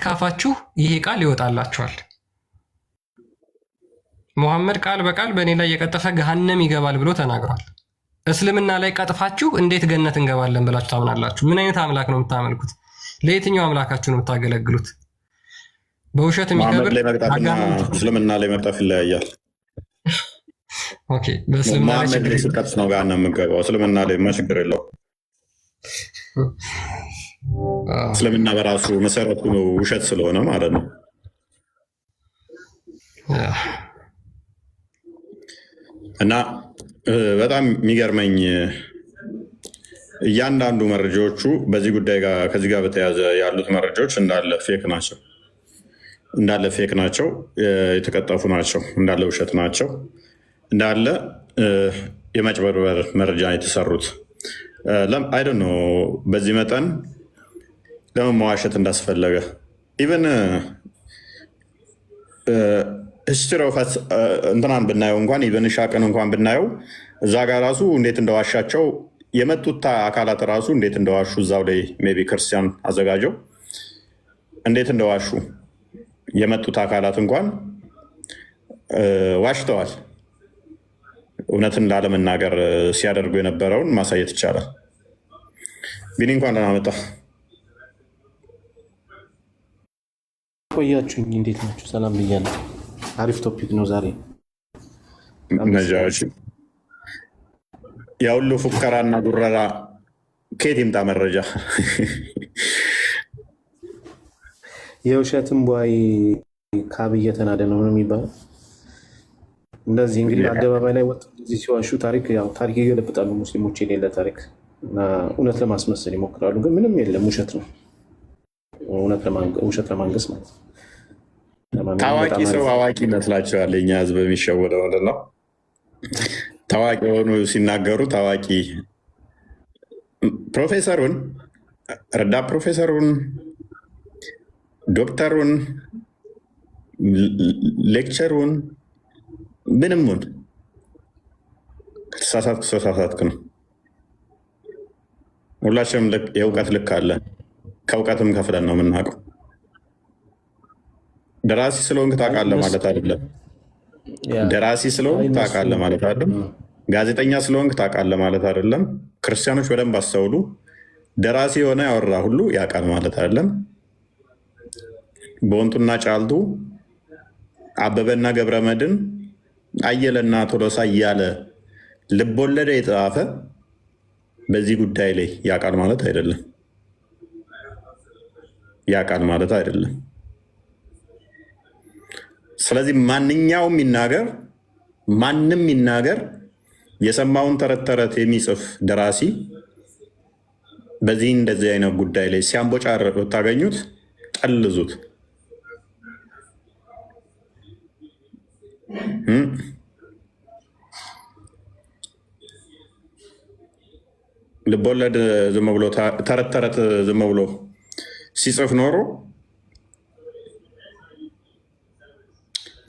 ካፋችሁ ይሄ ቃል ይወጣላችኋል። ሙሐመድ ቃል በቃል በእኔ ላይ የቀጠፈ ገሃነም ይገባል ብሎ ተናግሯል። እስልምና ላይ ቀጥፋችሁ እንዴት ገነት እንገባለን ብላችሁ ታምናላችሁ? ምን አይነት አምላክ ነው የምታመልኩት? ለየትኛው አምላካችሁ ነው የምታገለግሉት? በውሸት የሚከብር እስልምና ላይ መቅጠፍ ይለያያል። ኦኬ፣ በእስልምና ላይ ስቀጥፍ ነው ጋር ነው የምገባው። እስልምና ላይ ችግር የለው። እስልምና በራሱ መሰረቱ ውሸት ስለሆነ ማለት ነው። እና በጣም የሚገርመኝ እያንዳንዱ መረጃዎቹ በዚህ ጉዳይ ጋር ከዚህ ጋር በተያያዘ ያሉት መረጃዎች እንዳለ ፌክ ናቸው፣ የተቀጠፉ ናቸው፣ እንዳለ ውሸት ናቸው፣ እንዳለ የመጭበርበር መረጃ የተሰሩት። አይ ዶንት ኖ በዚህ መጠን ለምን መዋሸት እንዳስፈለገ ኢቨን ሂስትሪ ኦፍ እንትናን ብናየው እንኳን ኢቨን ሻቅን እንኳን ብናየው እዛ ጋር ራሱ እንዴት እንደዋሻቸው የመጡት አካላት ራሱ እንዴት እንደዋሹ እዛው ላይ ሜይ ቢ ክርስቲያን አዘጋጀው እንዴት እንደዋሹ የመጡት አካላት እንኳን ዋሽተዋል። እውነትን ላለመናገር ሲያደርጉ የነበረውን ማሳየት ይቻላል። ቢኒ እንኳን ደህና መጣ። ቆያችሁኝ? እንዴት ናችሁ? ሰላም ብያለሁ። አሪፍ ቶፒክ ነው ዛሬ። ነጃዎች ያሁሉ ፉከራና ጉረራ ከየት ይምጣ መረጃ? የውሸትም ቧይ ካብ እየተናደ ነው የሚባለው። እንደዚህ እንግዲህ አደባባይ ላይ ወጥ እንደዚህ ሲዋሹ ታሪክ ይገለብጣሉ ሙስሊሞች፣ የሌለ ታሪክ እና እውነት ለማስመሰል ይሞክራሉ። ግን ምንም የለም፣ ውሸት ነው። ውሸት ለማንገስ ማለት ነው። ታዋቂ ሰው አዋቂ ይመስላቸዋል። የኛ ህዝብ የሚሸወደው ምንድን ነው? ታዋቂ የሆኑ ሲናገሩ ታዋቂ ፕሮፌሰሩን፣ ረዳት ፕሮፌሰሩን፣ ዶክተሩን፣ ሌክቸሩን ምንምን ከተሳሳትክ ነው። ሁላችንም የእውቀት ልክ አለ። ከእውቀትም ከፍለን ነው የምናውቀው። ደራሲ ስለሆንክ ታውቃለህ ማለት አይደለም። ደራሲ ስለሆንክ ታውቃለህ ማለት አይደለም። ጋዜጠኛ ስለሆንክ ታውቃለህ ማለት አይደለም። ክርስቲያኖች በደንብ አስተውሉ። ደራሲ የሆነ ያወራ ሁሉ ያውቃል ማለት አይደለም። በወንጡና ጫልቱ፣ አበበና ገብረመድን፣ አየለና ቶሎሳ እያለ ልቦለደ የተጻፈ በዚህ ጉዳይ ላይ ያውቃል ማለት አይደለም። ያውቃል ማለት አይደለም። ስለዚህ ማንም ይናገር የሰማውን ተረት ተረት የሚጽፍ ደራሲ በዚህ እንደዚህ አይነት ጉዳይ ላይ ሲያንቦጫርቅ ብታገኙት ጠልዙት። ልቦለድ ዝም ብሎ ተረት ተረት ዝም ብሎ ሲጽፍ ኖሮ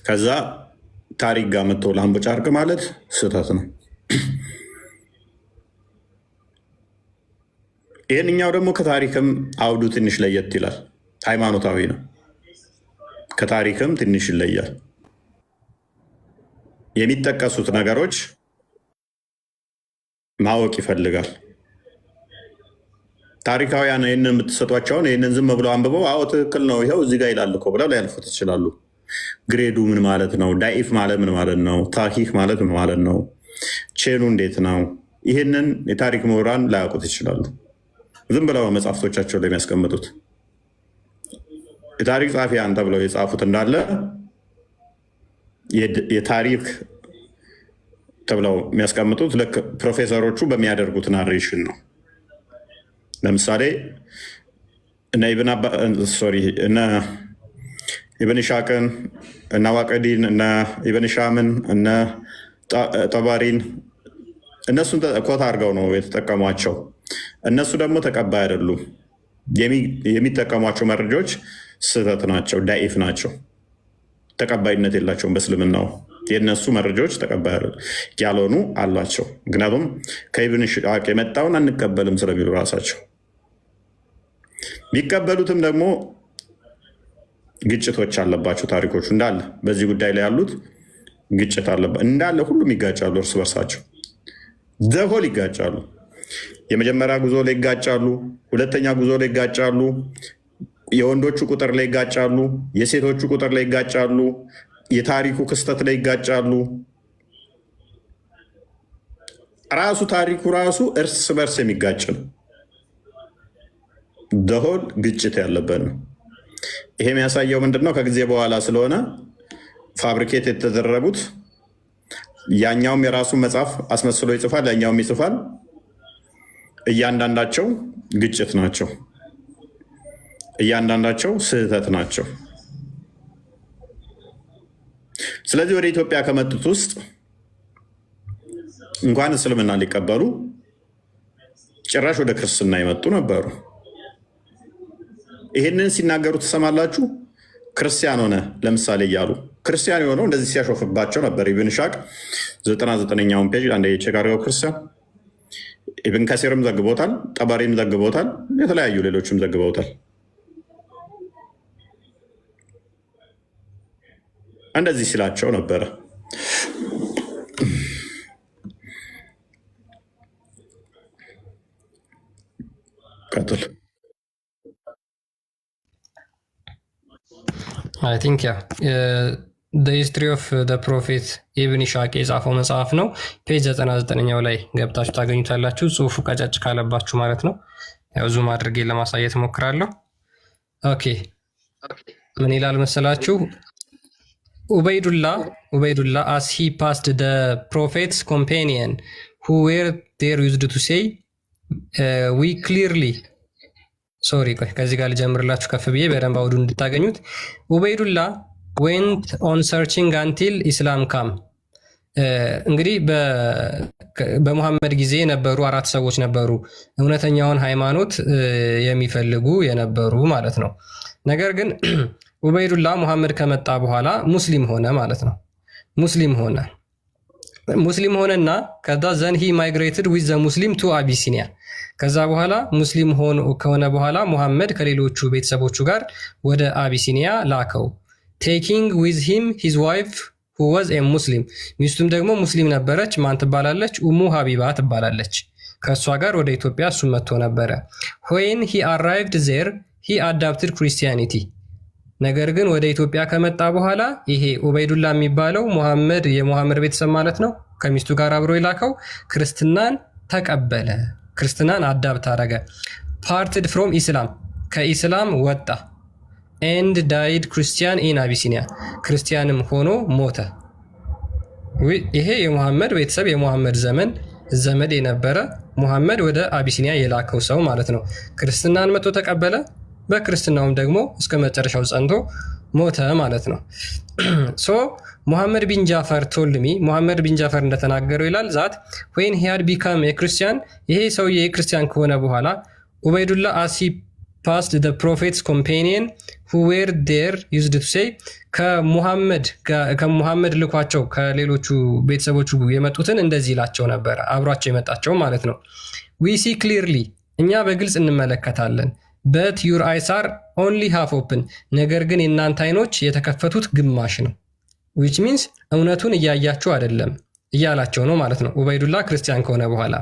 ከዛ ታሪክ ጋር መጥቶ ለአንቦጫርቅ ማለት ስህተት ነው። ይህንኛው ደግሞ ከታሪክም አውዱ ትንሽ ለየት ይላል። ሃይማኖታዊ ነው። ከታሪክም ትንሽ ይለያል። የሚጠቀሱት ነገሮች ማወቅ ይፈልጋል። ታሪካውያን ይህንን የምትሰጧቸውን ይህንን ዝም ብለው አንብበው አዎ ትክክል ነው ይኸው እዚህ ጋር ይላል እኮ ብለው ሊያልፉት ይችላሉ። ግሬዱ ምን ማለት ነው? ዳኢፍ ማለት ምን ማለት ነው? ታኪክ ማለት ምን ማለት ነው? ቼኑ እንዴት ነው? ይህንን የታሪክ ምሁራን ላያውቁት ይችላሉ። ዝም ብለው መጽሐፍቶቻቸው ላይ የሚያስቀምጡት የታሪክ ጸሐፊያን ተብለው የጻፉት እንዳለ የታሪክ ተብለው የሚያስቀምጡት ልክ ፕሮፌሰሮቹ በሚያደርጉት ናሬሽን ነው። ለምሳሌ እነ ኢብን ኢስሐቅን፣ እነ ዋቀዲን፣ እነ ኢብን ሻምን፣ እነ ጠባሪን እነሱን ኮታ አድርገው ነው የተጠቀሟቸው። እነሱ ደግሞ ተቀባይ አይደሉም። የሚጠቀሟቸው መረጃዎች ስህተት ናቸው፣ ዳኢፍ ናቸው፣ ተቀባይነት የላቸውም በእስልምናው። የእነሱ መረጃዎች ተቀባይ ያልሆኑ አሏቸው። ምክንያቱም ከኢብን ኢስሐቅ የመጣውን አንቀበልም ስለሚሉ ራሳቸው ቢቀበሉትም ደግሞ ግጭቶች አለባቸው ታሪኮቹ እንዳለ በዚህ ጉዳይ ላይ ያሉት ግጭት አለበት እንዳለ ሁሉም ይጋጫሉ እርስ በርሳቸው ዘሆል ይጋጫሉ። የመጀመሪያ ጉዞ ላይ ይጋጫሉ፣ ሁለተኛ ጉዞ ላይ ይጋጫሉ፣ የወንዶቹ ቁጥር ላይ ይጋጫሉ፣ የሴቶቹ ቁጥር ላይ ይጋጫሉ፣ የታሪኩ ክስተት ላይ ይጋጫሉ። ራሱ ታሪኩ ራሱ እርስ በርስ የሚጋጭ ነው። ደሆል ግጭት ያለበት ነው። ይሄ የሚያሳየው ምንድነው? ከጊዜ በኋላ ስለሆነ ፋብሪኬት የተደረጉት ያኛውም የራሱን መጽሐፍ አስመስሎ ይጽፋል፣ ያኛውም ይጽፋል። እያንዳንዳቸው ግጭት ናቸው፣ እያንዳንዳቸው ስህተት ናቸው። ስለዚህ ወደ ኢትዮጵያ ከመጡት ውስጥ እንኳን እስልምና ሊቀበሉ ጭራሽ ወደ ክርስትና የመጡ ነበሩ። ይህንን ሲናገሩ ትሰማላችሁ። ክርስቲያን ሆነ ለምሳሌ እያሉ ክርስቲያን የሆነው እንደዚህ ሲያሾፍባቸው ነበር። ኢብን ሻቅ 99ኛውን ፔጅ አንድ የቼክ አድርገው ክርስቲያን ኢብን ከሲርም ዘግቦታል፣ ጠበሪም ዘግቦታል፣ የተለያዩ ሌሎችም ዘግበውታል። እንደዚህ ሲላቸው ነበረ። ቀጥል። አይ ቲንክ ያ ሂስትሪ ኦፍ ፕሮፌት ኢብን ኢሻቅ የጻፈው መጽሐፍ ነው። ፔጅ 99ኛው ላይ ገብታችሁ ታገኙታላችሁ። ጽሁፉ ቀጫጭ ካለባችሁ ማለት ነው። ያው ዙም አድርጌ ለማሳየት ሞክራለሁ። ኦኬ ምን ይላል መሰላችሁ? ኡበይዱላ as he passed the prophet's companion who were there used to say we clearly ሶሪ ከዚህ ጋር ልጀምርላችሁ ከፍ ብዬ በደንብ አውዱ እንድታገኙት። ኡበይዱላ went on searching until Islam came። እንግዲህ በሙሐመድ ጊዜ የነበሩ 4 ሰዎች ነበሩ እውነተኛውን ሃይማኖት የሚፈልጉ የነበሩ ማለት ነው። ነገር ግን ኡበይዱላ ሙሐመድ ከመጣ በኋላ ሙስሊም ሆነ ማለት ነው። ሙስሊም ሆነና ከዛ ዘን ሂ ማይግሬትድ ዊዝ ዘ ሙስሊም ቱ አቢሲኒያ። ከዛ በኋላ ሙስሊም ከሆነ በኋላ ሙሐመድ ከሌሎቹ ቤተሰቦቹ ጋር ወደ አቢሲኒያ ላከው። ቴኪንግ ዊዝ ሂም ሂዝ ዋይፍ ሁ ዋዝ ኤ ሙስሊም። ሚስቱም ደግሞ ሙስሊም ነበረች። ማን ትባላለች? ኡሙ ሀቢባ ትባላለች። ከእሷ ጋር ወደ ኢትዮጵያ እሱ መጥቶ ነበረ። ዌን ሂ አራይቭድ ዜር ሂ አዳፕትድ ክሪስቲያኒቲ። ነገር ግን ወደ ኢትዮጵያ ከመጣ በኋላ ይሄ ኡበይዱላ የሚባለው የሙሐመድ ቤተሰብ ማለት ነው፣ ከሚስቱ ጋር አብሮ የላከው ክርስትናን ተቀበለ። ክርስትናን አዳብት አረገ። ፓርትድ ፍሮም ኢስላም፣ ከኢስላም ወጣ። ኤንድ ዳይድ ክርስቲያን ኢን አቢሲኒያ፣ ክርስቲያንም ሆኖ ሞተ። ይሄ የሙሐመድ ቤተሰብ የሙሐመድ ዘመድ የነበረ ሙሐመድ ወደ አቢሲኒያ የላከው ሰው ማለት ነው። ክርስትናን መጥቶ ተቀበለ። በክርስትናውም ደግሞ እስከ መጨረሻው ጸንቶ ሞተ ማለት ነው። ሶ ሙሐመድ ቢን ጃፈር ቶልሚ ሙሐመድ ቢን ጃፈር እንደተናገረው ይላል ዛት ዌን ሂ ሃድ ቢካም የክርስቲያን፣ ይሄ ሰውዬ የክርስቲያን ከሆነ በኋላ ኡበይዱላ አሲ ፓስድ ዘ ፕሮፌትስ ኮምፓኒየን ሁ ዌር ዴር ዩዝድ ቱ ሴይ፣ ከሙሐመድ ልኳቸው ከሌሎቹ ቤተሰቦቹ የመጡትን እንደዚህ ይላቸው ነበረ፣ አብሯቸው የመጣቸው ማለት ነው። ዊ ሲ ክሊርሊ፣ እኛ በግልጽ እንመለከታለን። በት ዩር አይስ አር ኦንሊ ሃፍ ኦፕን፣ ነገር ግን የእናንተ አይኖች የተከፈቱት ግማሽ ነው። ዊች ሚንስ እውነቱን እያያችሁ አይደለም እያላቸው ነው ማለት ነው። ኡበይዱላ ክርስቲያን ከሆነ በኋላ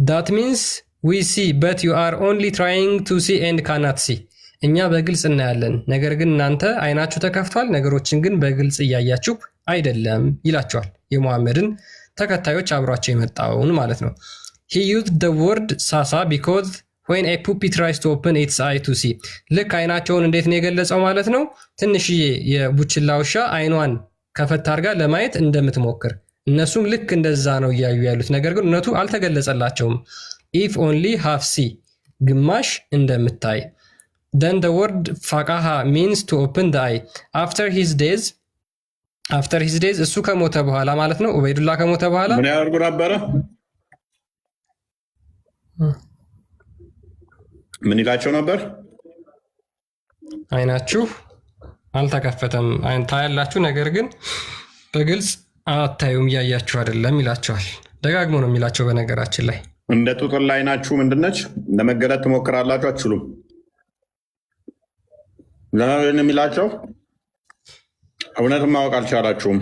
ዳት ሚንስ ዊ ሲ በት ዩ አር ኦንሊ ትራይንግ ቱ ሲ ኤንድ ካናት ሲ፣ እኛ በግልጽ እናያለን፣ ነገር ግን እናንተ አይናችሁ ተከፍቷል፣ ነገሮችን ግን በግልጽ እያያችሁ አይደለም ይላቸዋል። የሙሐመድን ተከታዮች አብሯቸው የመጣውን ማለት ነው። ሂ ዩዝድ ዘ ወርድ ሳሳ ቢኮዝ when a puppy tries to open its eye to see፣ ልክ አይናቸውን እንዴት ነው የገለጸው ማለት ነው። ትንሽዬ የቡችላ ውሻ አይኗን ከፈት አድርጋ ለማየት እንደምትሞክር እነሱም ልክ እንደዛ ነው እያዩ ያሉት፣ ነገር ግን እውነቱ አልተገለጸላቸውም። if only half see፣ ግማሽ እንደምታይ። then the word ፈቃሃ means to open the eye after his days፣ እሱ ከሞተ በኋላ ማለት ነው። ኡበይዱላ ከሞተ በኋላ ምን ያደርጉ ነበረ? ምን ይላቸው ነበር? አይናችሁ አልተከፈተም፣ ታያላችሁ፣ ነገር ግን በግልጽ አታዩም፣ እያያችሁ አይደለም ይላቸዋል። ደጋግሞ ነው የሚላቸው። በነገራችን ላይ እንደ ጡጥላ አይናችሁ ምንድነች? ለመገለጥ ትሞክራላችሁ፣ አትችሉም። ለምን የሚላቸው እውነትም ማወቅ አልቻላችሁም።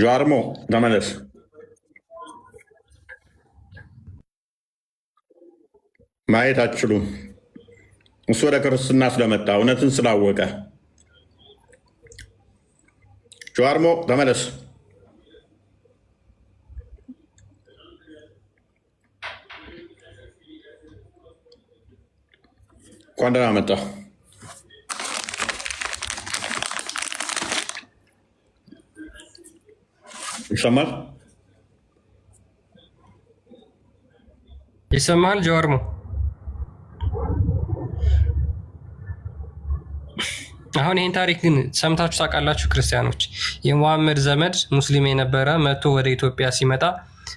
ጃርሞ ተመለስ። ማየት አትችሉም። እሱ ወደ ክርስትና ስለመጣ እውነትን ስላወቀ። ጃርሞ ተመለስ። እንኳን ደህና መጣ። ይሰማል? ይሰማል ጀዋርሞ? አሁን ይህን ታሪክ ግን ሰምታችሁ ታውቃላችሁ ክርስቲያኖች? የሙሐመድ ዘመድ ሙስሊም የነበረ መጥቶ ወደ ኢትዮጵያ ሲመጣ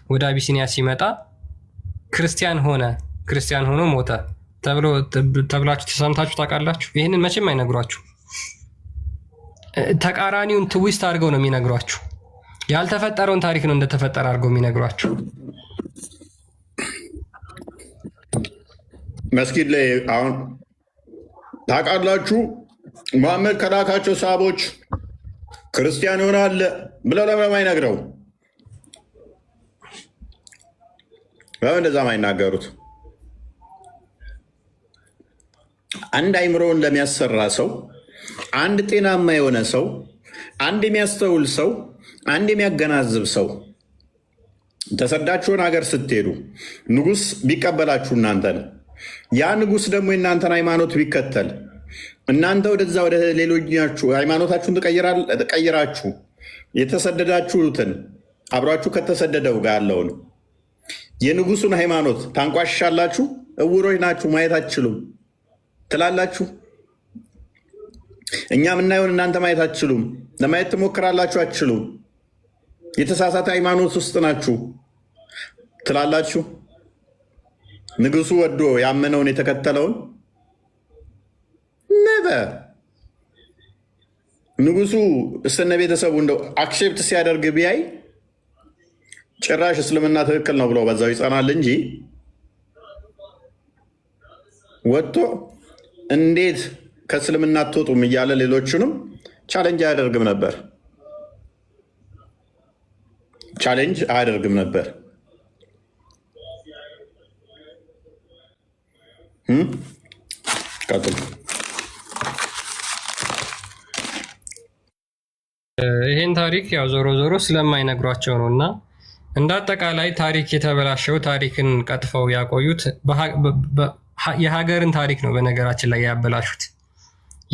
ወደ አቢሲኒያ ሲመጣ ክርስቲያን ሆኖ ሞተ ተብላችሁ ተሰምታችሁ ታውቃላችሁ? ይህንን መቼም አይነግሯችሁ። ተቃራኒውን ትዊስት አድርገው ነው የሚነግሯችሁ። ያልተፈጠረውን ታሪክ ነው እንደተፈጠረ አድርገው የሚነግሯችሁ። መስጊድ ላይ አሁን ታውቃላችሁ መሐመድ ከላካቸው ሰሃቦች ክርስቲያን ይሆናል ብለው ለምን አይነግረው? ለምን እንደዛም አይናገሩት? አንድ አይምሮውን ለሚያሰራ ሰው፣ አንድ ጤናማ የሆነ ሰው፣ አንድ የሚያስተውል ሰው፣ አንድ የሚያገናዝብ ሰው ተሰዳችሁን ሀገር ስትሄዱ ንጉሥ ቢቀበላችሁ እናንተን ያ ንጉሥ ደግሞ የእናንተን ሃይማኖት ቢከተል እናንተ ወደዛ ወደ ሌሎኛችሁ ሃይማኖታችሁን ተቀይራችሁ የተሰደዳችሁትን አብሯችሁ ከተሰደደው ጋር ያለውን የንጉሱን ሃይማኖት ታንቋሽሻላችሁ። እውሮች ናችሁ ማየት አትችሉም ትላላችሁ። እኛ ምናየውን እናንተ ማየት አትችሉም። ለማየት ትሞክራላችሁ፣ አትችሉም። የተሳሳተ ሃይማኖት ውስጥ ናችሁ ትላላችሁ። ንጉሱ ወዶ ያመነውን የተከተለውን ነበር ንጉሱ እስተነ ቤተሰቡ እንደው አክሴፕት ሲያደርግ ቢያይ ጭራሽ እስልምና ትክክል ነው ብሎ በዛው ይጸናል እንጂ ወጥቶ እንዴት ከእስልምና አትወጡም እያለ ሌሎቹንም ቻሌንጅ አያደርግም ነበር። ቀጥሉ። ይህን ታሪክ ያው ዞሮ ዞሮ ስለማይነግሯቸው ነው። እና እንደ አጠቃላይ ታሪክ የተበላሸው ታሪክን ቀጥፈው ያቆዩት የሀገርን ታሪክ ነው። በነገራችን ላይ ያበላሹት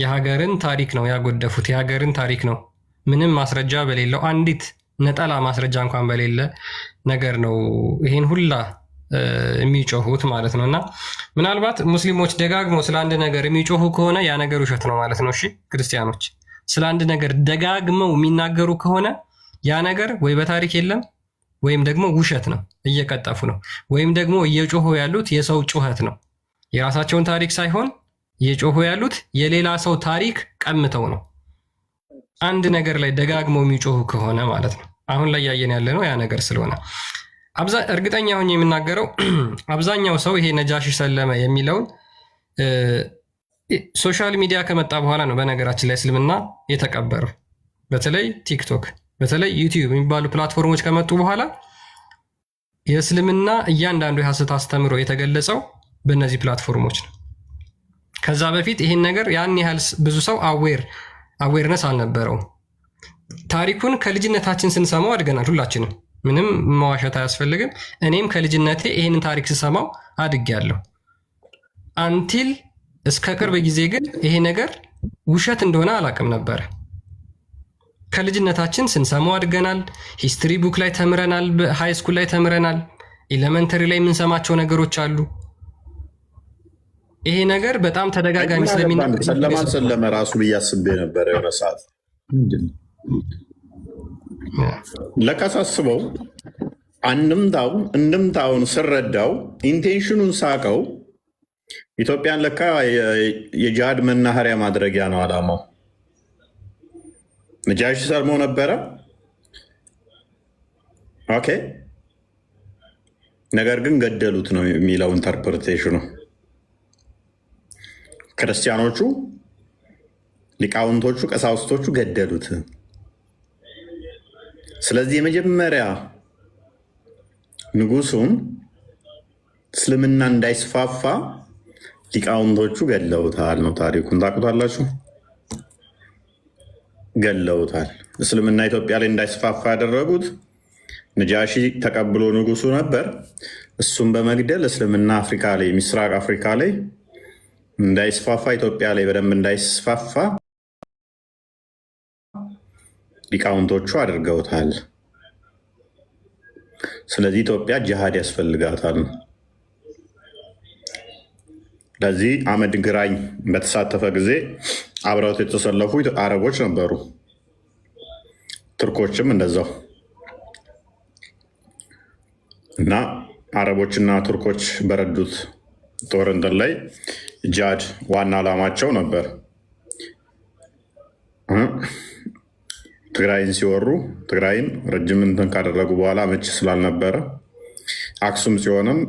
የሀገርን ታሪክ ነው ያጎደፉት። የሀገርን ታሪክ ነው ምንም ማስረጃ በሌለው አንዲት ነጠላ ማስረጃ እንኳን በሌለ ነገር ነው ይህን ሁላ የሚጮሁት ማለት ነው። እና ምናልባት ሙስሊሞች ደጋግመው ስለ አንድ ነገር የሚጮሁ ከሆነ ያ ነገር ውሸት ነው ማለት ነው። እሺ ክርስቲያኖች ስለ አንድ ነገር ደጋግመው የሚናገሩ ከሆነ ያ ነገር ወይ በታሪክ የለም ወይም ደግሞ ውሸት ነው፣ እየቀጠፉ ነው፣ ወይም ደግሞ እየጮሁ ያሉት የሰው ጩኸት ነው። የራሳቸውን ታሪክ ሳይሆን እየጮሁ ያሉት የሌላ ሰው ታሪክ ቀምተው ነው። አንድ ነገር ላይ ደጋግመው የሚጮሁ ከሆነ ማለት ነው። አሁን ላይ ያየን ያለ ነው ያ ነገር ስለሆነ እርግጠኛ ሆኜ የምናገረው አብዛኛው ሰው ይሄ ነጃሺ ሰለመ የሚለውን ሶሻል ሚዲያ ከመጣ በኋላ ነው። በነገራችን ላይ እስልምና የተቀበረው በተለይ ቲክቶክ፣ በተለይ ዩቲዩብ የሚባሉ ፕላትፎርሞች ከመጡ በኋላ የእስልምና እያንዳንዱ የሐሰት አስተምሮ የተገለጸው በእነዚህ ፕላትፎርሞች ነው። ከዛ በፊት ይህን ነገር ያን ያህል ብዙ ሰው አዌርነስ አልነበረውም። ታሪኩን ከልጅነታችን ስንሰማው አድገናል። ሁላችንም ምንም መዋሸት አያስፈልግም። እኔም ከልጅነቴ ይህንን ታሪክ ስሰማው አድጌያለሁ። አንቲል እስከ ቅርብ ጊዜ ግን ይሄ ነገር ውሸት እንደሆነ አላውቅም ነበረ። ከልጅነታችን ስንሰማው አድገናል። ሂስትሪ ቡክ ላይ ተምረናል፣ ሃይ ስኩል ላይ ተምረናል፣ ኤሌመንተሪ ላይ የምንሰማቸው ነገሮች አሉ። ይሄ ነገር በጣም ተደጋጋሚ ሰለመ ራሱ ብዬ አስቤ ነበረ የሆነ ሰዓት። ለካ ሳስበው እንድምታውን ስረዳው ኢንቴንሽኑን ሳቀው ኢትዮጵያን ለካ የጂሃድ መናኸሪያ ማድረጊያ ነው አላማው። ነጃሺ ሰልሞ ነበረ። ኦኬ ነገር ግን ገደሉት ነው የሚለው ኢንተርፕሬቴሽኑ። ክርስቲያኖቹ፣ ሊቃውንቶቹ፣ ቀሳውስቶቹ ገደሉት። ስለዚህ የመጀመሪያ ንጉሱን እስልምና እንዳይስፋፋ ሊቃውንቶቹ ገለውታል ነው ታሪኩን ታውቁታላችሁ። ገለውታል። እስልምና ኢትዮጵያ ላይ እንዳይስፋፋ ያደረጉት ነጃሺ ተቀብሎ ንጉሱ ነበር። እሱም በመግደል እስልምና አፍሪካ ላይ ምስራቅ አፍሪካ ላይ እንዳይስፋፋ ኢትዮጵያ ላይ በደንብ እንዳይስፋፋ ሊቃውንቶቹ አድርገውታል። ስለዚህ ኢትዮጵያ ጅሃድ ያስፈልጋታል። ለዚህ አህመድ ግራኝ በተሳተፈ ጊዜ አብረውት የተሰለፉ አረቦች ነበሩ፣ ቱርኮችም እንደዛው እና አረቦችና ቱርኮች በረዱት ጦርነት ላይ ጂሃድ ዋና ዓላማቸው ነበር። ትግራይን ሲወሩ ትግራይን ረጅም እንትን ካደረጉ በኋላ መች ስላልነበረ አክሱም ጽዮንን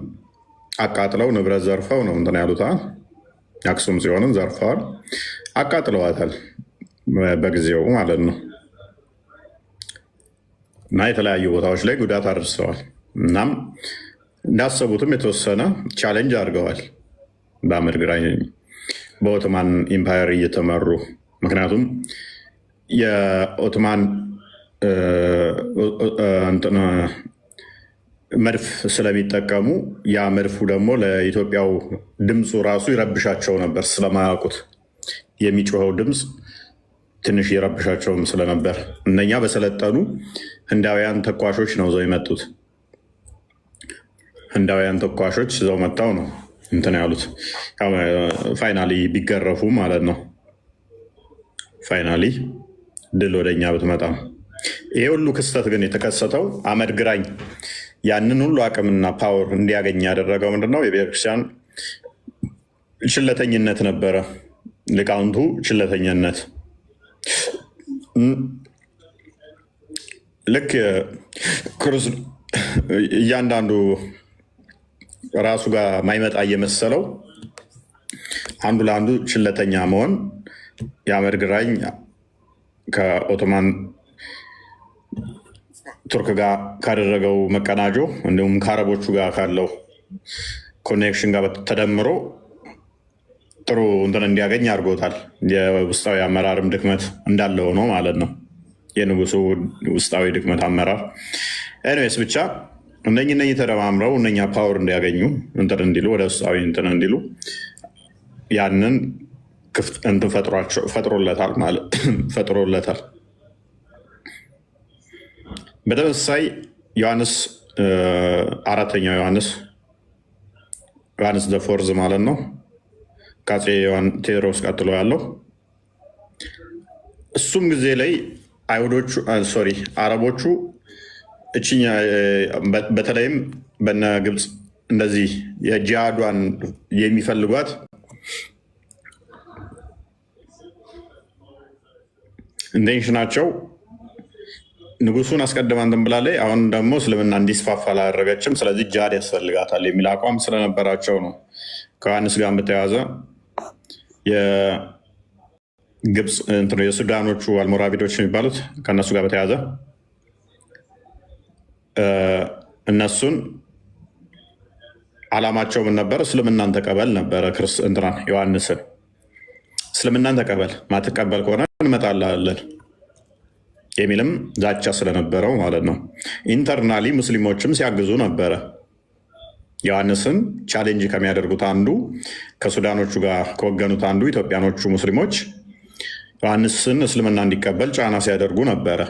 አቃጥለው ንብረት ዘርፈው ነው እንትን ያሉት። አክሱም ጽዮንን ዘርፈዋል፣ አቃጥለዋታል በጊዜው ማለት ነው። እና የተለያዩ ቦታዎች ላይ ጉዳት አድርሰዋል። እናም እንዳሰቡትም የተወሰነ ቻሌንጅ አድርገዋል በአህመድ ግራኝ በኦቶማን ኢምፓየር እየተመሩ። ምክንያቱም የኦቶማን መድፍ ስለሚጠቀሙ ያ መድፉ ደግሞ ለኢትዮጵያው ድምፁ ራሱ ይረብሻቸው ነበር። ስለማያውቁት የሚጮኸው ድምፅ ትንሽ ይረብሻቸውም ስለነበር እነኛ በሰለጠኑ ህንዳውያን ተኳሾች ነው ይዘው የመጡት። ህንዳውያን ተኳሾች ይዘው መጥተው ነው እንትን ያሉት። ፋይናሊ ቢገረፉ ማለት ነው። ፋይናሊ ድል ወደኛ ብትመጣም ይሄ ሁሉ ክስተት ግን የተከሰተው አህመድ ግራኝ ያንን ሁሉ አቅምና ፓወር እንዲያገኝ ያደረገው ምንድነው? የቤተክርስቲያን ችለተኝነት ነበረ። ሊቃውንቱ ችለተኝነት ልክ እያንዳንዱ ራሱ ጋር ማይመጣ እየመሰለው አንዱ ለአንዱ ችለተኛ መሆን የአህመድ ግራኝ ከኦቶማን ቱርክ ጋር ካደረገው መቀናጆ እንዲሁም ከአረቦቹ ጋር ካለው ኮኔክሽን ጋር ተደምሮ ጥሩ እንትን እንዲያገኝ አድርጎታል። የውስጣዊ አመራርም ድክመት እንዳለ ሆኖ ማለት ነው። የንጉሱ ውስጣዊ ድክመት አመራር ኤኒዌይስ ብቻ እነኚህ ተደማምረው እነኛ ፓወር እንዲያገኙ እንትን እንዲሉ ወደ ውስጣዊ እንትን እንዲሉ ያንን እንትን ፈጥሮለታል ማለት ፈጥሮለታል። በተመሳሳይ ዮሐንስ አራተኛው ዮሐንስ ዘፎርዝ ማለት ነው ከአፄ ቴዎድሮስ ቀጥሎ ያለው እሱም ጊዜ ላይ አረቦቹ እችኛ በተለይም በነ ግብፅ እንደዚህ የጂሃዷን የሚፈልጓት ኢንቴንሽናቸው ንጉሱን አስቀድማ እንትን ብላለች። አሁን ደግሞ እስልምና እንዲስፋፋ አላደረገችም። ስለዚህ ጂሃድ ያስፈልጋታል የሚል አቋም ስለነበራቸው ነው። ከዮሐንስ ጋር በተያያዘ የግብፅ የሱዳኖቹ አልሞራቪዶች የሚባሉት ከእነሱ ጋር በተያያዘ እነሱን አላማቸው ምን ነበር? እስልምናን ተቀበል ነበረ። ዮሐንስን እስልምናን ተቀበል፣ ማትቀበል ከሆነ እንመጣላለን የሚልም ዛቻ ስለነበረው ማለት ነው። ኢንተርናሊ ሙስሊሞችም ሲያግዙ ነበረ። ዮሐንስን ቻሌንጅ ከሚያደርጉት አንዱ ከሱዳኖቹ ጋር ከወገኑት አንዱ ኢትዮጵያኖቹ ሙስሊሞች ዮሐንስን እስልምና እንዲቀበል ጫና ሲያደርጉ ነበረ።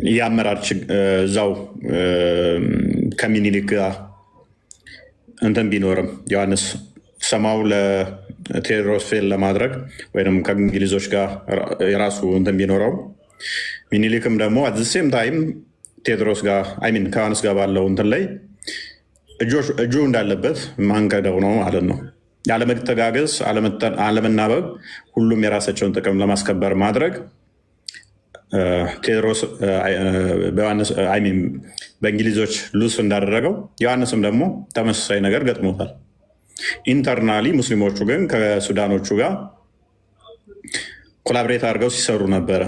የአመራር እዛው ከሚኒሊክ ጋር እንትን ቢኖርም ዮሐንስ ሰማው ለቴዎድሮስ ፌል ለማድረግ ወይም ከእንግሊዞች ጋር የራሱ እንትን ቢኖረው ሚኒሊክም ደግሞ አትሴም ታይም ቴዎድሮስ ጋር ከዮሐንስ ጋር ባለው እንትን ላይ እጁ እንዳለበት ማንቀደው ነው ማለት ነው። ያለመተጋገዝ፣ አለመናበብ፣ ሁሉም የራሳቸውን ጥቅም ለማስከበር ማድረግ ቴዎድሮስ በእንግሊዞች ሉስ እንዳደረገው ዮሐንስም ደግሞ ተመሳሳይ ነገር ገጥሞታል። ኢንተርናሊ ሙስሊሞቹ ግን ከሱዳኖቹ ጋር ኮላብሬት አድርገው ሲሰሩ ነበረ።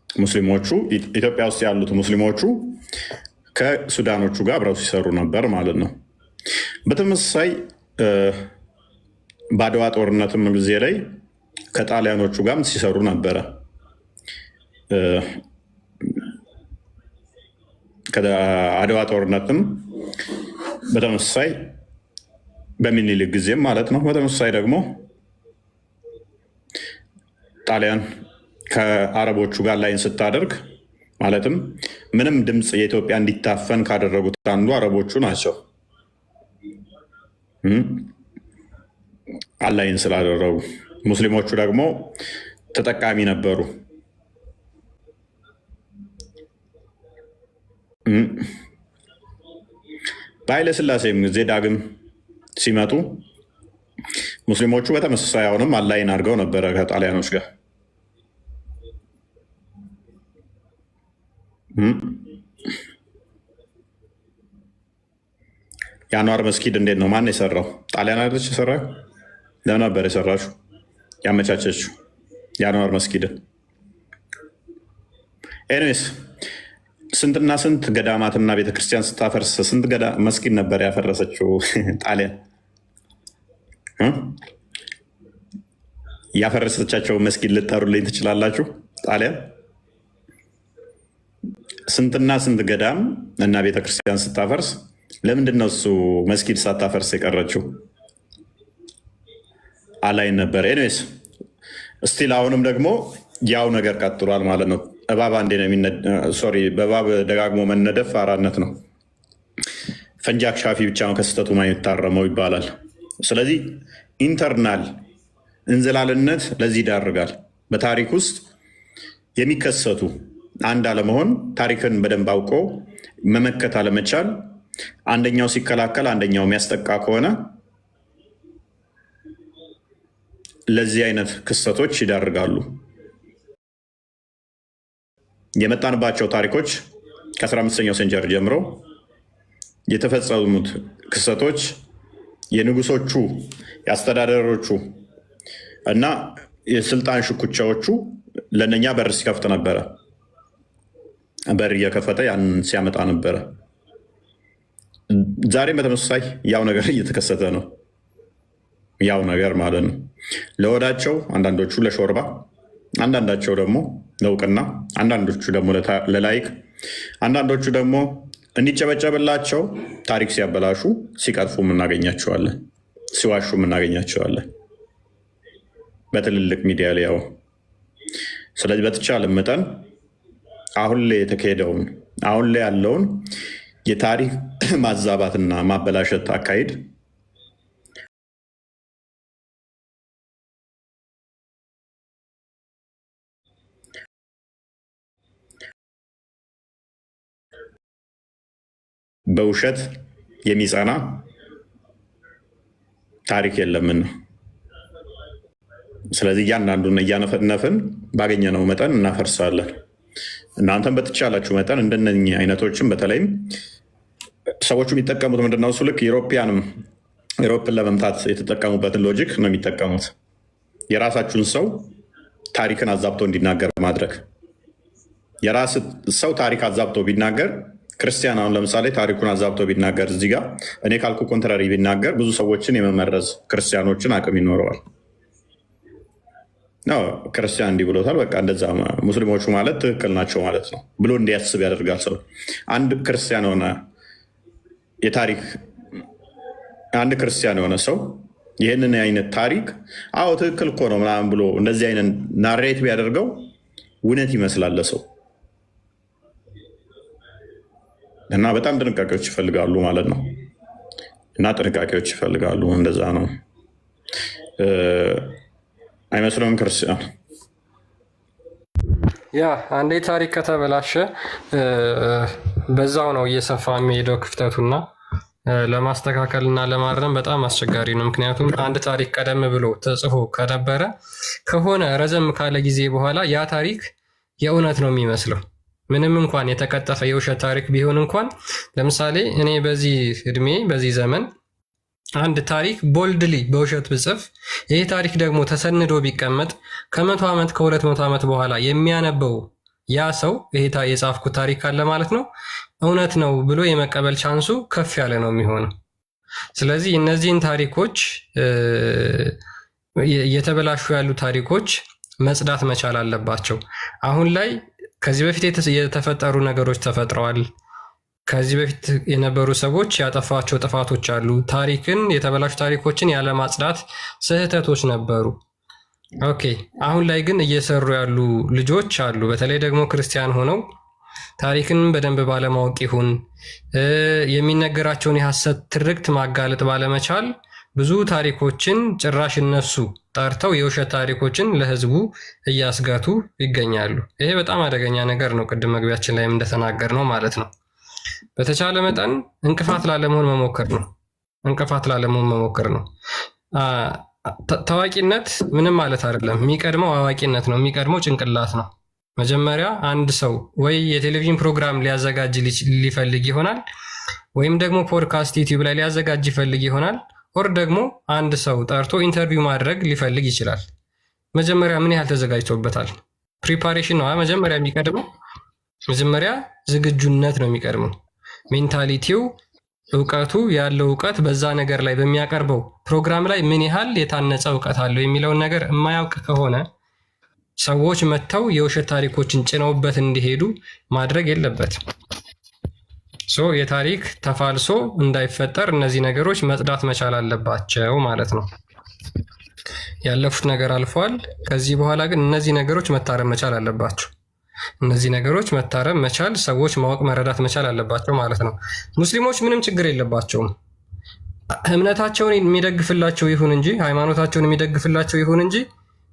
ሙስሊሞቹ ኢትዮጵያ ውስጥ ያሉት ሙስሊሞቹ ከሱዳኖቹ ጋር አብረው ሲሰሩ ነበር ማለት ነው። በተመሳሳይ በአድዋ ጦርነትም ጊዜ ላይ ከጣሊያኖቹ ጋርም ሲሰሩ ነበረ። ከአድዋ ጦርነትም በተመሳሳይ በሚኒሊክ ጊዜም ማለት ነው። በተመሳሳይ ደግሞ ጣሊያን ከአረቦቹ ጋር ላይን ስታደርግ ማለትም ምንም ድምፅ የኢትዮጵያ እንዲታፈን ካደረጉት አንዱ አረቦቹ ናቸው። አላይን ስላደረጉ ሙስሊሞቹ ደግሞ ተጠቃሚ ነበሩ። በኃይለ ሥላሴም ጊዜ ዳግም ሲመጡ ሙስሊሞቹ በተመሳሳይ አሁንም አላይን አድርገው ነበረ ከጣሊያኖች ጋር። የአንዋር መስጊድ እንዴት ነው? ማን የሰራው? ጣሊያን አይደለች የሰራ? ለምን ነበር የሰራችው ያመቻቸችው የአንዋር መስጊድን? ኤኒዌይስ ስንትና ስንት ገዳማትና ቤተክርስቲያን ስታፈርስ ስንት መስጊድ ነበር ያፈረሰችው ጣሊያን? ያፈረሰቻቸው መስጊድ ልጠሩልኝ ትችላላችሁ? ጣሊያን ስንትና ስንት ገዳም እና ቤተክርስቲያን ስታፈርስ ለምንድን ነው እሱ መስጊድ ሳታፈርስ የቀረችው? አላይን ነበር። ኤኒዌይስ ስቲል አሁንም ደግሞ ያው ነገር ቀጥሏል ማለት ነው። እባብ አንዴ ነው በእባብ ደጋግሞ መነደፍ አራነት ነው። ፈንጂ አክሻፊ ብቻ ነው ከስህተቱ የታረመው ይባላል። ስለዚህ ኢንተርናል እንዝላልነት ለዚህ ይዳርጋል። በታሪክ ውስጥ የሚከሰቱ አንድ አለመሆን፣ ታሪክን በደንብ አውቆ መመከት አለመቻል፣ አንደኛው ሲከላከል አንደኛው የሚያስጠቃ ከሆነ ለዚህ አይነት ክስተቶች ይዳርጋሉ። የመጣንባቸው ታሪኮች ከ15ኛው ሴንቸሪ ጀምሮ የተፈጸሙት ክስተቶች የንጉሶቹ የአስተዳደሮቹ እና የስልጣን ሽኩቻዎቹ ለእነኛ በር ሲከፍት ነበረ። በር እየከፈተ ያንን ሲያመጣ ነበረ። ዛሬም በተመሳሳይ ያው ነገር እየተከሰተ ነው። ያው ነገር ማለት ነው። ለወዳቸው አንዳንዶቹ ለሾርባ፣ አንዳንዳቸው ደግሞ ለእውቅና፣ አንዳንዶቹ ደግሞ ለላይክ፣ አንዳንዶቹ ደግሞ እንዲጨበጨብላቸው ታሪክ ሲያበላሹ፣ ሲቀጥፉ እናገኛቸዋለን፣ ሲዋሹ እናገኛቸዋለን በትልልቅ ሚዲያ ላይ ያው። ስለዚህ በተቻለ መጠን አሁን ላይ የተካሄደውን አሁን ላይ ያለውን የታሪክ ማዛባትና ማበላሸት አካሄድ በውሸት የሚጸና ታሪክ የለምን። ስለዚህ እያንዳንዱን እያነፈነፍን ባገኘነው መጠን እናፈርሳለን። እናንተም በተቻላችሁ መጠን እንደነኚህ አይነቶችም በተለይም ሰዎቹ የሚጠቀሙት ምንድነው? እሱ ልክ ዩሮፕን ለመምታት የተጠቀሙበትን ሎጂክ ነው የሚጠቀሙት። የራሳችሁን ሰው ታሪክን አዛብቶ እንዲናገር ማድረግ። የራስ ሰው ታሪክ አዛብቶ ቢናገር፣ ክርስቲያን አሁን ለምሳሌ ታሪኩን አዛብቶ ቢናገር፣ እዚህ ጋር እኔ ካልኩ ኮንትራሪ ቢናገር ብዙ ሰዎችን የመመረዝ ክርስቲያኖችን አቅም ይኖረዋል። ክርስቲያን እንዲህ ብሎታል፣ በቃ እንደዛ ሙስሊሞቹ ማለት ትክክል ናቸው ማለት ነው ብሎ እንዲያስብ ያደርጋል ሰው። አንድ ክርስቲያን የሆነ ሰው ይህንን አይነት ታሪክ አዎ ትክክል እኮ ነው ምናምን ብሎ እንደዚህ አይነት ናሬት ቢያደርገው እውነት ይመስላል ለሰው። እና በጣም ጥንቃቄዎች ይፈልጋሉ ማለት ነው። እና ጥንቃቄዎች ይፈልጋሉ። እንደዛ ነው አይመስለውም ክርስቲያን። ያ አንዴ ታሪክ ከተበላሸ በዛው ነው እየሰፋ የሚሄደው ክፍተቱና ለማስተካከል እና ለማረም በጣም አስቸጋሪ ነው። ምክንያቱም አንድ ታሪክ ቀደም ብሎ ተጽፎ ከነበረ ከሆነ ረዘም ካለ ጊዜ በኋላ ያ ታሪክ የእውነት ነው የሚመስለው። ምንም እንኳን የተቀጠፈ የውሸት ታሪክ ቢሆን እንኳን ለምሳሌ እኔ በዚህ እድሜ በዚህ ዘመን አንድ ታሪክ ቦልድሊ በውሸት ብጽፍ ይህ ታሪክ ደግሞ ተሰንዶ ቢቀመጥ ከ100 ዓመት ከ200 ዓመት በኋላ የሚያነበው ያ ሰው ይሄ የጻፍኩት ታሪክ አለ ማለት ነው እውነት ነው ብሎ የመቀበል ቻንሱ ከፍ ያለ ነው የሚሆነው። ስለዚህ እነዚህን ታሪኮች እየተበላሹ ያሉ ታሪኮች መጽዳት መቻል አለባቸው። አሁን ላይ ከዚህ በፊት የተፈጠሩ ነገሮች ተፈጥረዋል። ከዚህ በፊት የነበሩ ሰዎች ያጠፋቸው ጥፋቶች አሉ። ታሪክን የተበላሹ ታሪኮችን ያለማጽዳት ስህተቶች ነበሩ። ኦኬ አሁን ላይ ግን እየሰሩ ያሉ ልጆች አሉ። በተለይ ደግሞ ክርስቲያን ሆነው ታሪክን በደንብ ባለማወቅ ይሁን የሚነገራቸውን የሐሰት ትርክት ማጋለጥ ባለመቻል ብዙ ታሪኮችን ጭራሽ እነሱ ጠርተው የውሸት ታሪኮችን ለህዝቡ እያስጋቱ ይገኛሉ። ይሄ በጣም አደገኛ ነገር ነው። ቅድም መግቢያችን ላይ እንደተናገር ነው ማለት ነው። በተቻለ መጠን እንቅፋት ላለመሆን መሞከር ነው። ታዋቂነት ምንም ማለት አይደለም። የሚቀድመው አዋቂነት ነው። የሚቀድመው ጭንቅላት ነው። መጀመሪያ አንድ ሰው ወይ የቴሌቪዥን ፕሮግራም ሊያዘጋጅ ሊፈልግ ይሆናል፣ ወይም ደግሞ ፖድካስት ዩቲዩብ ላይ ሊያዘጋጅ ይፈልግ ይሆናል፣ ኦር ደግሞ አንድ ሰው ጠርቶ ኢንተርቪው ማድረግ ሊፈልግ ይችላል። መጀመሪያ ምን ያህል ተዘጋጅቶበታል? ፕሪፓሬሽን ነው መጀመሪያ የሚቀድመው። መጀመሪያ ዝግጁነት ነው የሚቀድመው። ሜንታሊቲው እውቀቱ ያለው እውቀት በዛ ነገር ላይ በሚያቀርበው ፕሮግራም ላይ ምን ያህል የታነጸ እውቀት አለው የሚለውን ነገር የማያውቅ ከሆነ ሰዎች መጥተው የውሸት ታሪኮችን ጭነውበት እንዲሄዱ ማድረግ የለበትም። የታሪክ ተፋልሶ እንዳይፈጠር እነዚህ ነገሮች መጽዳት መቻል አለባቸው ማለት ነው። ያለፉት ነገር አልፈዋል። ከዚህ በኋላ ግን እነዚህ ነገሮች መታረም መቻል አለባቸው። እነዚህ ነገሮች መታረም መቻል፣ ሰዎች ማወቅ መረዳት መቻል አለባቸው ማለት ነው። ሙስሊሞች ምንም ችግር የለባቸውም። እምነታቸውን የሚደግፍላቸው ይሁን እንጂ ሃይማኖታቸውን የሚደግፍላቸው ይሁን እንጂ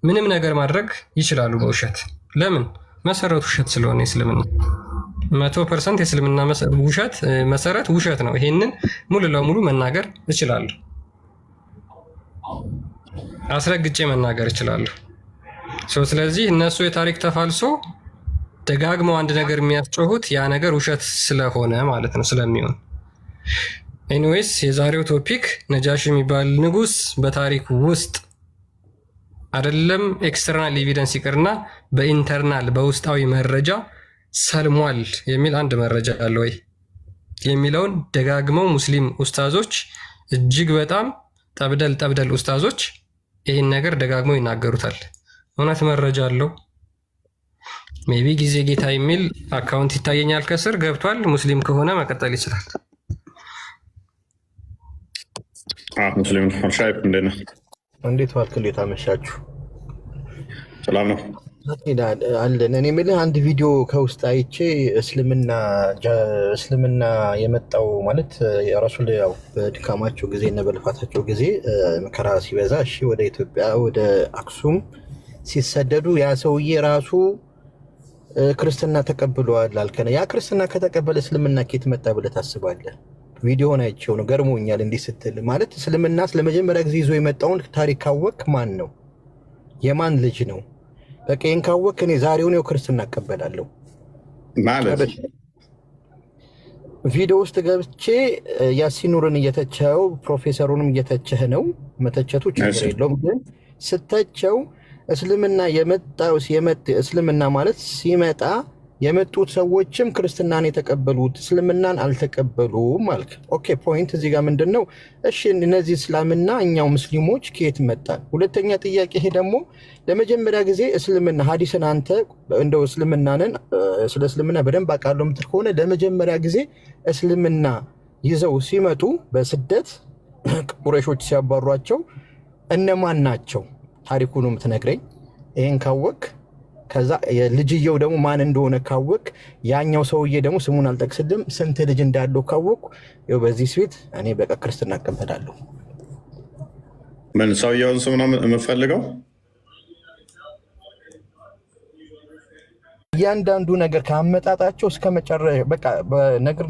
ምንም ነገር ማድረግ ይችላሉ በውሸት። ለምን? መሰረቱ ውሸት ስለሆነ እስልምና 100% የእስልምና ውሸት መሰረት ውሸት ነው። ይሄንን ሙሉ ለሙሉ መናገር እችላለሁ፣ አስረግጬ መናገር እችላለሁ። ስለዚህ እነሱ የታሪክ ተፋልሶ ደጋግመው አንድ ነገር የሚያስጮሁት ያ ነገር ውሸት ስለሆነ ማለት ነው ስለሚሆን። ኤኒዌይስ የዛሬው ቶፒክ ነጃሺ የሚባል ንጉስ በታሪክ ውስጥ አይደለም ኤክስተርናል ኤቪደንስ ይቅርና በኢንተርናል በውስጣዊ መረጃ ሰልሟል የሚል አንድ መረጃ አለ ወይ የሚለውን ደጋግመው ሙስሊም ኡስታዞች እጅግ በጣም ጠብደል ኡስታዞች ይህን ነገር ደጋግመው ይናገሩታል። እውነት መረጃ አለው። ሜቢ ጊዜ ጌታ የሚል አካውንት ይታየኛል ከስር ገብቷል። ሙስሊም ከሆነ መቀጠል ይችላል። ሙስሊም ሻይፍ እንዴት ዋልክ? እንዴት አመሻችሁ? ሰላም ነው አለን። እኔ የምልህ አንድ ቪዲዮ ከውስጥ አይቼ እስልምና የመጣው ማለት የረሱል ያው በድካማቸው ጊዜ እና በልፋታቸው ጊዜ መከራ ሲበዛ እሺ ወደ ኢትዮጵያ ወደ አክሱም ሲሰደዱ ያ ሰውዬ ራሱ ክርስትና ተቀብሏል አልከነ። ያ ክርስትና ከተቀበለ እስልምና ከየት መጣ ብለህ ታስባለህ? ቪዲዮውን አይቼው ነው ገርሞኛል። እንዲህ ስትል ማለት እስልምና ስለመጀመሪያ ጊዜ ይዞ የመጣውን ታሪክ ካወቅክ ማን ነው? የማን ልጅ ነው? በቃ ይሄን ካወቅክ እኔ ዛሬውን ያው ክርስትና እቀበላለሁ ማለት ቪዲዮ ውስጥ ገብቼ ያሲን ኑርን እየተቸው ፕሮፌሰሩንም እየተቸህ ነው። መተቸቱ ችግር የለውም፣ ግን ስተቸው እስልምና የመጣው እስልምና ማለት ሲመጣ የመጡት ሰዎችም ክርስትናን የተቀበሉት እስልምናን አልተቀበሉም ማለት። ኦኬ ፖይንት እዚህ ጋር ምንድን ነው? እሺ እነዚህ እስላምና እኛው ሙስሊሞች ከየት መጣን? ሁለተኛ ጥያቄ ይሄ ደግሞ ለመጀመሪያ ጊዜ እስልምና ሀዲስን አንተ እንደው እስልምናንን ስለ እስልምና በደንብ አውቃለሁ የምትል ከሆነ ለመጀመሪያ ጊዜ እስልምና ይዘው ሲመጡ በስደት ቁረይሾች ሲያባሯቸው እነማን ናቸው? ታሪኩ ነው የምትነግረኝ። ይሄን ካወቅ ከዛ ልጅየው ደግሞ ማን እንደሆነ ካወቅ ያኛው ሰውዬ ደግሞ ስሙን አልጠቅስልም ስንት ልጅ እንዳለው ካወቅ ይኸው በዚህ ስዊት እኔ በቃ ክርስትና እቀበላለሁ። ምን ሰውየውን ስም ነው የምፈልገው? እያንዳንዱ ነገር ካመጣጣቸው እስከ መጨረሻ በቃ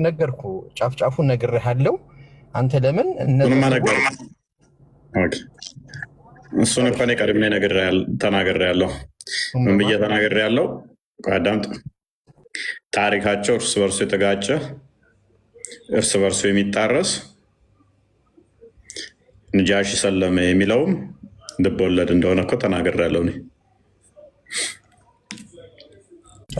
ነገርኩ። ጫፍጫፉን ነግሬሃለሁ። አንተ ለምን እሱን እኮ እኔ ቀድሜ ተናግሬያለሁ። ምን ብዬ ተናግሬያለሁ? አዳምጥ። ታሪካቸው እርስ በርሱ የተጋጨ እርስ በርሱ የሚጣረስ ነጃሺ ሰለመ የሚለውም ልቦለድ እንደሆነ እኮ ተናግሬያለሁ እኔ።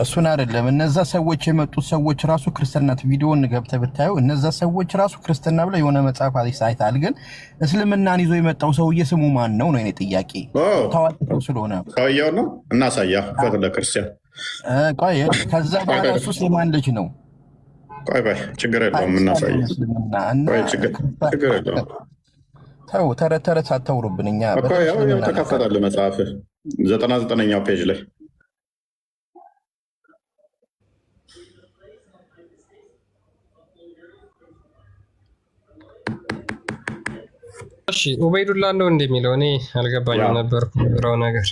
እሱን አይደለም እነዛ ሰዎች የመጡት ሰዎች ራሱ ክርስትናት ቪዲዮን ገብተህ ብታየው እነዛ ሰዎች ራሱ ክርስትና ብለው የሆነ መጽሐፍ አይተሃል። ግን እስልምናን ይዞ የመጣው ሰውዬ ስሙ ማን ነው ነው የኔ ጥያቄ። ታዋቂ ሰው ስለሆነ ሰውየው ነው እናሳያ ለክርስቲያን። ቆይ ከዛ በኋላ እሱስ የማን ልጅ ነው? ቆይ ችግር የለውም እናሳያ። ችግር የለውም። ተው ተረት ተረት አታውሩብን። እኛ ተከፈታል መጽሐፍ 99ኛው ፔጅ ላይ እሺ ኡበይዱላ ነው እንደሚለው እኔ አልገባኝም ነበር ብራው ነገር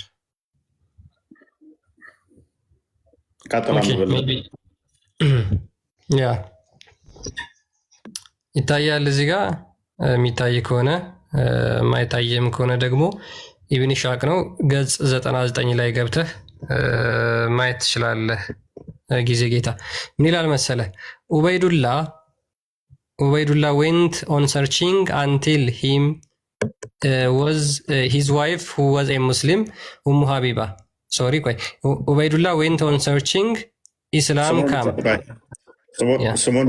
ያ ይታያል እዚህ ጋር የሚታይ ከሆነ ማይታየም ከሆነ ደግሞ ኢብን ኢሻቅ ነው ገጽ 99 ላይ ገብተህ ማየት ትችላለህ። ጊዜ ጌታ ምን ይላል መሰለ ኡበይዱላ went on searching until him was his wife who was a Muslim Habiba. Sorry, Ubaydullah went on searching Islam came. ስሙን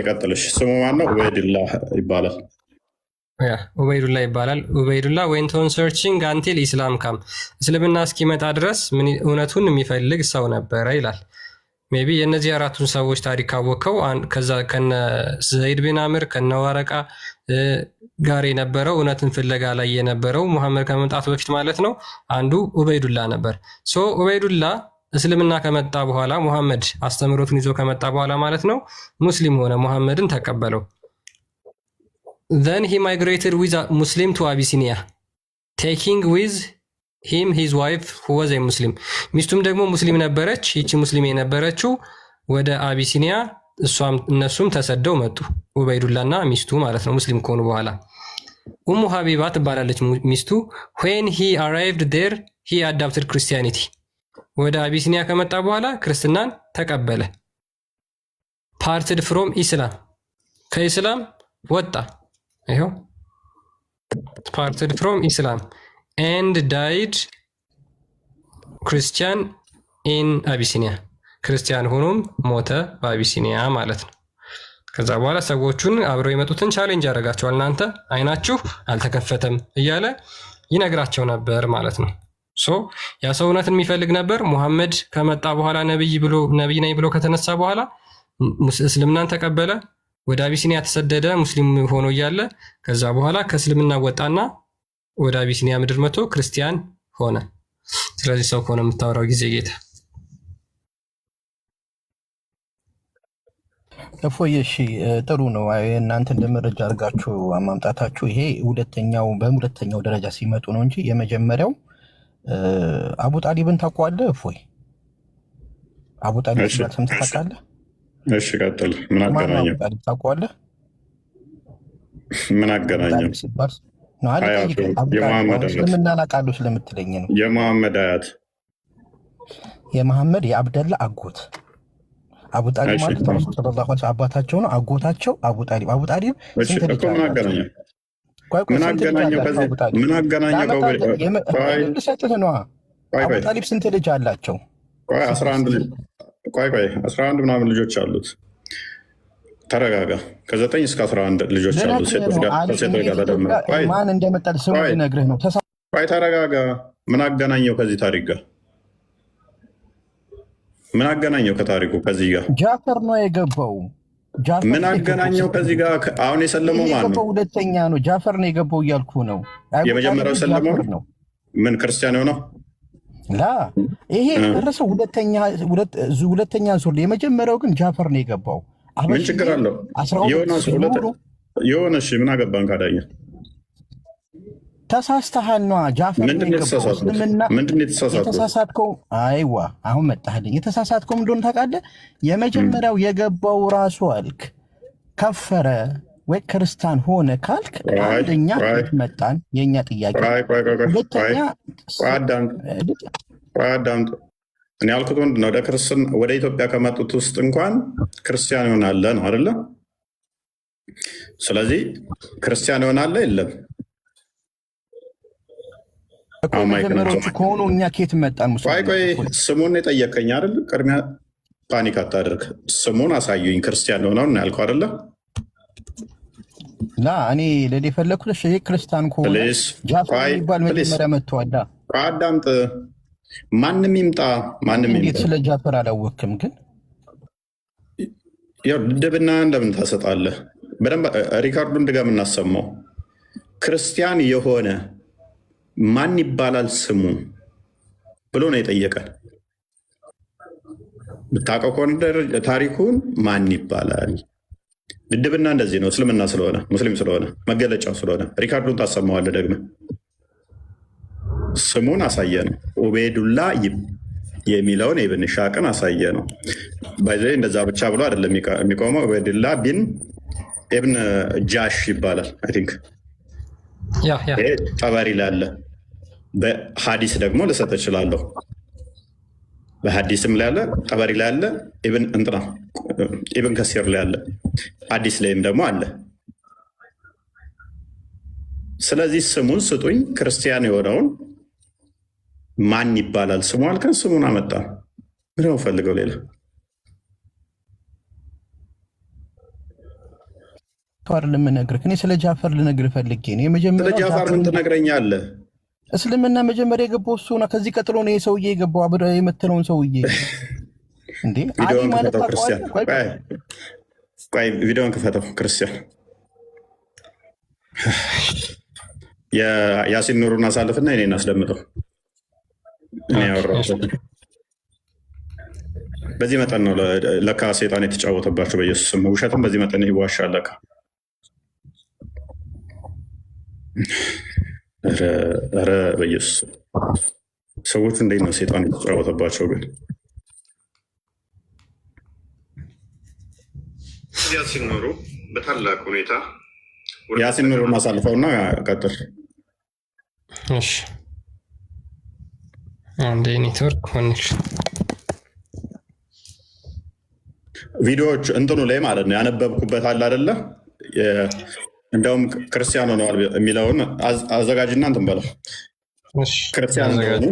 ቀጥልሽ። ስሙ ማነው? ኡበይዱላህ ይባላል። ኡበይዱላህ ይባላል። ኡበይዱላህ went on searching until Islam came. እስልምና እስኪመጣ ድረስ እውነቱን የሚፈልግ ሰው ነበረ ይላል። ሜቢ የእነዚህ አራቱን ሰዎች ታሪክ ካወቀው ከዛ ከነ ዘይድ ቢን አምር ከነ ወረቃ ጋር የነበረው እውነትን ፍለጋ ላይ የነበረው ሙሐመድ ከመምጣቱ በፊት ማለት ነው አንዱ ኡበይዱላ ነበር። ኡበይዱላ እስልምና ከመጣ በኋላ ሙሐመድ አስተምሮቱን ይዞ ከመጣ በኋላ ማለት ነው ሙስሊም ሆነ፣ ሙሐመድን ተቀበለው። then he migrated with a Muslim to Abyssinia taking with him his wife who was a Muslim. ሚስቱም ደግሞ ሙስሊም ነበረች። ይቺ ሙስሊም የነበረችው ወደ አቢሲኒያ እነሱም ተሰደው መጡ። ኡበይዱላና ሚስቱ ማለት ነው ሙስሊም ከሆኑ በኋላ ኡሙ ሀቢባ ትባላለች ሚስቱ። when he arrived there he adopted Christianity. ወደ አቢሲኒያ ከመጣ በኋላ ክርስትናን ተቀበለ። parted from Islam ከኢስላም ወጣ። ይሄው parted from Islam and died Christian in Abyssinia. ክርስቲያን ሆኖም ሞተ በአቢሲኒያ ማለት ነው። ከዛ በኋላ ሰዎቹን አብረው የመጡትን ቻሌንጅ ያደርጋቸዋል። እናንተ አይናችሁ አልተከፈተም እያለ ይነግራቸው ነበር ማለት ነው። ያ ሰው እውነትን የሚፈልግ ነበር። ሙሐመድ ከመጣ በኋላ ነብይ ነኝ ብሎ ከተነሳ በኋላ እስልምናን ተቀበለ። ወደ አቢሲኒያ ተሰደደ ሙስሊም ሆኖ እያለ ከዛ በኋላ ከእስልምና ወጣና ወደ አቢሲኒያ ምድር መጥቶ ክርስቲያን ሆነ። ስለዚህ ሰው ከሆነ የምታወራው ጊዜ ጌታ እፎይ። እሺ ጥሩ ነው። እናንተ እንደመረጃ አድርጋችሁ ማምጣታችሁ ይሄ በሁለተኛው ደረጃ ሲመጡ ነው እንጂ የመጀመሪያው አቡ ጣሊብን ታውቀዋለህ? እፎይ አቡ ጣሊብ ሰምተህ ታውቃለህ? እሺ ቀጥል። ምን አገናኘው? ታውቀዋለህ? ምን አገናኘው? እስልምና አውቃለሁ ስለምትለኝ ነው። የመሐመድ አያት የመሐመድ የአብደላ አጎት አቡ ጣሊብ ማለት ረሱል ሰለላሁ ዐለይሂ ወሰለም አባታቸው ነው። አጎታቸው አቡ ጣሊብ ስንት ልጅ አላቸው? ምን አገናኘው? አቡ ጣሊብ ስንት ልጅ አላቸው? 11 ምናምን ልጆች አሉት። ተረጋጋ። ከ9 እስከ 11 ልጆች አሉት። ሴቶች ጋር ተደምረው ማን እንደመጣ ስሙ ልነግርህ ነው። ተረጋጋ። ምን አገናኘው ከዚህ ታሪክ ጋር? ምን አገናኘው ከታሪኩ ከዚህ ጋር? ጃፈር ነው የገባው። ምን አገናኘው ከዚህ ጋር? አሁን የሰለመው ማን ነው? ሁለተኛ ነው ጃፈር ነው የገባው እያልኩ ነው። የመጀመሪያው ሰለመው ነው። ምን ክርስቲያን ነው? ላ ይሄ እርሱ ሁለተኛ ዙር። የመጀመሪያው ግን ጃፈር ነው የገባው። ምን ችግር አለው? የሆነ ምን አገባን ካዳኛ? ተሳስተሃል ነዋ። ጃፈር ነው የገባው። ምንድን ነው የተሳሳትከው? አይዋ አሁን መጣህልኝ። የተሳሳትከው ምንድን ታውቃለህ? የመጀመሪያው የገባው ራሱ አልክ ከፈረ ወይ ክርስቲያን ሆነ ካልክ አንደኛ ከየት መጣን? የእኛ ጥያቄ። ሁለተኛ አዳምጡ። እኔ ያልኩት ምንድን ነው? ወደ ኢትዮጵያ ከመጡት ውስጥ እንኳን ክርስቲያን ይሆናለ ነው አይደለ? ስለዚህ ክርስቲያን ይሆናለ የለም? መጀመሪያዎቹ ከሆኑ እኛ ከየት መጣን? ቆይ ስሙን የጠየቀኝ አይደል? ቅድሚያ ፓኒክ አታድርግ። ስሙን አሳዩኝ። ክርስቲያን ሆነው እና ያልከው አይደለ? ላ እኔ ለዴ ፈለኩት ይሄ ክርስቲያን ከሆነ ጃፈር የሚባል መጀመሪያ መጥቷል። አዳምጥ። ማንም ይምጣ እንዴት ስለ ጃፈር አላወቅም? ግን ያው ድብና እንደምን ታሰጣለህ? በደንብ ሪካርዱን ድገም እናሰማው። ክርስቲያን የሆነ ማን ይባላል ስሙ ብሎ ነው የጠየቀን። ብታውቀው ከሆነ ታሪኩን ማን ይባላል? ድድብና እንደዚህ ነው። እስልምና ስለሆነ ሙስሊም ስለሆነ መገለጫው ስለሆነ ሪካርዱን ታሰማዋለህ። ደግመህ ስሙን አሳየ ነው። ኡበይዱላ የሚለውን የኢብን ኢስሐቅን አሳየ ነው። በዚህ እንደዛ ብቻ ብሎ አይደለም የሚቆመው። ኡበይዱላ ቢን ኢብን ጃሽ ይባላል። አይ ቲንክ ጠበሪ ላይ አለ። በሀዲስ ደግሞ ልሰጥ እችላለሁ። በሀዲስም ላይ አለ፣ ጠበሪ ላይ አለ፣ ኢብን ከሲር ላይ አለ፣ ሀዲስ ላይም ደግሞ አለ። ስለዚህ ስሙን ስጡኝ። ክርስቲያን የሆነውን ማን ይባላል ስሙ አልከን፣ ስሙን አመጣ። ምን ነው ፈልገው? ሌላ አይደለም የምነግርህ። እኔ ስለ ጃፈር ልነግርህ ፈልጌ ነው። የመጀመሪያው ስለ ጃፈር ምን ትነግረኛለህ? እስልምና መጀመሪያ የገባው እሱ ነው። ከዚህ ቀጥሎ ነው የሰውዬ የገባው አብረ የምትለውን ሰውዬ እንዴ? አሊ ማለት ክርስቲያን። ቆይ ቪዲዮን ክፈተው ክርስቲያን። የያሲን ኑሩን አሳልፍና እኔን አስደምጠው። እኔ ያወራሁት በዚህ መጠን ነው። ለካ ሴጣን የተጫወተባቸው በኢየሱስ ስም። ውሸትም በዚህ መጠን ይዋሻል ለካ። ኧረ በኢየሱስ ሰዎቹ እንዴት ነው ሴጣን የተጫወተባቸው? ግን ያሲን ኑሩ በታላቅ ሁኔታ ያሲን ኑሩ ማሳልፈውና ቀጥል። አንዴ ኔትወርክ ኮኔክሽን ቪዲዮዎች እንትኑ ላይ ማለት ነው ያነበብኩበት አለ አይደለ? እንደውም ክርስቲያን ሆነዋል የሚለውን አዘጋጅና እንትን በለው። ክርስቲያን ሆኑ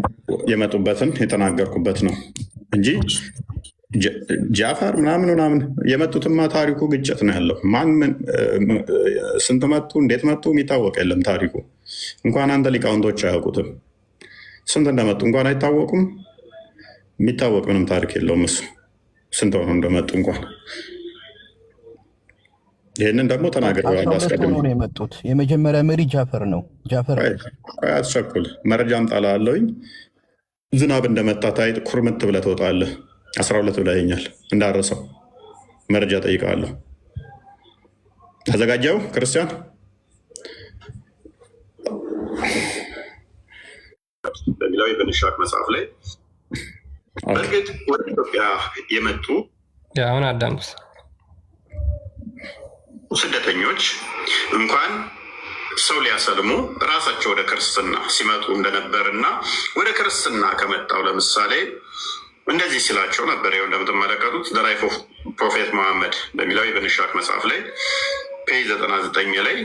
የመጡበትን የተናገርኩበት ነው እንጂ ጃፈር ምናምን የመጡትማ ታሪኩ ግጭት ነው ያለው። ስንት መጡ እንዴት መጡ የሚታወቅ የለም ታሪኩ። እንኳን አንተ ሊቃውንቶች አያውቁትም። ስንት እንደመጡ እንኳን አይታወቁም። የሚታወቅ ምንም ታሪክ የለውም እሱ ስንት ሆነው እንደመጡ እንኳን። ይህንን ደግሞ ተናግረዋል አስቀድሞ። የመጡት የመጀመሪያ መሪ ጃፈር ነው። ጃፈር አትቸኩል፣ መረጃ አምጣልሃለሁኝ። ዝናብ እንደመታ ታይ ኩርምት ብለህ ትወጣለህ። 12 ብለኸኛል እንዳረሰው መረጃ ጠይቃለሁ። ተዘጋጀው ክርስቲያን? በሚለው የኢብን ኢስሐቅ መጽሐፍ ላይ በእርግጥ ወደ ኢትዮጵያ የመጡ አሁን አዳምጥ ስደተኞች እንኳን ሰው ሊያሰልሙ ራሳቸው ወደ ክርስትና ሲመጡ እንደነበርና ወደ ክርስትና ከመጣው ለምሳሌ እንደዚህ ሲላቸው ነበር። ይኸው እንደምትመለከቱት ዘ ላይፍ ኦፍ ፕሮፌት መሐመድ በሚለው የኢብን ኢስሐቅ መጽሐፍ ላይ ፔጅ 99 ላይ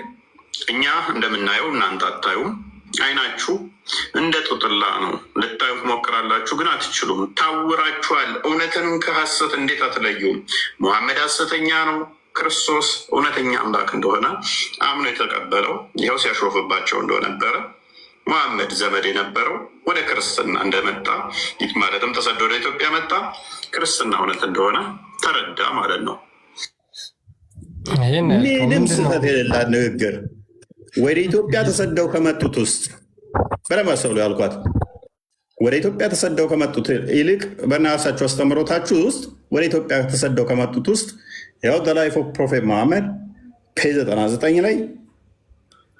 እኛ እንደምናየው እናንተ አታዩም፣ አይናችሁ እንደ ጡጥላ ነው፣ ልታዩ ትሞክራላችሁ ግን አትችሉም፣ ታውራችኋል፣ እውነትን ከሐሰት እንዴት አትለዩም? መሐመድ ሐሰተኛ ነው፣ ክርስቶስ እውነተኛ አምላክ እንደሆነ አምኖ የተቀበለው ይኸው ሲያሾፍባቸው እንደነበረ መሐመድ ዘመድ የነበረው ወደ ክርስትና እንደመጣ ማለትም ተሰዶ ወደ ኢትዮጵያ መጣ፣ ክርስትና እውነት እንደሆነ ተረዳ ማለት ነው። ምንም ስህተት የሌላት ንግግር። ወደ ኢትዮጵያ ተሰደው ከመጡት ውስጥ በደንብ አስተውሉ ያልኳት፣ ወደ ኢትዮጵያ ተሰደው ከመጡት ይልቅ በናሳቸው አስተምሮታችሁ ውስጥ ወደ ኢትዮጵያ ተሰደው ከመጡት ውስጥ ያው ዘ ላይፍ ኦፍ ፕሮፌት መሐመድ ፔጅ 99 ላይ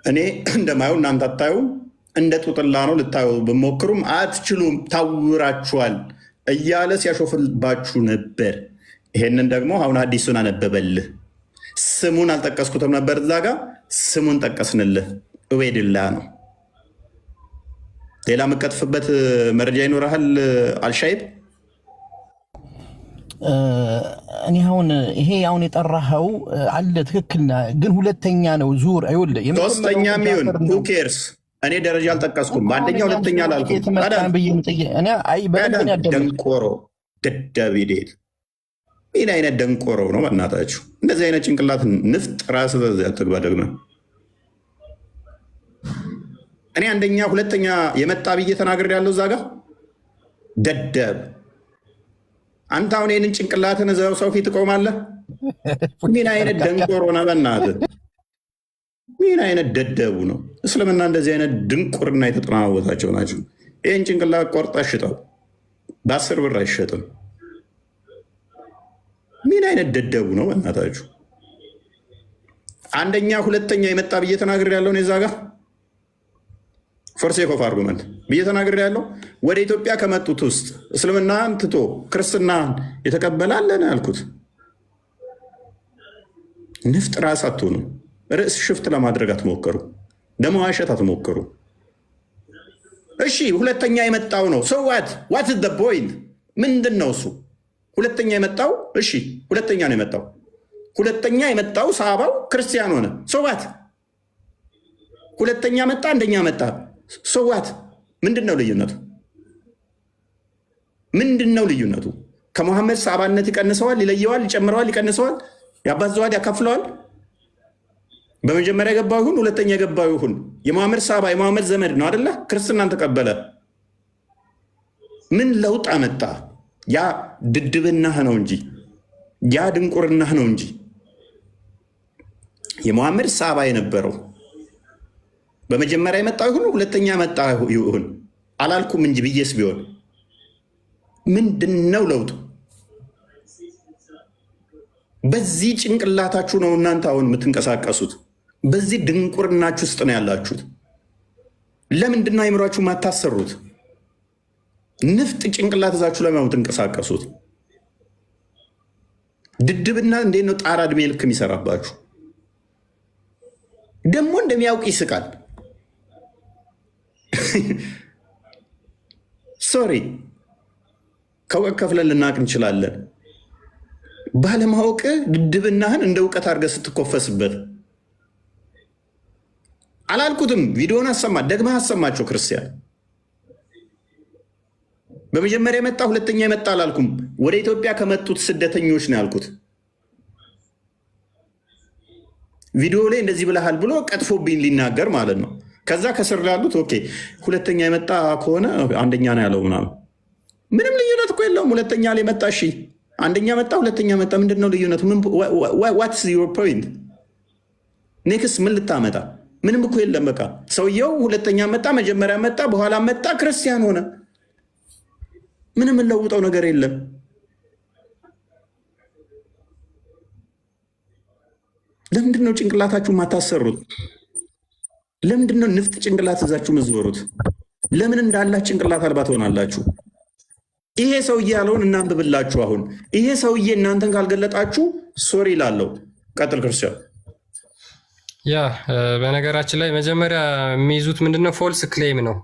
እኔ እንደማየው እናንተ አታዩም፣ እንደ ጡጥላ ነው፣ ልታዩ ብሞክሩም አትችሉም፣ ታውራችኋል እያለ ሲያሾፍባችሁ ነበር። ይሄንን ደግሞ አሁን አዲሱን አነበበልህ። ስሙን አልጠቀስኩትም ነበር እዛ ጋር ስሙን ጠቀስንልህ። ዑበይድላህ ነው። ሌላ የምቀጥፍበት መረጃ ይኖርሃል አልሻይብ? እኔ አሁን ይሄ አሁን የጠራኸው አለ ትክክል፣ ግን ሁለተኛ ነው ዙር አይወልህ ሶስተኛ ሚሆን who cares? እኔ ደረጃ አልጠቀስኩም። በአንደኛ ሁለተኛ ላልኩም። ደንቆሮ ደደቢዴት ምን አይነት ደንቆሮ ነው በእናታችሁ? እንደዚህ አይነት ጭንቅላት ንፍጥ ራስ ያልተግባ ደግመ እኔ አንደኛ ሁለተኛ የመጣ ብዬ ተናግሬ ያለው እዛ ጋር ደደብ። አንተ አሁን ይህንን ጭንቅላትን እዛው ሰው ፊት ትቆማለህ? ምን አይነት ደንቆሮ ነው በእናትህ? ምን አይነት ደደቡ ነው? እስልምና እንደዚህ አይነት ድንቁርና የተጠናወታቸው ናቸው። ይህን ጭንቅላት ቆርጣ ሽጠው፣ በ10 ብር አይሸጥም። ምን አይነት ደደቡ ነው በእናታችሁ? አንደኛ ሁለተኛ የመጣ ብዬ ተናግሬ ያለውን የዛ ጋር ፎርሴክ ኦፍ አርጉመንት ብዬ ተናግሬ ያለው ወደ ኢትዮጵያ ከመጡት ውስጥ እስልምናን ትቶ ክርስትናን የተቀበላለን ያልኩት ንፍጥ ራስ አትሆኑ። ርዕስ ሽፍት ለማድረግ አትሞከሩ፣ ለመዋሸት አትሞክሩ። እሺ ሁለተኛ የመጣው ነው ሰው ዋት ኢዝ ዘ ፖይንት? ምንድን ነው እሱ? ሁለተኛ የመጣው እሺ፣ ሁለተኛ ነው የመጣው። ሁለተኛ የመጣው ሰሃባው ክርስቲያን ሆነ። ሰዋት ሁለተኛ መጣ፣ አንደኛ መጣ። ሰዋት ምንድን ነው ልዩነቱ? ምንድን ነው ልዩነቱ? ከሙሐመድ ሰሃባነት ይቀንሰዋል፣ ይለየዋል፣ ይጨምረዋል፣ ይቀንሰዋል፣ ያባዘዋል፣ ያካፍለዋል። በመጀመሪያ የገባው ይሁን ሁለተኛ የገባው ይሁን የሙሐመድ ሰሃባ የሙሐመድ ዘመድ ነው አደለ? ክርስትናን ተቀበለ። ምን ለውጥ አመጣ? ያ ድድብናህ ነው እንጂ ያ ድንቁርናህ ነው እንጂ የሙሐመድ ሰሃባ የነበረው በመጀመሪያ የመጣው ይሁን ሁለተኛ መጣ ይሁን አላልኩም እንጂ ብዬስ ቢሆን ምንድነው ለውጡ? በዚህ ጭንቅላታችሁ ነው እናንተ አሁን የምትንቀሳቀሱት። በዚህ ድንቁርናችሁ ውስጥ ነው ያላችሁት። ለምንድነው አይምሯችሁ ማታሰሩት? ንፍጥ ጭንቅላት እዛችሁ ለምን የምትንቀሳቀሱት? ድድብና እንዴት ነው ጣራ እድሜ ልክ የሚሰራባችሁ? ደግሞ እንደሚያውቅ ይስቃል። ሶሪ ከእውቀት ከፍለን ልናቅ እንችላለን። ባለማወቅ ድድብናህን እንደ እውቀት አድርገህ ስትኮፈስበት አላልኩትም። ቪዲዮን አሰማ ደግመህ አሰማቸው። ክርስቲያን በመጀመሪያ የመጣ ሁለተኛ የመጣ አላልኩም። ወደ ኢትዮጵያ ከመጡት ስደተኞች ነው ያልኩት። ቪዲዮ ላይ እንደዚህ ብለሃል ብሎ ቀጥፎብኝ ሊናገር ማለት ነው። ከዛ ከስር ላሉት ኦኬ ሁለተኛ የመጣ ከሆነ አንደኛ ነው ያለው ምናምን። ምንም ልዩነት እኮ የለውም። ሁለተኛ ላይ መጣ፣ እሺ አንደኛ መጣ፣ ሁለተኛ መጣ። ምንድን ነው ልዩነቱ? ዋትስ ዩር ፖይንት? ኔክስት ምን ልታመጣ? ምንም እኮ የለም። በቃ ሰውየው ሁለተኛ መጣ፣ መጀመሪያ መጣ፣ በኋላ መጣ፣ ክርስቲያን ሆነ። ምንም እንለውጠው ነገር የለም። ለምንድነው ጭንቅላታችሁ ማታሰሩት? ለምንድነው ንፍጥ ጭንቅላት እዛችሁ ምዝወሩት? ለምን እንዳላችሁ ጭንቅላት አልባ ትሆናላችሁ? ይሄ ሰውዬ ያለውን እናንብብላችሁ። አሁን ይሄ ሰውዬ እናንተን ካልገለጣችሁ ሶሪ ላለው ቀጥል ክርስቲያን። ያ በነገራችን ላይ መጀመሪያ የሚይዙት ምንድነው? ፎልስ ክሌም ነው።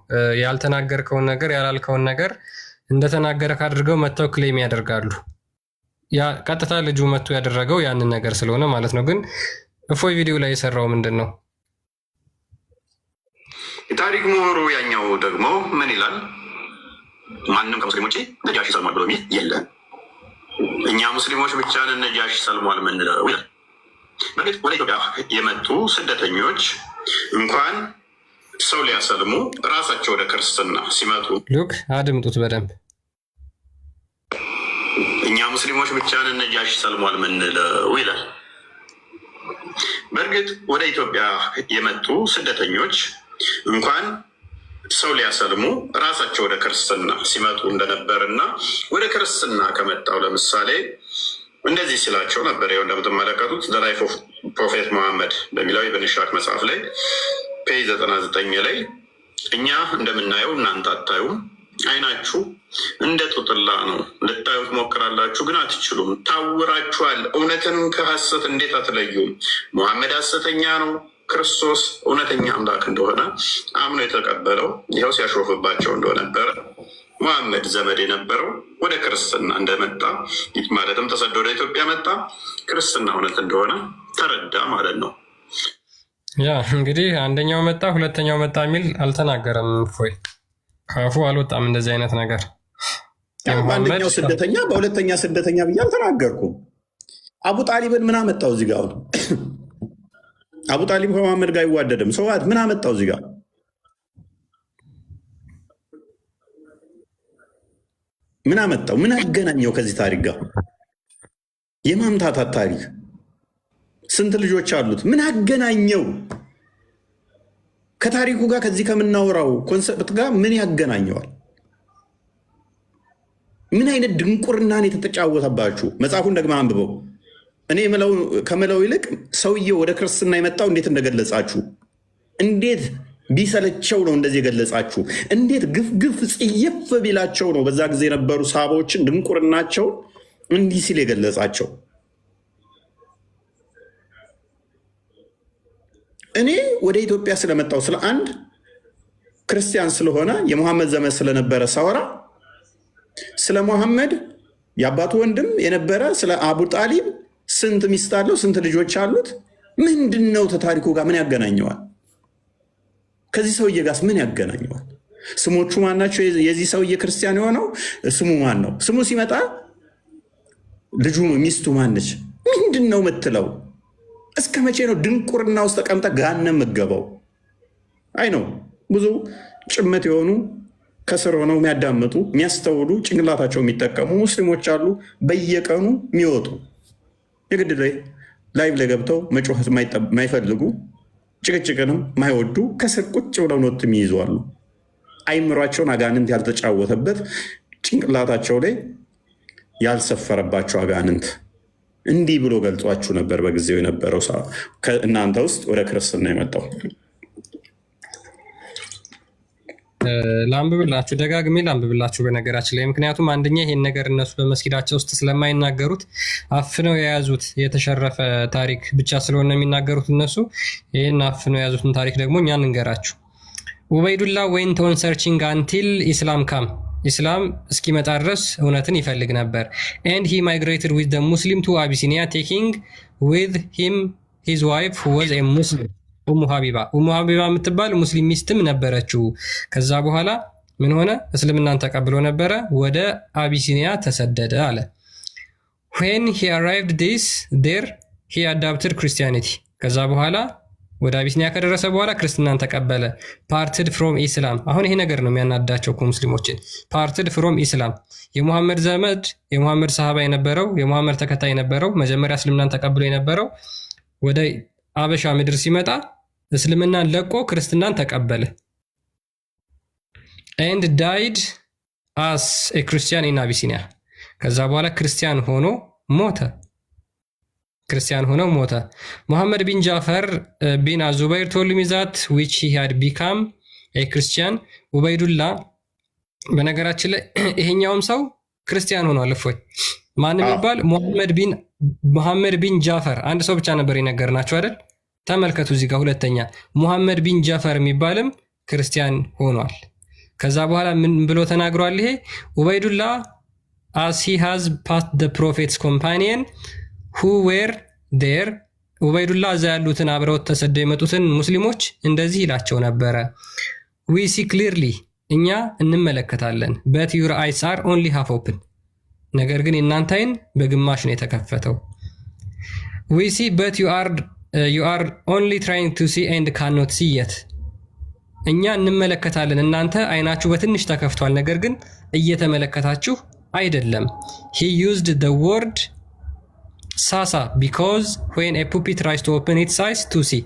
ያልተናገርከውን ነገር ያላልከውን ነገር እንደተናገረ ካድርገው መጥተው ክሌም ያደርጋሉ። ያ ቀጥታ ልጁ መጥቶ ያደረገው ያንን ነገር ስለሆነ ማለት ነው። ግን እፎይ ቪዲዮ ላይ የሰራው ምንድን ነው? የታሪክ ምሁሩ ያኛው ደግሞ ምን ይላል? ማንም ከሙስሊም ውጭ ነጃሺ ሰልሟል ብሎ የሚል የለም። እኛ ሙስሊሞች ብቻ ነን ነጃሺ ሰልሟል ምንለው ይላል። በግጥ ወደ ኢትዮጵያ የመጡ ስደተኞች እንኳን ሰው ሊያሰልሙ ራሳቸው ወደ ክርስትና ሲመጡ ሉክ አድምጡት በደንብ። እኛ ሙስሊሞች ብቻ ነን ነጃሺ ሰልሟል ምንለው ይላል። በእርግጥ ወደ ኢትዮጵያ የመጡ ስደተኞች እንኳን ሰው ሊያሰልሙ ራሳቸው ወደ ክርስትና ሲመጡ እንደነበር እና ወደ ክርስትና ከመጣው ለምሳሌ እንደዚህ ሲላቸው ነበር። ይኸው እንደምትመለከቱት ዘ ላይፍ ኦፍ ፕሮፌት መሐመድ በሚለው በንሻክ መጽሐፍ ላይ ፔጅ 99 ላይ እኛ እንደምናየው እናንተ አታዩም፣ አይናችሁ እንደ ጡጥላ ነው። ልታዩት ሞክራላችሁ፣ ግን አትችሉም። ታውራችኋል። እውነትን ከሐሰት እንዴት አትለዩም? ሙሐመድ ሐሰተኛ ነው፣ ክርስቶስ እውነተኛ አምላክ እንደሆነ አምኖ የተቀበለው ይኸው ሲያሾፍባቸው እንደነበረ ሙሐመድ ዘመድ የነበረው ወደ ክርስትና እንደመጣ ማለትም ተሰዶ ወደ ኢትዮጵያ መጣ፣ ክርስትና እውነት እንደሆነ ተረዳ ማለት ነው። ያ እንግዲህ አንደኛው መጣ ሁለተኛው መጣ የሚል አልተናገረም። እፎይ ካፉ አልወጣም እንደዚህ አይነት ነገር። በአንደኛው ስደተኛ በሁለተኛ ስደተኛ ብዬ አልተናገርኩም። አቡ ጣሊብን ምን አመጣው እዚህ ጋር? አቡ ጣሊብ ከመሐመድ ጋር አይዋደድም። ሰዋት ምን አመጣው እዚህ ጋር? ምን አመጣው? ምን አገናኘው ከዚህ ታሪክ ጋር? የማምታታት ታሪክ ስንት ልጆች አሉት? ምን አገናኘው ከታሪኩ ጋር? ከዚህ ከምናወራው ኮንሰፕት ጋር ምን ያገናኘዋል? ምን አይነት ድንቁርናን የተጫወተባችሁ? መጽሐፉን ደግማ አንብበው። እኔ ከምለው ይልቅ ሰውየው ወደ ክርስትና የመጣው እንዴት እንደገለጻችሁ፣ እንዴት ቢሰለቸው ነው እንደዚህ የገለጻችሁ፣ እንዴት ግፍ ጽየፍ ቢላቸው ነው በዛ ጊዜ የነበሩ ሰሃባዎችን ድንቁርናቸውን እንዲህ ሲል የገለጻቸው። እኔ ወደ ኢትዮጵያ ስለመጣው ስለ አንድ ክርስቲያን ስለሆነ የሙሐመድ ዘመን ስለነበረ ሳወራ ስለ ሙሐመድ የአባቱ ወንድም የነበረ ስለ አቡ ጣሊብ ስንት ሚስት አለው፣ ስንት ልጆች አሉት፣ ምንድን ነው ተታሪኩ ጋር ምን ያገናኘዋል? ከዚህ ሰውዬ ጋር ምን ያገናኘዋል? ስሞቹ ማን ናቸው? የዚህ ሰውዬ ክርስቲያን የሆነው ስሙ ማን ነው? ስሙ ሲመጣ ልጁ ሚስቱ ማነች? ምንድን ነው የምትለው? እስከ መቼ ነው ድንቁርና ውስጥ ተቀምጠ ገሃነም የምትገባው? አይ ነው ብዙ ጭመት የሆኑ ከስር ሆነው የሚያዳምጡ የሚያስተውሉ ጭንቅላታቸው የሚጠቀሙ ሙስሊሞች አሉ፣ በየቀኑ የሚወጡ የግድ ላይ ላይቭ ላይ ገብተው መጮኸት የማይፈልጉ ጭቅጭቅንም ማይወዱ ከስር ቁጭ ብለው ኖት የሚይዙ አሉ። አይምሯቸውን አጋንንት ያልተጫወተበት ጭንቅላታቸው ላይ ያልሰፈረባቸው አጋንንት እንዲህ ብሎ ገልጿችሁ ነበር በጊዜው የነበረው ሰው ከእናንተ ውስጥ ወደ ክርስትና የመጣው። ላንብብላችሁ፣ ደጋግሜ ላንብብላችሁ በነገራችን ላይ። ምክንያቱም አንደኛ ይሄን ነገር እነሱ በመስጊዳቸው ውስጥ ስለማይናገሩት አፍነው የያዙት የተሸረፈ ታሪክ ብቻ ስለሆነ የሚናገሩት እነሱ ይህን አፍነው የያዙትን ታሪክ ደግሞ እኛ እንንገራችሁ። ኡበይዱላ ዌንት ኦን ሰርቺንግ አንቲል ኢስላም ካም፣ ኢስላም እስኪመጣ ድረስ እውነትን ይፈልግ ነበር። ኤንድ ሂ ማይግሬትድ ዊዝ ደ ሙስሊም ቱ አቢሲኒያ ቴኪንግ ዊዝ ሂም ሂዝ ዋይፍ ወዝ ኤ ሙስሊም ኡሙ ሀቢባ የምትባል ሙስሊም ሚስትም ነበረችው። ከዛ በኋላ ምን ሆነ? እስልምናን ተቀብሎ ነበረ፣ ወደ አቢሲኒያ ተሰደደ አለ። when he arrived there he adopted Christianity። ከዛ በኋላ ወደ አቢሲኒያ ከደረሰ በኋላ ክርስትናን ተቀበለ። parted from Islam። አሁን ይሄ ነገር ነው የሚያናዳቸው ሙስሊሞችን። parted from Islam። የሙሐመድ ዘመድ የሙሐመድ ሰሃባ የነበረው የሙሐመድ ተከታይ የነበረው መጀመሪያ እስልምናን ተቀብሎ የነበረው ወደ አበሻ ምድር ሲመጣ እስልምናን ለቆ ክርስትናን ተቀበለ። and died as a Christian in Abyssinia። ከዛ በኋላ ክርስቲያን ሆኖ ሞተ። ሙሐመድ ቢን ጃፈር ቢን አዙበይር told me that which he had become a Christian። ኡበይዱላ በነገራችን ላይ ይሄኛውም ሰው ክርስቲያን ሆኗል። እፎይ ማንም ይባል ሙሐመድ ቢን ጃፈር አንድ ሰው ብቻ ነበር የነገርናቸው አይደል? ተመልከቱ እዚህ ጋር ሁለተኛ ሙሐመድ ቢን ጃፈር የሚባልም ክርስቲያን ሆኗል። ከዛ በኋላ ምን ብሎ ተናግሯል? ይሄ ኡበይዱላ as he has passed the prophet's companion who were there። ኡበይዱላ እዛ ያሉትን አብረውት ተሰደው የመጡትን ሙስሊሞች እንደዚህ ይላቸው ነበረ። we see clearly እኛ እንመለከታለን but your eyes are only half open። ነገር ግን የእናንተ አይን በግማሽ ነው የተከፈተው። we see but you are only trying to see and cannot see yet። እኛ እንመለከታለን እናንተ አይናችሁ በትንሽ ተከፍቷል፣ ነገር ግን እየተመለከታችሁ አይደለም። he used the word sasa because when a puppy tries to open its eyes to see።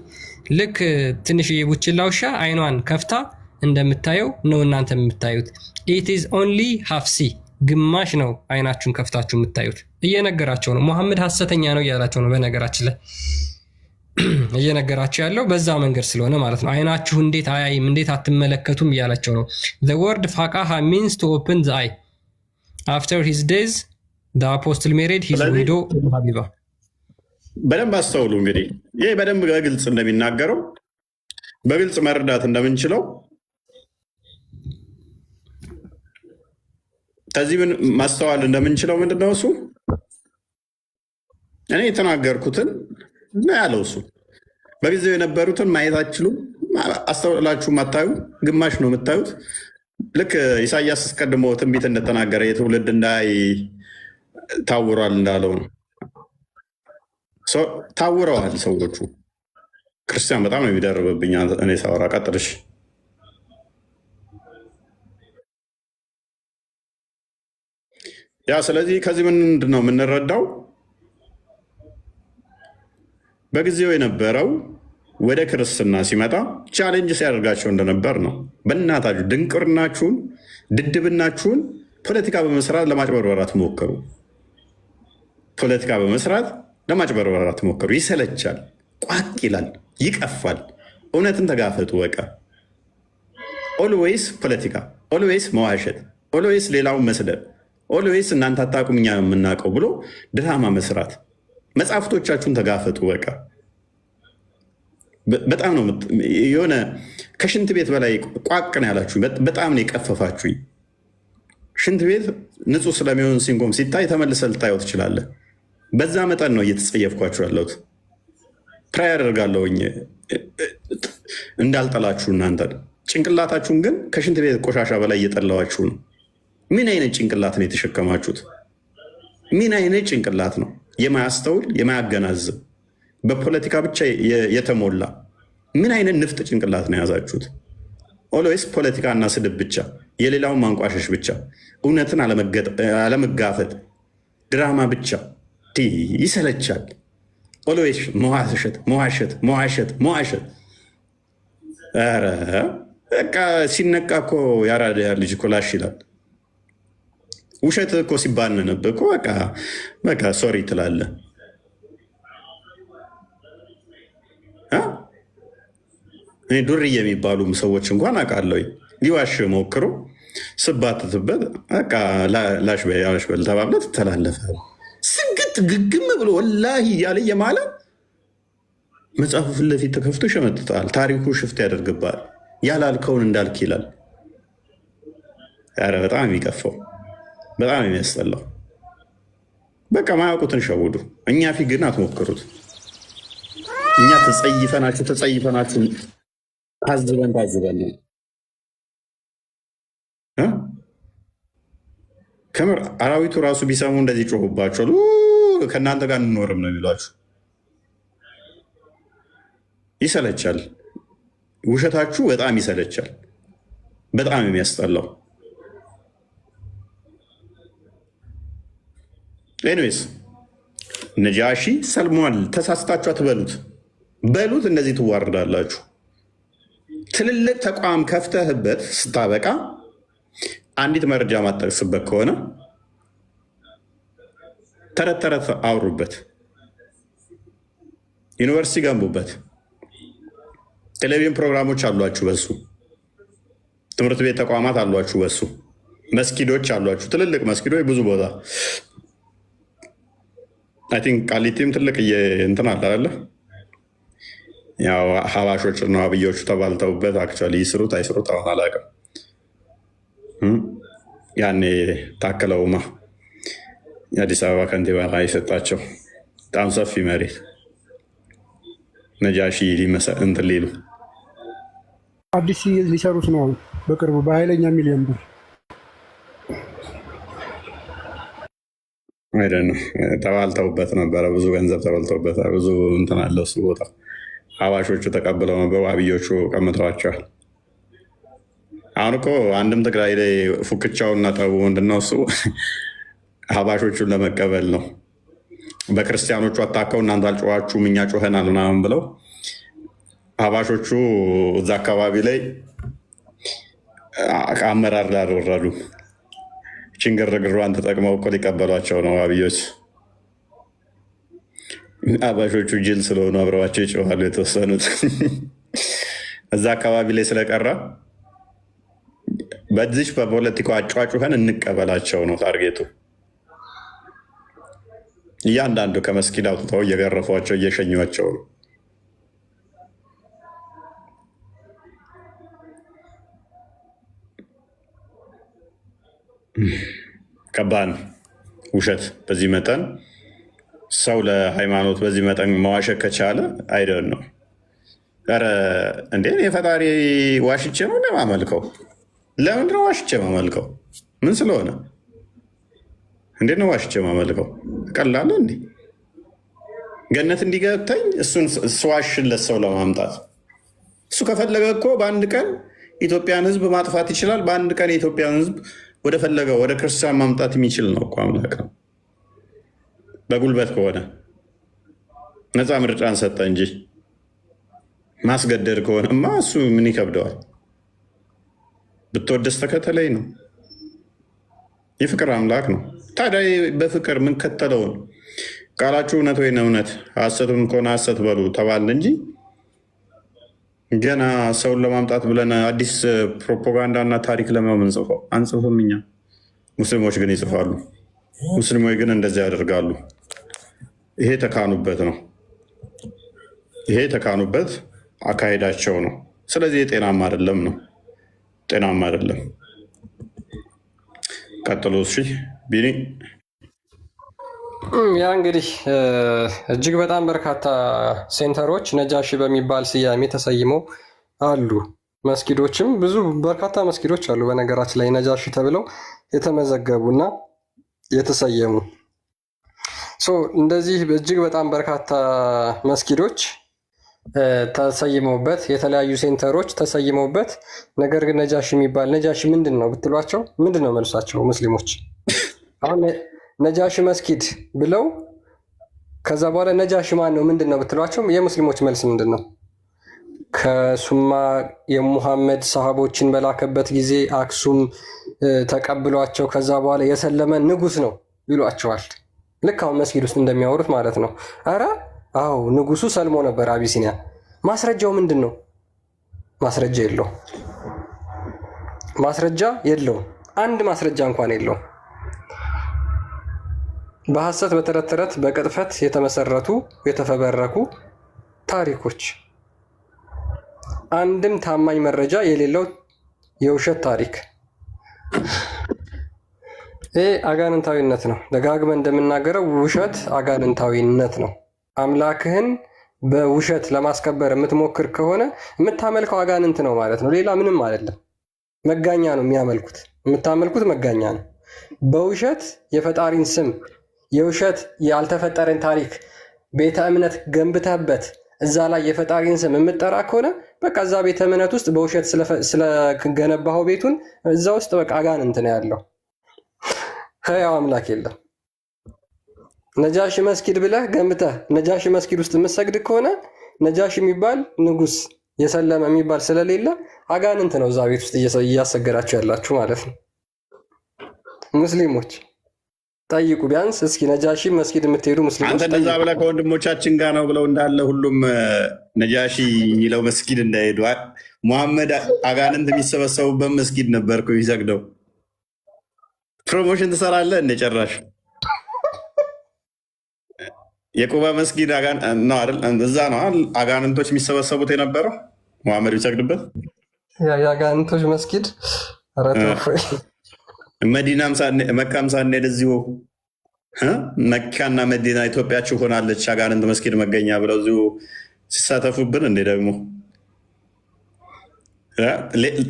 ልክ ትንሽ የቡችላ ውሻ አይኗን ከፍታ እንደምታየው ነው እናንተ የምታዩት። it is only half see። ግማሽ ነው አይናችሁን ከፍታችሁ የምታዩት። እየነገራቸው ነው። ሙሐመድ ሐሰተኛ ነው እያላቸው ነው በነገራችን ላይ እየነገራቸው ያለው በዛ መንገድ ስለሆነ ማለት ነው። አይናችሁ እንዴት አያይም እንዴት አትመለከቱም እያላቸው ነው። the word faqaha means to open the eye. after his days the apostle married his widow ሀቢባ። በደንብ አስተውሉ። እንግዲህ ይህ በደንብ በግልጽ እንደሚናገረው በግልጽ መረዳት እንደምንችለው ከዚህ ምን ማስተዋል እንደምንችለው ምንድነው እሱ እኔ የተናገርኩትን ነው ያለው። እሱ በጊዜው የነበሩትን ማየት አትችሉም፣ አስተውላችሁ ማታዩ፣ ግማሽ ነው የምታዩት። ልክ ኢሳያስ አስቀድሞ ትንቢት እንደተናገረ የትውልድ እንዳይ ታውሯል እንዳለው ነው። ታውረዋል ሰዎቹ። ክርስቲያን በጣም ነው የሚደርብብኝ እኔ ሳወራ። ቀጥልሽ። ያ ስለዚህ ከዚህ ምንድን ነው የምንረዳው? በጊዜው የነበረው ወደ ክርስትና ሲመጣ ቻሌንጅ ሲያደርጋቸው እንደነበር ነው። በእናታችሁ ድንቅርናችሁን፣ ድድብናችሁን ፖለቲካ በመስራት ለማጭበርበራት ሞከሩ። ፖለቲካ በመስራት ለማጭበርበራት ሞከሩ። ይሰለቻል፣ ቋቅ ይላል፣ ይቀፋል። እውነትን ተጋፈጡ። በቃ ኦልዌይስ ፖለቲካ፣ ኦልዌይስ መዋሸት፣ ኦልዌይስ ሌላውን መስደብ፣ ኦልዌይስ እናንተ አታውቁም እኛ የምናውቀው ብሎ ድራማ መስራት። መጽሐፍቶቻችሁን ተጋፈጡ። በቃ በጣም ነው የሆነ ከሽንት ቤት በላይ ቋቅ ነው ያላችሁ። በጣም ነው የቀፈፋችሁኝ። ሽንት ቤት ንጹህ ስለሚሆን ሲንኮም ሲታይ ተመልሰ ልታየው ትችላለህ። በዛ መጠን ነው እየተጸየፍኳችሁ ያለሁት። ፕራይ አደርጋለሁኝ እንዳልጠላችሁ እናንተ። ጭንቅላታችሁን ግን ከሽንት ቤት ቆሻሻ በላይ እየጠላዋችሁ ነው። ምን አይነት ጭንቅላት ነው የተሸከማችሁት? ምን አይነት ጭንቅላት ነው? የማያስተውል የማያገናዝብ በፖለቲካ ብቻ የተሞላ ምን አይነት ንፍጥ ጭንቅላት ነው የያዛችሁት? ኦልዌይስ ፖለቲካና ስድብ ብቻ፣ የሌላውን ማንቋሸሽ ብቻ፣ እውነትን አለመጋፈጥ፣ ድራማ ብቻ። ይሰለቻል። ኦልዌይስ መዋሸት መዋሸት መዋሸት መዋሸት። ኧረ በቃ ሲነቃ እኮ ያራዳ ልጅ እኮ ላሽ ይላል። ውሸት እኮ ሲባነንብህ እኮ በቃ ሶሪ ትላለህ። እኔ ዱርዬ የሚባሉ ሰዎች እንኳን አውቃለሁ። ሊዋሽ ሞክሮ ስባትትበት በቃ ላሽ በል ተባብለህ ትተላለፋለህ። ስግጥ ግግም ብሎ ወላሂ እያለ የማለ መጽሐፉ ፊት ለፊት ተከፍቶ ይሸመጥጣል። ታሪኩ ሽፍት ያደርግባል። ያላልከውን እንዳልክ ይላል። ኧረ በጣም የሚቀፈው በጣም የሚያስጠላው። በቃ ማያውቁትን ሸውዱ። እኛ ፊት ግን አትሞክሩት። እኛ ተጸይፈናችሁ ታዝበን ከምር አራዊቱ ራሱ ቢሰሙ እንደዚህ ጮሁባቸዋል። ከእናንተ ጋር እንኖርም ነው የሚሏችሁ። ይሰለቻል። ውሸታችሁ በጣም ይሰለቻል። በጣም የሚያስጠላው። ኤኒዌይስ ነጃሺ ሰልሟል። ተሳስታችሁ አትበሉት። በሉት። እንደዚህ ትዋርዳላችሁ። ትልልቅ ተቋም ከፍተህበት ስታበቃ አንዲት መረጃ ማጠቅስበት ከሆነ ተረት ተረት አውሩበት። ዩኒቨርሲቲ ገንቡበት። ቴሌቪዥን ፕሮግራሞች አሏችሁ በሱ። ትምህርት ቤት ተቋማት አሏችሁ በሱ። መስጊዶች አሏችሁ፣ ትልልቅ መስጊዶች ብዙ ቦታ። አይ ቲንክ ቃሊቲም ትልቅ እንትን አለ አይደለ? ያው ሀባሾች ነው አብዮቹ ተባልተውበት አክቹዋሊ ይስሩት አይስሩት አሁን አላውቅም። ያኔ ታከለውማ የአዲስ አበባ ከንቲባ የሰጣቸው በጣም ሰፊ መሬት ነጃሺ እንትን ሊሉ አዲስ ሊሰሩት ነው በቅርቡ በኃይለኛ ሚሊዮን ብር አይደለም። ተባልተውበት ነበረ። ብዙ ገንዘብ ተበልተውበታል። ብዙ እንትን አለው እሱ ቦታ። ሀባሾቹ ተቀብለው ነበሩ፣ አብዮቹ ቀምተዋቸዋል። አሁን እኮ አንድም ትግራይ ላይ ፉክቻውና ጠቡ ምንድነው? እሱ ሀባሾቹን ለመቀበል ነው። በክርስቲያኖቹ አታከው እናንተ አልጮኋችሁም እኛ ጮኸናል ምናምን ብለው ሀባሾቹ እዛ አካባቢ ላይ ከአመራር ላይ አልወረዱ። ችንግርግሯን ተጠቅመው እኮ ሊቀበሏቸው ነው አብዮች። አባሾቹ ጅል ስለሆኑ አብረዋቸው ይጮኻሉ። የተወሰኑት እዛ አካባቢ ላይ ስለቀራ በዚች በፖለቲካው አጫጩኸን እንቀበላቸው ነው ታርጌቱ። እያንዳንዱ ከመስጊድ አውጥተው እየገረፏቸው እየሸኟቸው ነው። ከባድ ውሸት በዚህ መጠን ሰው ለሃይማኖት በዚህ መጠን መዋሸት ከቻለ አይደል ነው። ኧረ እንዴ የፈጣሪ ዋሽቼ ነው ለማመልከው? ለምንድነው ዋሽቼ ማመልከው? ምን ስለሆነ እንዴት ነው ዋሽቼ ማመልከው? ቀላል እንዴ ገነት እንዲገተኝ እሱን ስዋሽለት ሰው ለማምጣት እሱ ከፈለገ እኮ በአንድ ቀን ኢትዮጵያን ሕዝብ ማጥፋት ይችላል። በአንድ ቀን የኢትዮጵያን ሕዝብ ወደ ፈለገው ወደ ክርስቲያን ማምጣት የሚችል ነው እኮ አምላክ ነው። በጉልበት ከሆነ ነፃ ምርጫን ሰጠ እንጂ ማስገደድ ከሆነማ እሱ ምን ይከብደዋል? ብትወደስ ተከተለኝ ነው። የፍቅር አምላክ ነው። ታዲያ በፍቅር ምን ከተለውን ቃላችሁ እውነት ወይ እውነት ሐሰቱን ከሆነ ሐሰት በሉ ተባልን እንጂ ገና ሰውን ለማምጣት ብለን አዲስ ፕሮፓጋንዳና ታሪክ ለምን ጽፈው አንጽፍም። እኛ ሙስሊሞች ግን ይጽፋሉ። ሙስሊሞች ግን እንደዚህ ያደርጋሉ። ይሄ ተካኑበት ነው። ይሄ ተካኑበት አካሄዳቸው ነው። ስለዚህ የጤናማ አይደለም ነው። ጤናማ አይደለም። ቀጥሎ እሺ ቢኒ። ያ እንግዲህ እጅግ በጣም በርካታ ሴንተሮች ነጃሺ በሚባል ስያሜ ተሰይመው አሉ። መስጊዶችም ብዙ በርካታ መስጊዶች አሉ በነገራችን ላይ ነጃሺ ተብለው የተመዘገቡ እና የተሰየሙ። እንደዚህ እጅግ በጣም በርካታ መስጊዶች ተሰይመውበት የተለያዩ ሴንተሮች ተሰይመውበት፣ ነገር ግን ነጃሺ የሚባል ነጃሺ ምንድን ነው ብትሏቸው ምንድን ነው መልሳቸው? ሙስሊሞች አሁን ነጃሺ መስጊድ ብለው ከዛ በኋላ ነጃሺ ማን ነው ምንድን ነው ብትሏቸው የሙስሊሞች መልስ ምንድን ነው? ከሱማ የሙሐመድ ሰሃቦችን በላከበት ጊዜ አክሱም ተቀብሏቸው ከዛ በኋላ የሰለመ ንጉስ ነው ይሏቸዋል። ልክ አሁን መስጊድ ውስጥ እንደሚያወሩት ማለት ነው። አረ አዎ ንጉሱ ሰልሞ ነበር አቢሲኒያ። ማስረጃው ምንድን ነው? ማስረጃ የለውም። ማስረጃ የለውም። አንድ ማስረጃ እንኳን የለውም። በሐሰት በተረት ተረት በቅጥፈት የተመሰረቱ የተፈበረኩ ታሪኮች፣ አንድም ታማኝ መረጃ የሌለው የውሸት ታሪክ። ይህ አጋንንታዊነት ነው። ደጋግመን እንደምናገረው ውሸት አጋንንታዊነት ነው። አምላክህን በውሸት ለማስከበር የምትሞክር ከሆነ የምታመልከው አጋንንት ነው ማለት ነው። ሌላ ምንም አይደለም። መጋኛ ነው የሚያመልኩት። የምታመልኩት መጋኛ ነው። በውሸት የፈጣሪን ስም የውሸት ያልተፈጠረን ታሪክ ቤተ እምነት ገንብተበት እዛ ላይ የፈጣሪን ስም የምጠራ ከሆነ በቃ እዛ ቤተ እምነት ውስጥ በውሸት ስለገነባኸው ቤቱን እዛ ውስጥ በቃ አጋንንት ነው ያለው። ህያው አምላክ የለም። ነጃሺ መስጊድ ብለህ ገንብተህ ነጃሺ መስጊድ ውስጥ የምትሰግድ ከሆነ ነጃሺ የሚባል ንጉስ የሰለመ የሚባል ስለሌለ አጋንንት ነው እዛ ቤት ውስጥ እያሰገዳችሁ ያላችሁ ማለት ነው። ሙስሊሞች ጠይቁ ቢያንስ እስኪ ነጃሺ መስጊድ የምትሄዱ ሙስሊሞች አንተ እንደዛ ብለህ ከወንድሞቻችን ጋር ነው ብለው እንዳለ ሁሉም ነጃሺ የሚለው መስጊድ እንዳይሄዱ ሙሐመድ አጋንንት የሚሰበሰቡበት መስጊድ ነበርኩ ይሰግደው። ፕሮሞሽን ትሰራለህ እንደ ጨራሽ የቁባ መስጊድ ነው አይደል? እዛ ነው አጋንንቶች የሚሰበሰቡት የነበረው ሙሐመድ ቢሰግድበት የአጋንንቶች መስጊድ። መካም ሳንሄድ እዚሁ መካና መዲና ኢትዮጵያችሁ ሆናለች አጋንንት መስጊድ መገኛ ብለው እዚሁ ሲሳተፉብን እንዴ! ደግሞ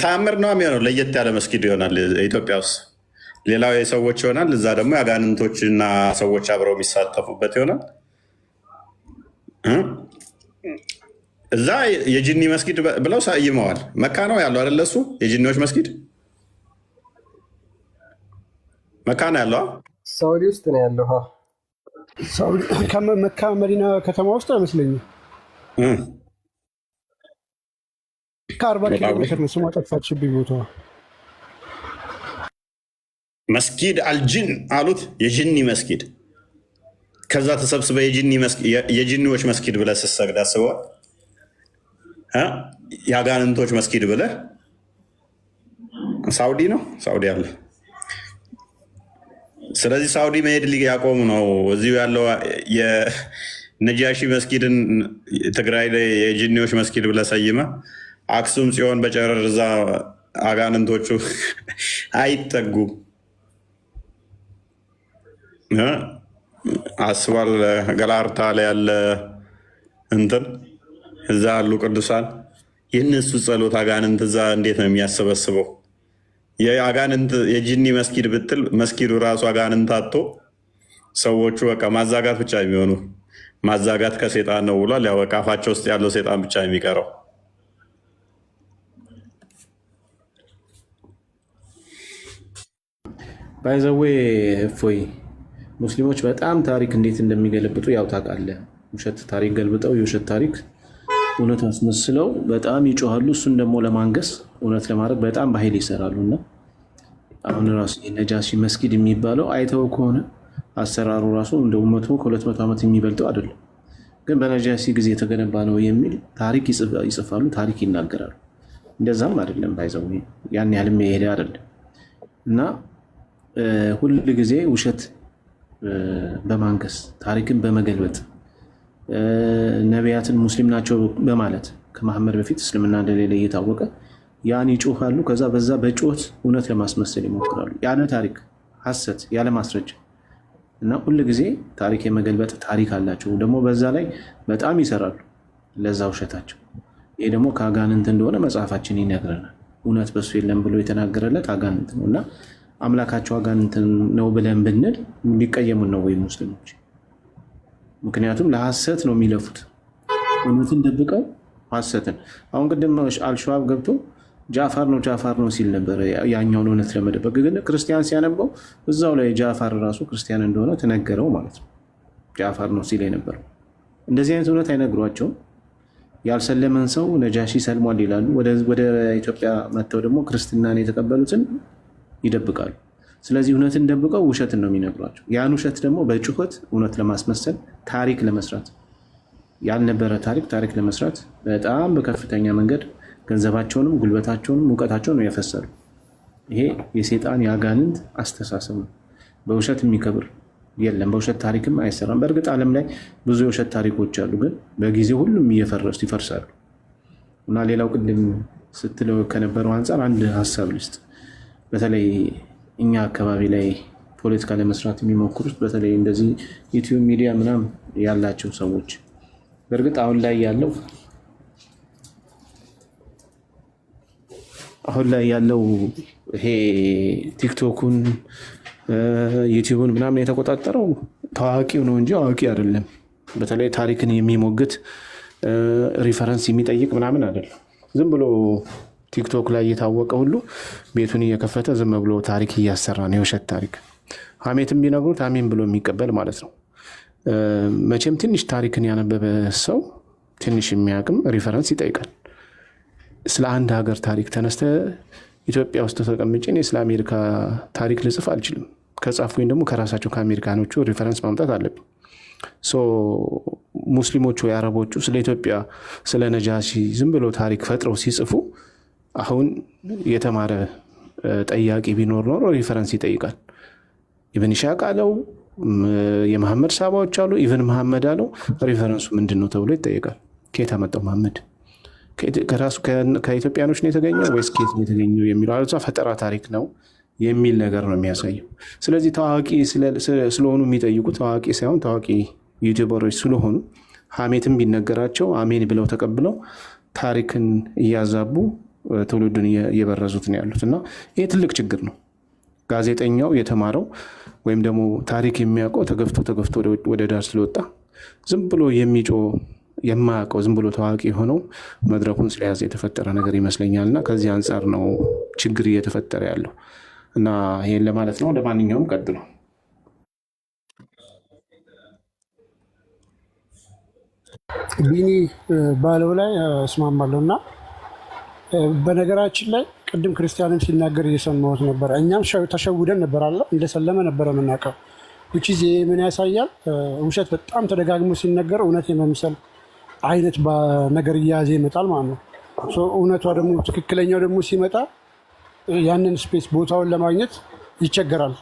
ተአምር ነው የሚሆነው። ለየት ያለ መስጊድ ይሆናል ኢትዮጵያ ውስጥ፣ ሌላው የሰዎች ይሆናል። እዛ ደግሞ የአጋንንቶችና ሰዎች አብረው የሚሳተፉበት ይሆናል። እዛ የጂኒ መስጊድ ብለው ሰይመዋል። መካ ነው ያለው አይደለ? እሱ የጂኒዎች መስጊድ መካ ነው ያለው። ሳውዲ ውስጥ ነው ያለው። መካ መዲና ከተማ ውስጥ አይመስለኝም። ከ40 ኪሎ ሜትር ነው። ስሟ ጠፋችብኝ ቦታዋ። መስጊድ አልጅን አሉት። የጂኒ መስጊድ ከዛ ተሰብስበ የጂኒዎች መስጊድ ብለህ ስትሰግድ አስበዋል? የአጋንንቶች መስጊድ ብለህ ሳውዲ ነው ሳውዲ አለ። ስለዚህ ሳውዲ መሄድ ሊያቆሙ ነው። እዚሁ ያለው የነጃሺ መስጊድን ትግራይ ላይ የጂኒዎች መስጊድ ብለህ ሰይመህ አክሱም ጽዮን በጨረር እዛ አጋንንቶቹ አይጠጉም። አስባል ገላርታ ላይ ያለ እንትን እዛ ያሉ ቅዱሳን የእነሱ ጸሎት አጋንንት እዛ እንዴት ነው የሚያሰበስበው? የአጋንንት የጂኒ መስጊድ ብትል መስጊዱ ራሱ አጋንንት አጥቶ ሰዎቹ በቃ ማዛጋት ብቻ የሚሆኑ ማዛጋት ከሴጣን ነው ብሏል። ያው በቃ አፋቸው ውስጥ ያለው ሴጣን ብቻ የሚቀረው። ባይዘዌ እፎይ ሙስሊሞች በጣም ታሪክ እንዴት እንደሚገለብጡ ያው ታውቃለህ። ውሸት ታሪክ ገልብጠው የውሸት ታሪክ እውነት አስመስለው በጣም ይጮሃሉ። እሱን ደግሞ ለማንገስ እውነት ለማድረግ በጣም በኃይል ይሰራሉ። እና አሁን ራሱ የነጃሺ መስጊድ የሚባለው አይተው ከሆነ አሰራሩ ራሱ እንደ 100-200 ዓመት የሚበልጠው አይደለም፣ ግን በነጃሺ ጊዜ የተገነባ ነው የሚል ታሪክ ይጽፋሉ፣ ታሪክ ይናገራሉ። እንደዛም አይደለም ባይዘው ያን ያህልም የሄደ አይደለም። እና ሁል ጊዜ ውሸት በማንገስ ታሪክን በመገልበጥ ነቢያትን ሙስሊም ናቸው በማለት ከመሐመድ በፊት እስልምና እንደሌለ እየታወቀ ያን ይጮሃሉ። ከዛ በዛ በጮት እውነት ለማስመሰል ይሞክራሉ። ያለ ታሪክ ሐሰት ያለ ማስረጃ እና ሁል ጊዜ ታሪክ የመገልበጥ ታሪክ አላቸው። ደግሞ በዛ ላይ በጣም ይሰራሉ ለዛ ውሸታቸው። ይሄ ደግሞ ከአጋንንት እንደሆነ መጽሐፋችን ይነግረናል። እውነት በሱ የለም ብሎ የተናገረለት አጋንንት ነው። እና አምላካቸው አጋንንት ነው ብለን ብንል ሊቀየሙን ነው ወይ ሙስሊሞች? ምክንያቱም ለሐሰት ነው የሚለፉት፣ እውነትን ደብቀው ሐሰትን። አሁን ቅድም አልሸዋብ ገብቶ ጃፋር ነው ሲል ነበረ ያኛውን እውነት ለመደበቅ። ግን ክርስቲያን ሲያነበው እዛው ላይ ጃፋር ራሱ ክርስቲያን እንደሆነ ተነገረው ማለት ነው። ጃፋር ነው ሲል የነበረው። እንደዚህ አይነት እውነት አይነግሯቸውም። ያልሰለመን ሰው ነጃሺ ሰልሟል ይላሉ። ወደ ኢትዮጵያ መጥተው ደግሞ ክርስትናን የተቀበሉትን ይደብቃሉ። ስለዚህ እውነትን ደብቀው ውሸትን ነው የሚነግሯቸው። ያን ውሸት ደግሞ በጩኸት እውነት ለማስመሰል ታሪክ ለመስራት ያልነበረ ታሪክ ለመስራት በጣም በከፍተኛ መንገድ ገንዘባቸውንም ጉልበታቸውንም እውቀታቸውን ነው ያፈሰሉ። ይሄ የሴጣን የአጋንንት አስተሳሰብ ነው። በውሸት የሚከብር የለም፣ በውሸት ታሪክም አይሰራም። በእርግጥ ዓለም ላይ ብዙ የውሸት ታሪኮች አሉ፣ ግን በጊዜ ሁሉም እየፈረሱ ይፈርሳሉ። እና ሌላው ቅድም ስትለው ከነበረው አንጻር አንድ ሀሳብ ልስጥ። በተለይ እኛ አካባቢ ላይ ፖለቲካ ለመስራት የሚሞክሩት በተለይ እንደዚህ ዩቲዩብ ሚዲያ ምናምን ያላቸው ሰዎች በእርግጥ አሁን ላይ ያለው ይሄ ቲክቶኩን ዩቲዩብን ምናምን የተቆጣጠረው ታዋቂው ነው እንጂ አዋቂ አይደለም። በተለይ ታሪክን የሚሞግት ሪፈረንስ የሚጠይቅ ምናምን አይደለም። ዝም ብሎ ቲክቶክ ላይ እየታወቀ ሁሉ ቤቱን እየከፈተ ዝም ብሎ ታሪክ እያሰራ ነው። የውሸት ታሪክ ሀሜትም ቢነግሩት አሜን ብሎ የሚቀበል ማለት ነው። መቼም ትንሽ ታሪክን ያነበበ ሰው ትንሽ የሚያውቅም ሪፈረንስ ይጠይቃል። ስለ አንድ ሀገር ታሪክ ተነስተ ኢትዮጵያ ውስጥ ተቀምጬ እኔ ስለ አሜሪካ ታሪክ ልጽፍ አልችልም። ከጻፍኩኝ ደግሞ ከራሳቸው ከአሜሪካኖቹ ሪፈረንስ ማምጣት አለብኝ። ሙስሊሞቹ የአረቦቹ ስለ ኢትዮጵያ ስለ ነጃሺ ዝም ብሎ ታሪክ ፈጥረው ሲጽፉ አሁን የተማረ ጠያቂ ቢኖር ኖሮ ሪፈረንስ ይጠይቃል። ኢብን ኢስሐቅ አለው፣ የመሐመድ ሳባዎች አሉ፣ ኢብን መሐመድ አለው። ሪፈረንሱ ምንድን ነው ተብሎ ይጠይቃል። ከየት አመጣው መሐመድ? ከራሱ ከኢትዮጵያኖች ነው የተገኘው ወይስ ከየት ነው የተገኘው የሚለው አለዛ ፈጠራ ታሪክ ነው የሚል ነገር ነው የሚያሳየው። ስለዚህ ታዋቂ ስለሆኑ የሚጠይቁ ታዋቂ ሳይሆን ታዋቂ ዩቲዩበሮች ስለሆኑ ሀሜትም ቢነገራቸው አሜን ብለው ተቀብለው ታሪክን እያዛቡ ትውልዱን እየበረዙት ነው ያሉት። እና ይህ ትልቅ ችግር ነው። ጋዜጠኛው የተማረው ወይም ደግሞ ታሪክ የሚያውቀው ተገፍቶ ወደ ዳር ስለወጣ ዝም ብሎ የማያውቀው ዝም ብሎ ታዋቂ የሆነው መድረኩን ስለያዘ የተፈጠረ ነገር ይመስለኛል። እና ከዚህ አንጻር ነው ችግር እየተፈጠረ ያለው። እና ይሄን ለማለት ነው። ለማንኛውም ቀጥሎ ቢኒ ባለው ላይ እስማማለሁ። እና በነገራችን ላይ ቅድም ክርስቲያንም ሲናገር እየሰማሁት ነበር። እኛም ተሸውደን ነበር አለ እንደሰለመ ነበረ የምናውቀው። ምን ያሳያል? ውሸት በጣም ተደጋግሞ ሲነገር እውነት የመምሰል አይነት ነገር እያያዘ ይመጣል ማለት ነው። እውነቷ ደግሞ ትክክለኛው ደግሞ ሲመጣ ያንን ስፔስ ቦታውን ለማግኘት ይቸገራል።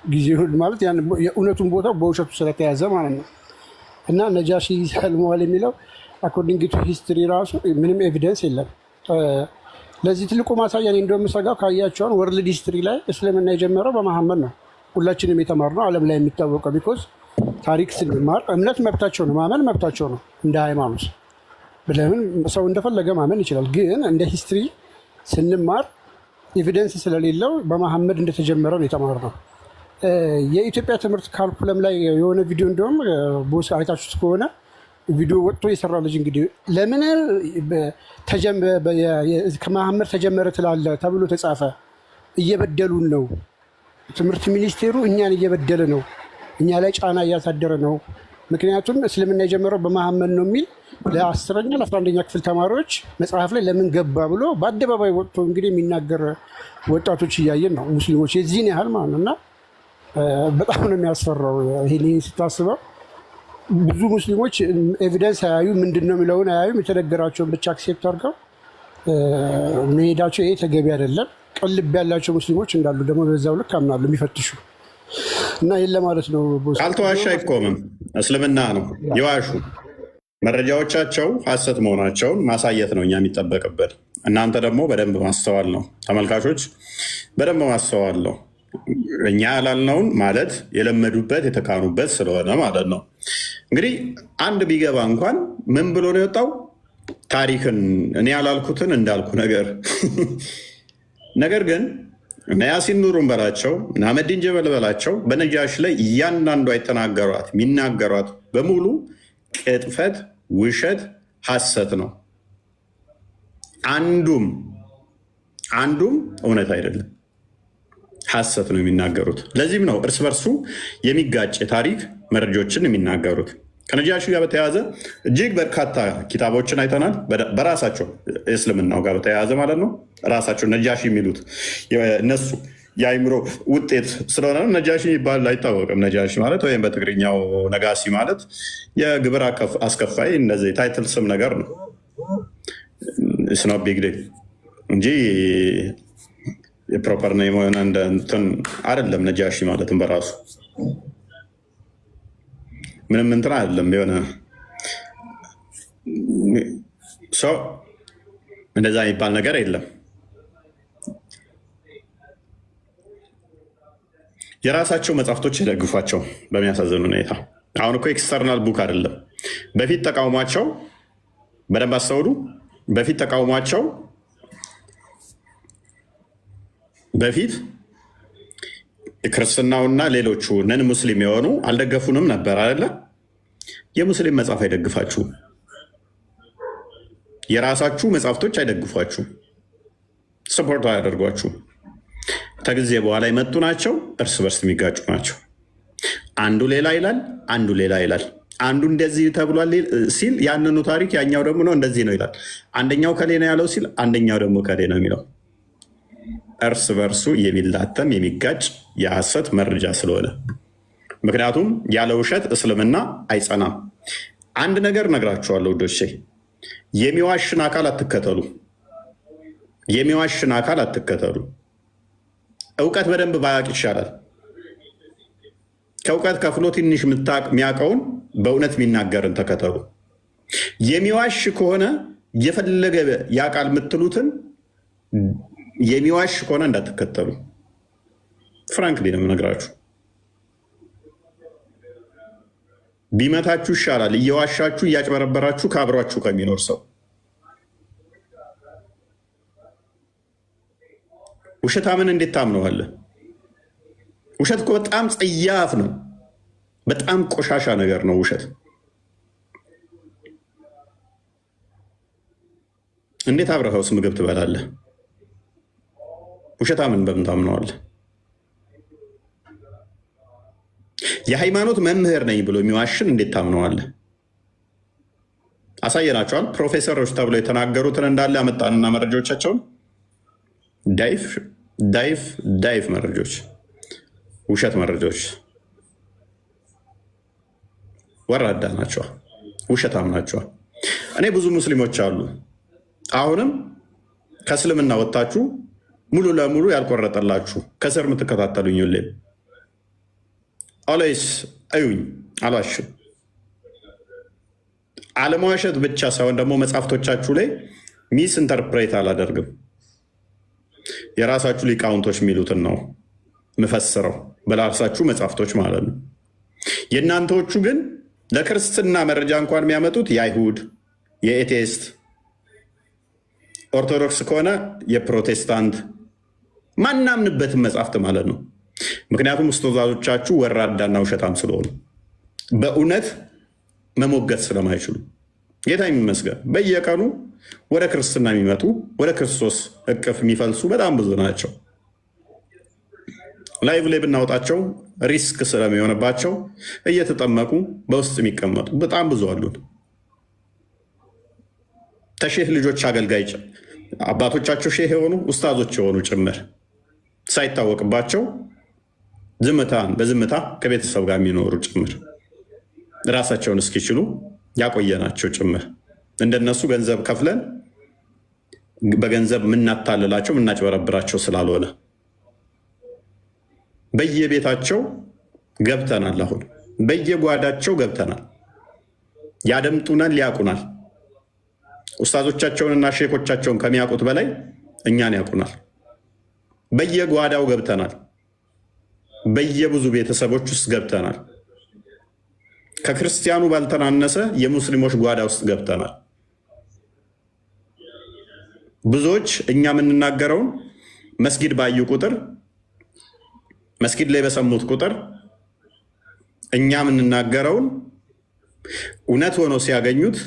ጊዜ ማለት የእውነቱን ቦታ በውሸቱ ስለተያዘ ማለት ነው። እና ነጃሺ ሰልመዋል የሚለው አኮርዲንግ ቱ ሂስትሪ ራሱ ምንም ኤቪደንስ የለም። ለዚህ ትልቁ ማሳያ እንደምሰጋው ካያቸውን ወርልድ ሂስትሪ ላይ እስልምና የጀመረው በመሐመድ ነው። ሁላችንም የተማርነው ዓለም ላይ የሚታወቀው ቢኮዝ ታሪክ ስንማር እምነት መብታቸው ነው፣ ማመን መብታቸው ነው። እንደ ሃይማኖት ብለምን ሰው እንደፈለገ ማመን ይችላል። ግን እንደ ሂስትሪ ስንማር ኤቪደንስ ስለሌለው በመሐመድ እንደተጀመረ ነው የተማርነው። የኢትዮጵያ ትምህርት ካሪኩለም ላይ የሆነ ቪዲዮ እንደውም ቦስ አይታችሁት ከሆነ ቪዲዮ ወጥቶ የሰራ ልጅ እንግዲህ ለምን ከመሐመድ ተጀመረ ትላለ ተብሎ ተጻፈ። እየበደሉን ነው፣ ትምህርት ሚኒስቴሩ እኛን እየበደለ ነው፣ እኛ ላይ ጫና እያሳደረ ነው። ምክንያቱም እስልምና የጀመረው በመሐመድ ነው የሚል ለ10ኛ ለ11ኛ ክፍል ተማሪዎች መጽሐፍ ላይ ለምን ገባ ብሎ በአደባባይ ወጥቶ እንግዲህ የሚናገር ወጣቶች እያየን ነው። ሙስሊሞች የዚህን ያህል ማለት ነው። እና በጣም ነው የሚያስፈራው። ይሄ ስታስበው ብዙ ሙስሊሞች ኤቪደንስ አያዩ፣ ምንድን ነው የሚለውን አያዩም። የተነገራቸውን ብቻ አክሴፕት አድርገው መሄዳቸው ይሄ ተገቢ አይደለም። ቅልብ ያላቸው ሙስሊሞች እንዳሉ ደግሞ በዛው ልክ አምናሉ የሚፈትሹ እና ይህን ለማለት ነው። ካልተዋሻ አይቆምም። እስልምና ነው የዋሹ መረጃዎቻቸው ሐሰት መሆናቸውን ማሳየት ነው እኛ የሚጠበቅበት። እናንተ ደግሞ በደንብ ማስተዋል ነው። ተመልካቾች በደንብ ማስተዋል ነው። እኛ ያላልነውን ማለት የለመዱበት የተካኑበት ስለሆነ ማለት ነው። እንግዲህ አንድ ቢገባ እንኳን ምን ብሎ ነው የወጣው? ታሪክን እኔ ያላልኩትን እንዳልኩ ነገር ግን እነ ያሲን ኑሩን በላቸው እነ አህመዲን ጀበል በላቸው በነጃሽ ላይ እያንዳንዷ የተናገሯት የሚናገሯት በሙሉ ቅጥፈት፣ ውሸት፣ ሐሰት ነው። አንዱም እውነት አይደለም፣ ሐሰት ነው የሚናገሩት። ለዚህም ነው እርስ በርሱ የሚጋጭ የታሪክ መረጃዎችን የሚናገሩት። ከነጃሺ ጋር በተያያዘ እጅግ በርካታ ኪታቦችን አይተናል። በራሳቸው እስልምናው ጋር በተያያዘ ማለት ነው። ራሳቸው ነጃሺ የሚሉት እነሱ የአይምሮ ውጤት ስለሆነ ነጃሺ ይባል አይታወቅም። ነጃሺ ማለት ወይም በትግርኛው ነጋሲ ማለት የግብር አስከፋይ እንደዚህ ታይትል ስም ነገር ነው። ስኖ ቢግ ዴል እንጂ የፕሮፐር ኔም የሆነ እንትን አይደለም። ነጃሺ ማለትም በራሱ ምንም እንትን አይደለም። የሆነ ሰው እንደዛ የሚባል ነገር የለም። የራሳቸው መጽሐፍቶች የደግፏቸው በሚያሳዝን ሁኔታ። አሁን እኮ ኤክስተርናል ቡክ አይደለም። በፊት ተቃውሟቸው በደንብ አስተውሉ። በፊት ክርስትናውና ሌሎቹ ነን ሙስሊም የሆኑ አልደገፉንም ነበር አይደለ? የሙስሊም መጽሐፍ አይደግፋችሁም። የራሳችሁ መጽሐፍቶች አይደግፏችሁም። ሰፖርት አያደርጓችሁም። ከጊዜ በኋላ የመጡ ናቸው። እርስ በርስ የሚጋጩ ናቸው። አንዱ ሌላ ይላል፣ አንዱ ሌላ ይላል። አንዱ እንደዚህ ተብሏል ሲል ያንኑ ታሪክ ያኛው ደግሞ ነው እንደዚህ ነው ይላል። አንደኛው ከሌ ነው ያለው ሲል አንደኛው ደግሞ ከሌ ነው የሚለው። እርስ በርሱ የሚላተም የሚጋጭ የሐሰት መረጃ ስለሆነ፣ ምክንያቱም ያለ ውሸት እስልምና አይጸናም። አንድ ነገር ነግራችኋለሁ ውዶቼ፣ የሚዋሽን አካል አትከተሉ። እውቀት በደንብ ባያቅ ይሻላል። ከእውቀት ከፍሎ ትንሽ የሚያውቀውን በእውነት የሚናገርን ተከተሉ። የሚዋሽ ከሆነ የፈለገ ያውቃል የምትሉትን የሚዋሽ ከሆነ እንዳትከተሉ። ፍራንክሊ ነው የምነግራችሁ። ቢመታችሁ ይሻላል እየዋሻችሁ እያጭበረበራችሁ ከአብሯችሁ ከሚኖር ሰው። ውሸታምን እንዴት ታምነዋለህ? ውሸት እኮ በጣም ጸያፍ ነው። በጣም ቆሻሻ ነገር ነው ውሸት። እንዴት አብረኸውስ ምግብ ትበላለህ? ውሸታምን በምን ታምነዋለህ? የሃይማኖት መምህር ነኝ ብሎ የሚዋሽን እንዴት ታምነዋለህ? አሳየናቸዋል። ፕሮፌሰሮች ተብለው የተናገሩትን እንዳለ አመጣንና መረጃዎቻቸውን ዳይፍ መረጃዎች፣ ውሸት መረጃዎች ወራዳ ናቸዋል፣ ውሸታም ናቸዋል። እኔ ብዙ ሙስሊሞች አሉ አሁንም ከእስልምና ወጥታችሁ ሙሉ ለሙሉ ያልቆረጠላችሁ ከስር የምትከታተሉኝ ሁሌም አላይስ እዩኝ፣ አልዋሽም። አለመዋሸት ብቻ ሳይሆን ደግሞ መጽሐፍቶቻችሁ ላይ ሚስ ኢንተርፕሬት አላደርግም። የራሳችሁ ሊቃውንቶች የሚሉትን ነው ምፈስረው፣ በራሳችሁ መጽሐፍቶች ማለት ነው። የእናንተዎቹ ግን ለክርስትና መረጃ እንኳን የሚያመጡት የአይሁድ፣ የኤቴስት፣ ኦርቶዶክስ ከሆነ የፕሮቴስታንት ማናምንበትን መጽሐፍት ማለት ነው። ምክንያቱም ኡስታዞቻችሁ ወራዳና ውሸታም ስለሆኑ በእውነት መሞገት ስለማይችሉ ጌታ ይመስገን በየቀኑ ወደ ክርስትና የሚመጡ ወደ ክርስቶስ እቅፍ የሚፈልሱ በጣም ብዙ ናቸው። ላይቭ ላይ ብናወጣቸው ሪስክ ስለሚሆንባቸው እየተጠመቁ በውስጥ የሚቀመጡ በጣም ብዙ አሉን። ተሼህ ልጆች አገልጋይ አባቶቻቸው ሼህ የሆኑ ኡስታዞች የሆኑ ጭምር ሳይታወቅባቸው ዝምታን በዝምታ ከቤተሰብ ጋር የሚኖሩ ጭምር ራሳቸውን እስኪችሉ ያቆየናቸው ጭምር እንደነሱ ገንዘብ ከፍለን በገንዘብ የምናታልላቸው የምናጭበረብራቸው ስላልሆነ በየቤታቸው ገብተናል። አሁን በየጓዳቸው ገብተናል። ያደምጡናል፣ ሊያቁናል። ኡስታዞቻቸውንና ሼኮቻቸውን ከሚያውቁት በላይ እኛን ያውቁናል። በየጓዳው ገብተናል። በየብዙ ቤተሰቦች ውስጥ ገብተናል። ከክርስቲያኑ ባልተናነሰ የሙስሊሞች ጓዳ ውስጥ ገብተናል። ብዙዎች እኛ የምንናገረውን መስጊድ ባዩ ቁጥር፣ መስጊድ ላይ በሰሙት ቁጥር እኛ የምንናገረውን እውነት ሆኖ ሲያገኙት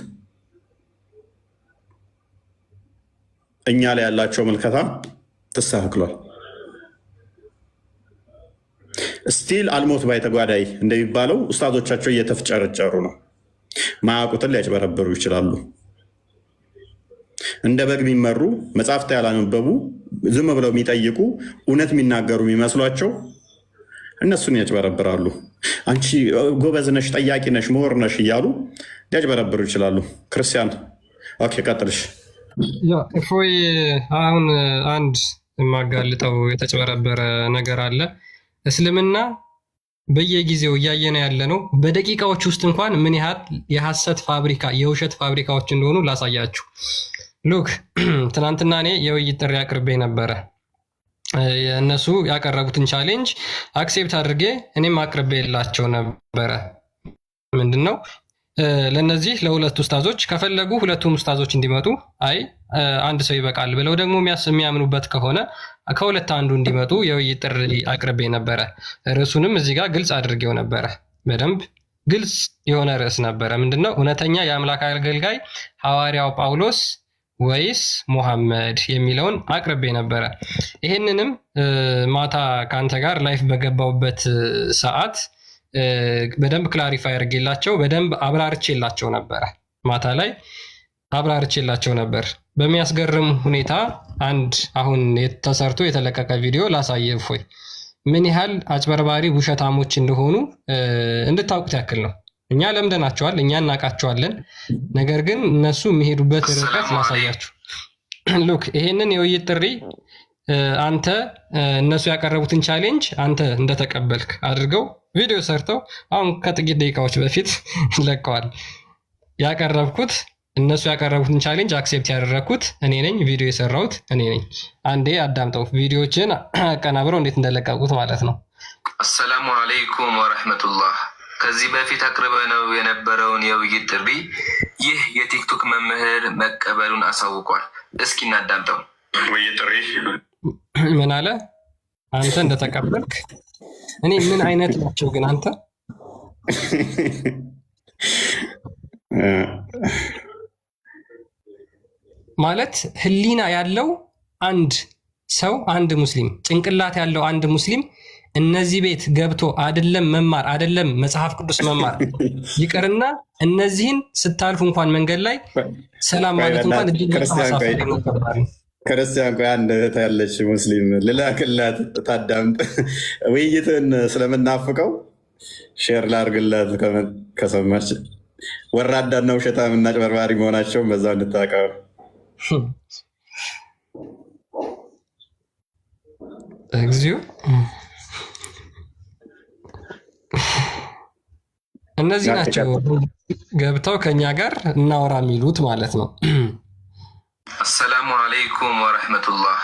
እኛ ላይ ያላቸው ምልከታ ተስተካክሏል። ስቲል አልሞት ባይ ተጓዳይ እንደሚባለው ኡስታዞቻቸው እየተፍጨረጨሩ ነው። ማያውቁትን ሊያጭበረበሩ ይችላሉ። እንደ በግ የሚመሩ መጽሐፍት ያላነበቡ ዝም ብለው የሚጠይቁ እውነት የሚናገሩ የሚመስሏቸው እነሱን ያጭበረብራሉ። አንቺ ጎበዝ ነሽ፣ ጠያቂ ነሽ፣ ምሁር ነሽ እያሉ ሊያጭበረብሩ ይችላሉ። ክርስቲያን ኦኬ፣ ቀጥልሽ። እፎይ፣ አሁን አንድ የማጋልጠው የተጭበረበረ ነገር አለ። እስልምና በየጊዜው እያየነ ያለ ነው። በደቂቃዎች ውስጥ እንኳን ምን ያህል የሐሰት ፋብሪካ የውሸት ፋብሪካዎች እንደሆኑ ላሳያችሁ። ሉክ ትናንትና እኔ የውይይት ጥሪ አቅርቤ ነበረ። እነሱ ያቀረቡትን ቻሌንጅ አክሴፕት አድርጌ እኔም አቅርቤ የላቸው ነበረ። ምንድን ነው ለነዚህ ለሁለት ኡስታዞች ከፈለጉ ሁለቱም ኡስታዞች እንዲመጡ፣ አይ አንድ ሰው ይበቃል ብለው ደግሞ የሚያምኑበት ከሆነ ከሁለት አንዱ እንዲመጡ የውይይት ጥሪ አቅርቤ ነበረ። ርዕሱንም እዚህ ጋር ግልጽ አድርጌው ነበረ። በደንብ ግልጽ የሆነ ርዕስ ነበረ። ምንድነው እውነተኛ የአምላክ አገልጋይ ሐዋርያው ጳውሎስ ወይስ ሙሐመድ የሚለውን አቅርቤ ነበረ። ይህንንም ማታ ከአንተ ጋር ላይፍ በገባውበት ሰዓት በደንብ ክላሪፋይ አድርጌላቸው በደንብ አብራርቼላቸው ነበረ። ማታ ላይ አብራርቼላቸው ነበር። በሚያስገርም ሁኔታ አንድ አሁን ተሰርቶ የተለቀቀ ቪዲዮ ላሳየ እፎይ፣ ምን ያህል አጭበርባሪ ውሸታሞች እንደሆኑ እንድታውቁት ያክል ነው። እኛ ለምደናቸዋል፣ እኛ እናውቃቸዋለን። ነገር ግን እነሱ የሚሄዱበት ርቀት ላሳያችሁ። ሉክ ይሄንን የውይይት ጥሪ አንተ እነሱ ያቀረቡትን ቻሌንጅ አንተ እንደተቀበልክ አድርገው ቪዲዮ ሰርተው አሁን ከጥቂት ደቂቃዎች በፊት ለቀዋል። ያቀረብኩት እነሱ ያቀረቡትን ቻሌንጅ አክሴፕት ያደረግኩት እኔ ነኝ። ቪዲዮ የሰራሁት እኔ ነኝ። አንዴ አዳምጠው ቪዲዮዎችን አቀናብረው እንዴት እንደለቀቁት ማለት ነው። አሰላሙ አለይኩም ወረሕመቱላህ። ከዚህ በፊት አቅርበነው የነበረውን የውይይት ጥሪ ይህ የቲክቶክ መምህር መቀበሉን አሳውቋል። እስኪ እናዳምጠው። ውይይት ጥሪ ምን አለ? አንተ እንደተቀበልክ እኔ ምን አይነት ናቸው ግን አንተ ማለት ህሊና ያለው አንድ ሰው አንድ ሙስሊም ጭንቅላት ያለው አንድ ሙስሊም እነዚህ ቤት ገብቶ አይደለም መማር አይደለም መጽሐፍ ቅዱስ መማር ይቅርና እነዚህን ስታልፉ እንኳን መንገድ ላይ ሰላም ማለት እንኳን እጅግ በጣም አሳፋሪ ነው። ክርስቲያን ቆይ አንድ እህት ያለች ሙስሊም ልላክላት ታዳምጥ። ውይይትን ስለምናፍቀው ሼር ላድርግላት ከሰማች ወራዳና ውሸታም እና ጭበርባሪ መሆናቸውን በዛው እንድታውቀው። እግዚኦ እነዚህ ናቸው ገብተው ከኛ ጋር እናወራ የሚሉት ማለት ነው። አሰላሙ አለይኩም ወረህመቱላህ።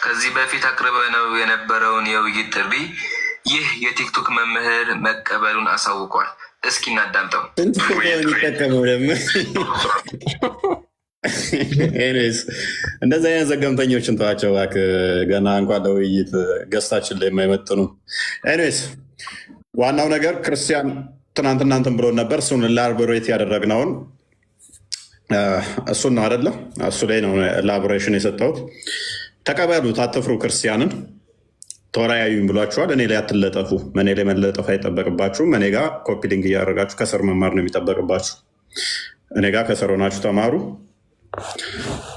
ከዚህ በፊት አቅርበነው የነበረውን የውይይት ጥሪ ይህ የቲክቶክ መምህር መቀበሉን አሳውቋል። እስኪ እናዳምጠው። ስንት የሚጠቀመው ደግሞ እንደዚህ አይነት ዘገምተኞችን ተዋቸው እባክህ። ገና እንኳን ለውይይት ገዝታችን ላይ የማይመጥኑ። ኤኒዌይስ ዋናው ነገር ክርስቲያን ትናንት እናንተን ብሎን ነበር። እሱን ላቦሬት ያደረግነውን እሱን ነው አይደለ? እሱ ላይ ነው ላቦሬሽን የሰጠሁት። ተቀበሉት፣ አትፍሩ። ክርስቲያንን ተወያዩኝ ብሏችኋል። እኔ ላይ አትለጠፉ። እኔ ላይ መለጠፍ አይጠበቅባችሁም። እኔ ጋር ኮፒ ሊንክ እያደረጋችሁ ከስር መማር ነው የሚጠበቅባችሁ። እኔ ጋር ከስር ሆናችሁ ተማሩ።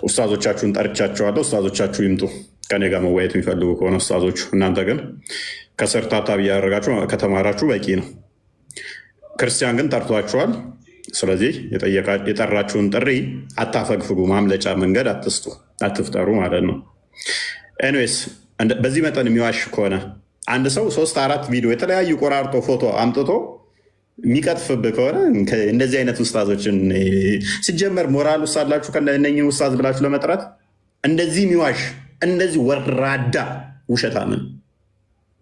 ኡስታዞቻችሁን ጠርቻቸዋለሁ። ኡስታዞቻችሁ ይምጡ ከኔ ጋር መወያየት የሚፈልጉ ከሆነ ኡስታዞቹ። እናንተ ግን ከስር ታታቢ እያደረጋችሁ ከተማራችሁ በቂ ነው። ክርስቲያን ግን ጠርቷችኋል። ስለዚህ የጠራችሁን ጥሪ አታፈግፍጉ። ማምለጫ መንገድ አትስጡ፣ አትፍጠሩ ማለት ነው። ኤኒዌይስ በዚህ መጠን የሚዋሽ ከሆነ አንድ ሰው 3-4 ቪዲዮ የተለያዩ ቆራርጦ ፎቶ አምጥቶ የሚቀጥፍብህ ከሆነ እንደዚህ አይነት ውስታዞችን ሲጀመር ሞራል ውስጥ አላችሁ ከእነኝህን ውስታዝ ብላችሁ ለመጥራት? እንደዚህ የሚዋሽ እንደዚህ ወራዳ ውሸታምን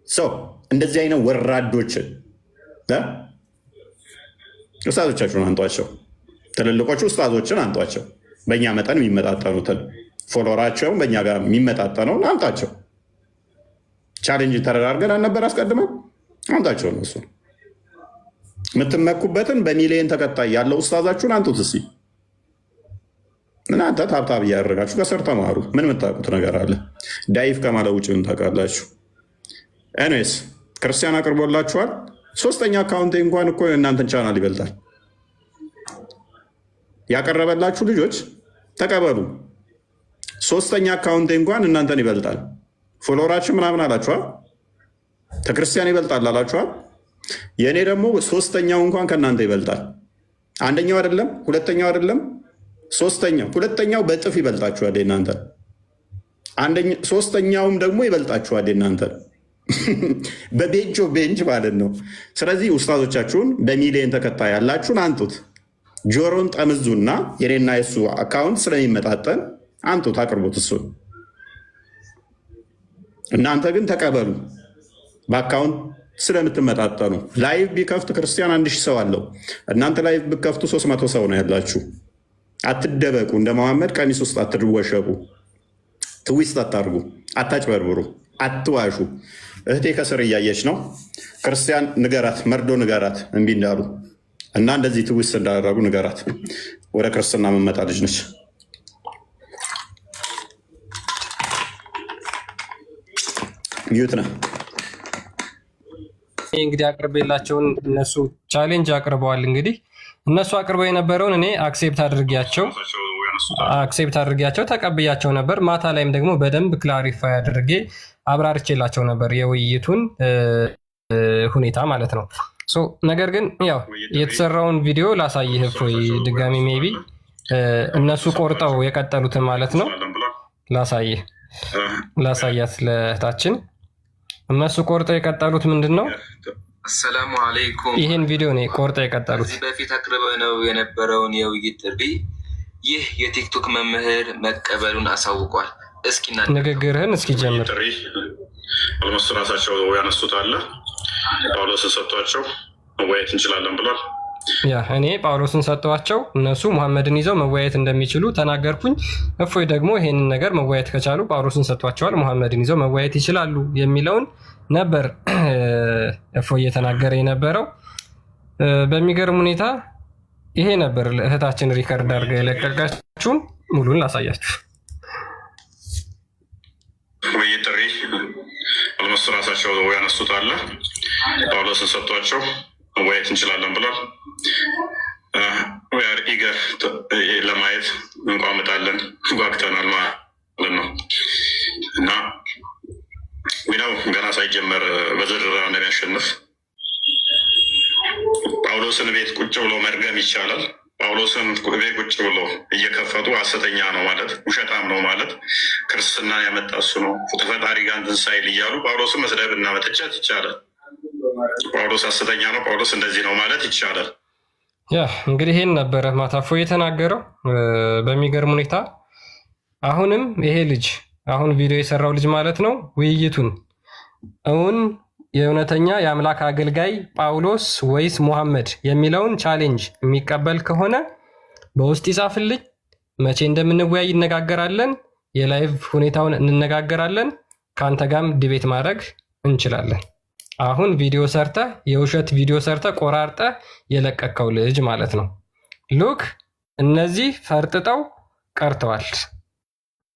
ሰው እንደዚህ አይነት ወራዶችን ውስታዞቻችሁን አንጧቸው። ትልልቆቹ ውስታዞችን አንጧቸው። በእኛ መጠን የሚመጣጠኑትን ፎሎወራቸውን በእኛ ጋር የሚመጣጠነውን አምጣቸው። ቻሌንጅ ተረዳርገን አልነበር አስቀድመን? አምጣቸው። እነሱ የምትመኩበትን በሚሊየን ተከታይ ያለው ውስታዛችሁን አንጡት። እስኪ እናንተ ታብታብ እያደረጋችሁ ከስር ተማሩ። ምን የምታውቁት ነገር አለ? ዳይፍ ከማለት ውጭ ምን ታውቃላችሁ? ኤኒዌይስ ክርስቲያን አቅርቦላችኋል። 3ኛ አካውንቴ እንኳን እኮ እናንተን ቻናል ይበልጣል። ያቀረበላችሁ ልጆች ተቀበሉ። 3ኛ አካውንቴ እንኳን እናንተን ይበልጣል። ፎሎወራችን ምናምን አላችኋል፣ ከክርስቲያን ይበልጣል አላችኋል። የእኔ ደግሞ 3ኛው እንኳን ከእናንተ ይበልጣል። 1ኛው አይደለም፣ 2ኛው አይደለም፣ 3ኛው። 2ኛው በጥፍ ይበልጣችኋል እናንተ። 3ኛውም ደግሞ ይበልጣችኋል እናንተ በቤንቾ ቤንች ማለት ነው። ስለዚህ ኡስታዞቻችሁን በሚሊየን ተከታይ ያላችሁን አንጡት። ጆሮን ጠምዙና የኔና የሱ አካውንት ስለሚመጣጠን አንጡት፣ አቅርቡት እሱን። እናንተ ግን ተቀበሉ በአካውንት ስለምትመጣጠኑ። ላይቭ ቢከፍት ክርስቲያን 1000 ሰው አለው። እናንተ ላይቭ ብከፍቱ 300 ሰው ነው ያላችሁ። አትደበቁ። እንደ መሐመድ ቀሚስ ውስጥ አትወሸቁ። ትዊስት አታርጉ። አታጭበርብሩ። አትዋሹ። እህቴ ከስር እያየች ነው። ክርስቲያን ንገራት፣ መርዶ ንገራት እምቢ እንዳሉ እና እንደዚህ ትዊስት እንዳደረጉ ንገራት። ወደ ክርስትና መመጣ ልጅ ነች። ሚዩት ነህ። እንግዲህ አቅርቤላቸውን እነሱ ቻሌንጅ አቅርበዋል። እንግዲህ እነሱ አቅርበው የነበረውን እኔ አክሴፕት አድርጌያቸው ተቀብያቸው ነበር። ማታ ላይም ደግሞ በደንብ ክላሪፋይ አድርጌ አብራርቼላቸው ነበር የውይይቱን ሁኔታ ማለት ነው። ነገር ግን ያው የተሰራውን ቪዲዮ ላሳይህ እፎይ ድጋሚ ሜይ ቢ እነሱ ቆርጠው የቀጠሉትን ማለት ነው ላሳያት ለእህታችን። እነሱ ቆርጠው የቀጠሉት ምንድን ነው? አሰላሙ አለይኩም። ይህን ቪዲዮ ነው ቆርጠው የቀጠሉት። ከዚህ በፊት አቅርበነው የነበረውን የውይይት ጥሪ ይህ የቲክቶክ መምህር መቀበሉን አሳውቋል። ንግግርህን እስኪ ጀምር። አልሞስት ራሳቸው ያነሱት አለ። ጳውሎስን ሰጥቷቸው መወያየት እንችላለን ብሏል። ያ እኔ ጳውሎስን ሰጥቷቸው እነሱ ሙሐመድን ይዘው መወያየት እንደሚችሉ ተናገርኩኝ። እፎይ ደግሞ ይሄንን ነገር መወያየት ከቻሉ ጳውሎስን ሰጥቷቸዋል፣ ሙሐመድን ይዘው መወያየት ይችላሉ የሚለውን ነበር እፎይ እየተናገረ የነበረው። በሚገርም ሁኔታ ይሄ ነበር እህታችን ሪከርድ አድርጋ የለቀቃችሁን። ሙሉን ላሳያችሁ። ውይይት ጥሪ አልሞስት ራሳቸው ያነሱት አለ። ጳውሎስን ሰጥቷቸው መወያየት እንችላለን ብሏል። ኢገር ለማየት እንቋምጣለን፣ ጓግተናል ማለት ነው እና ዊናው ገና ሳይጀመር በዝርራ እንደሚያሸንፍ ቁጭ ብሎ መድገም ይቻላል። ጳውሎስን ቤት ቁጭ ብሎ እየከፈቱ ሐሰተኛ ነው ማለት ውሸታም ነው ማለት ክርስትናን ያመጣ እሱ ነው ፈጣሪ ጋር እንትን ሳይል እያሉ ጳውሎስን መስደብና መተቸት ይቻላል። ጳውሎስ ሐሰተኛ ነው፣ ጳውሎስ እንደዚህ ነው ማለት ይቻላል። ያ እንግዲህ ይሄን ነበረ ማታፎ የተናገረው በሚገርም ሁኔታ። አሁንም ይሄ ልጅ አሁን ቪዲዮ የሰራው ልጅ ማለት ነው ውይይቱን እውን የእውነተኛ የአምላክ አገልጋይ ጳውሎስ ወይስ ሙሐመድ የሚለውን ቻሌንጅ የሚቀበል ከሆነ በውስጥ ይጻፍልኝ። መቼ እንደምንወያይ ይነጋገራለን። የላይቭ ሁኔታውን እንነጋገራለን። ከአንተ ጋርም ዲቤት ማድረግ እንችላለን። አሁን ቪዲዮ ሰርተ የውሸት ቪዲዮ ሰርተ ቆራርጠ የለቀቀው ልጅ ማለት ነው። ሉክ እነዚህ ፈርጥጠው ቀርተዋል።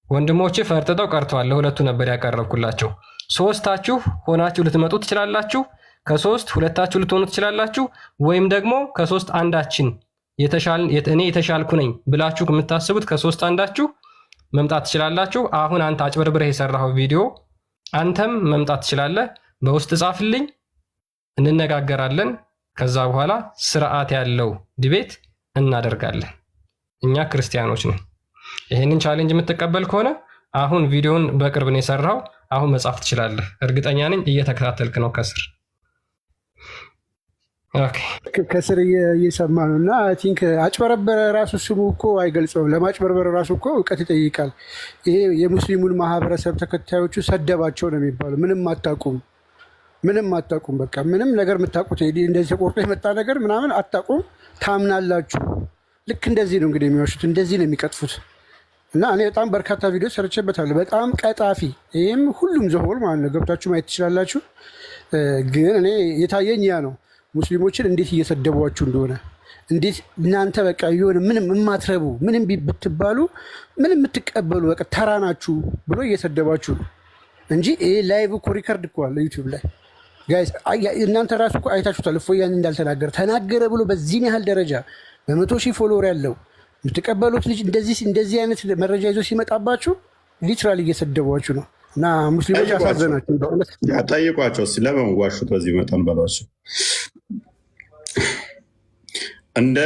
ወንድሞች ፈርጥጠው ቀርተዋል። ለሁለቱ ነበር ያቀረብኩላቸው። ሶስታችሁ ሆናችሁ ልትመጡ ትችላላችሁ። ከሶስት ሁለታችሁ ልትሆኑ ትችላላችሁ። ወይም ደግሞ ከሶስት አንዳችን እኔ የተሻልኩ ነኝ ብላችሁ የምታስቡት ከሶስት አንዳችሁ መምጣት ትችላላችሁ። አሁን አንተ አጭበርብረህ የሰራኸው ቪዲዮ አንተም መምጣት ትችላለህ። በውስጥ ጻፍልኝ፣ እንነጋገራለን። ከዛ በኋላ ስርዓት ያለው ዲቤት እናደርጋለን። እኛ ክርስቲያኖች ነን። ይህንን ቻሌንጅ የምትቀበል ከሆነ አሁን ቪዲዮን በቅርብ ነው የሰራው። አሁን መጻፍ ትችላለህ። እርግጠኛ ነኝ እየተከታተልክ ነው ከስር ከስር እየሰማ ነው። እና አይ ቲንክ አጭበረበረ ራሱ ስሙ እኮ አይገልጸውም። ለማጭበርበር ራሱ እኮ እውቀት ይጠይቃል። ይሄ የሙስሊሙን ማህበረሰብ ተከታዮቹ ሰደባቸው ነው የሚባለው። ምንም አታውቁም፣ ምንም አታውቁም። በቃ ምንም ነገር የምታውቁት እንደዚህ ተቆርጦ የመጣ ነገር ምናምን አታውቁም፣ ታምናላችሁ። ልክ እንደዚህ ነው እንግዲህ የሚዋሹት፣ እንደዚህ ነው የሚቀጥፉት። እና እኔ በጣም በርካታ ቪዲዮ ሰርቼበታለሁ። በጣም ቀጣፊ፣ ይህም ሁሉም ዘሆል ማለት ነው። ገብታችሁ ማየት ትችላላችሁ። ግን እኔ የታየኝ ያ ነው። ሙስሊሞችን እንዴት እየሰደቧችሁ እንደሆነ፣ እንዴት እናንተ በቃ የሆነ ምንም የማትረቡ ምንም ብትባሉ ምንም የምትቀበሉ በቃ ተራ ናችሁ ብሎ እየሰደባችሁ ነው እንጂ ይሄ ላይቭ እኮ ሪከርድ እኮ አለ ዩቲዩብ ላይ ጋይስ። እናንተ ራሱ እኮ አይታችሁታል። እፎያን እንዳልተናገረ ተናገረ ብሎ በዚህን ያህል ደረጃ በ100,000 ፎሎወር ያለው የምትቀበሉት ልጅ እንደዚህ አይነት መረጃ ይዞ ሲመጣባችሁ ሊትራሊ እየሰደቧችሁ ነው። እና ሙስሊሞች ያሳዘናችሁ በእውነት። ጠይቋቸው ለምን ዋሹት በዚህ መጠን በሏቸው። እንደ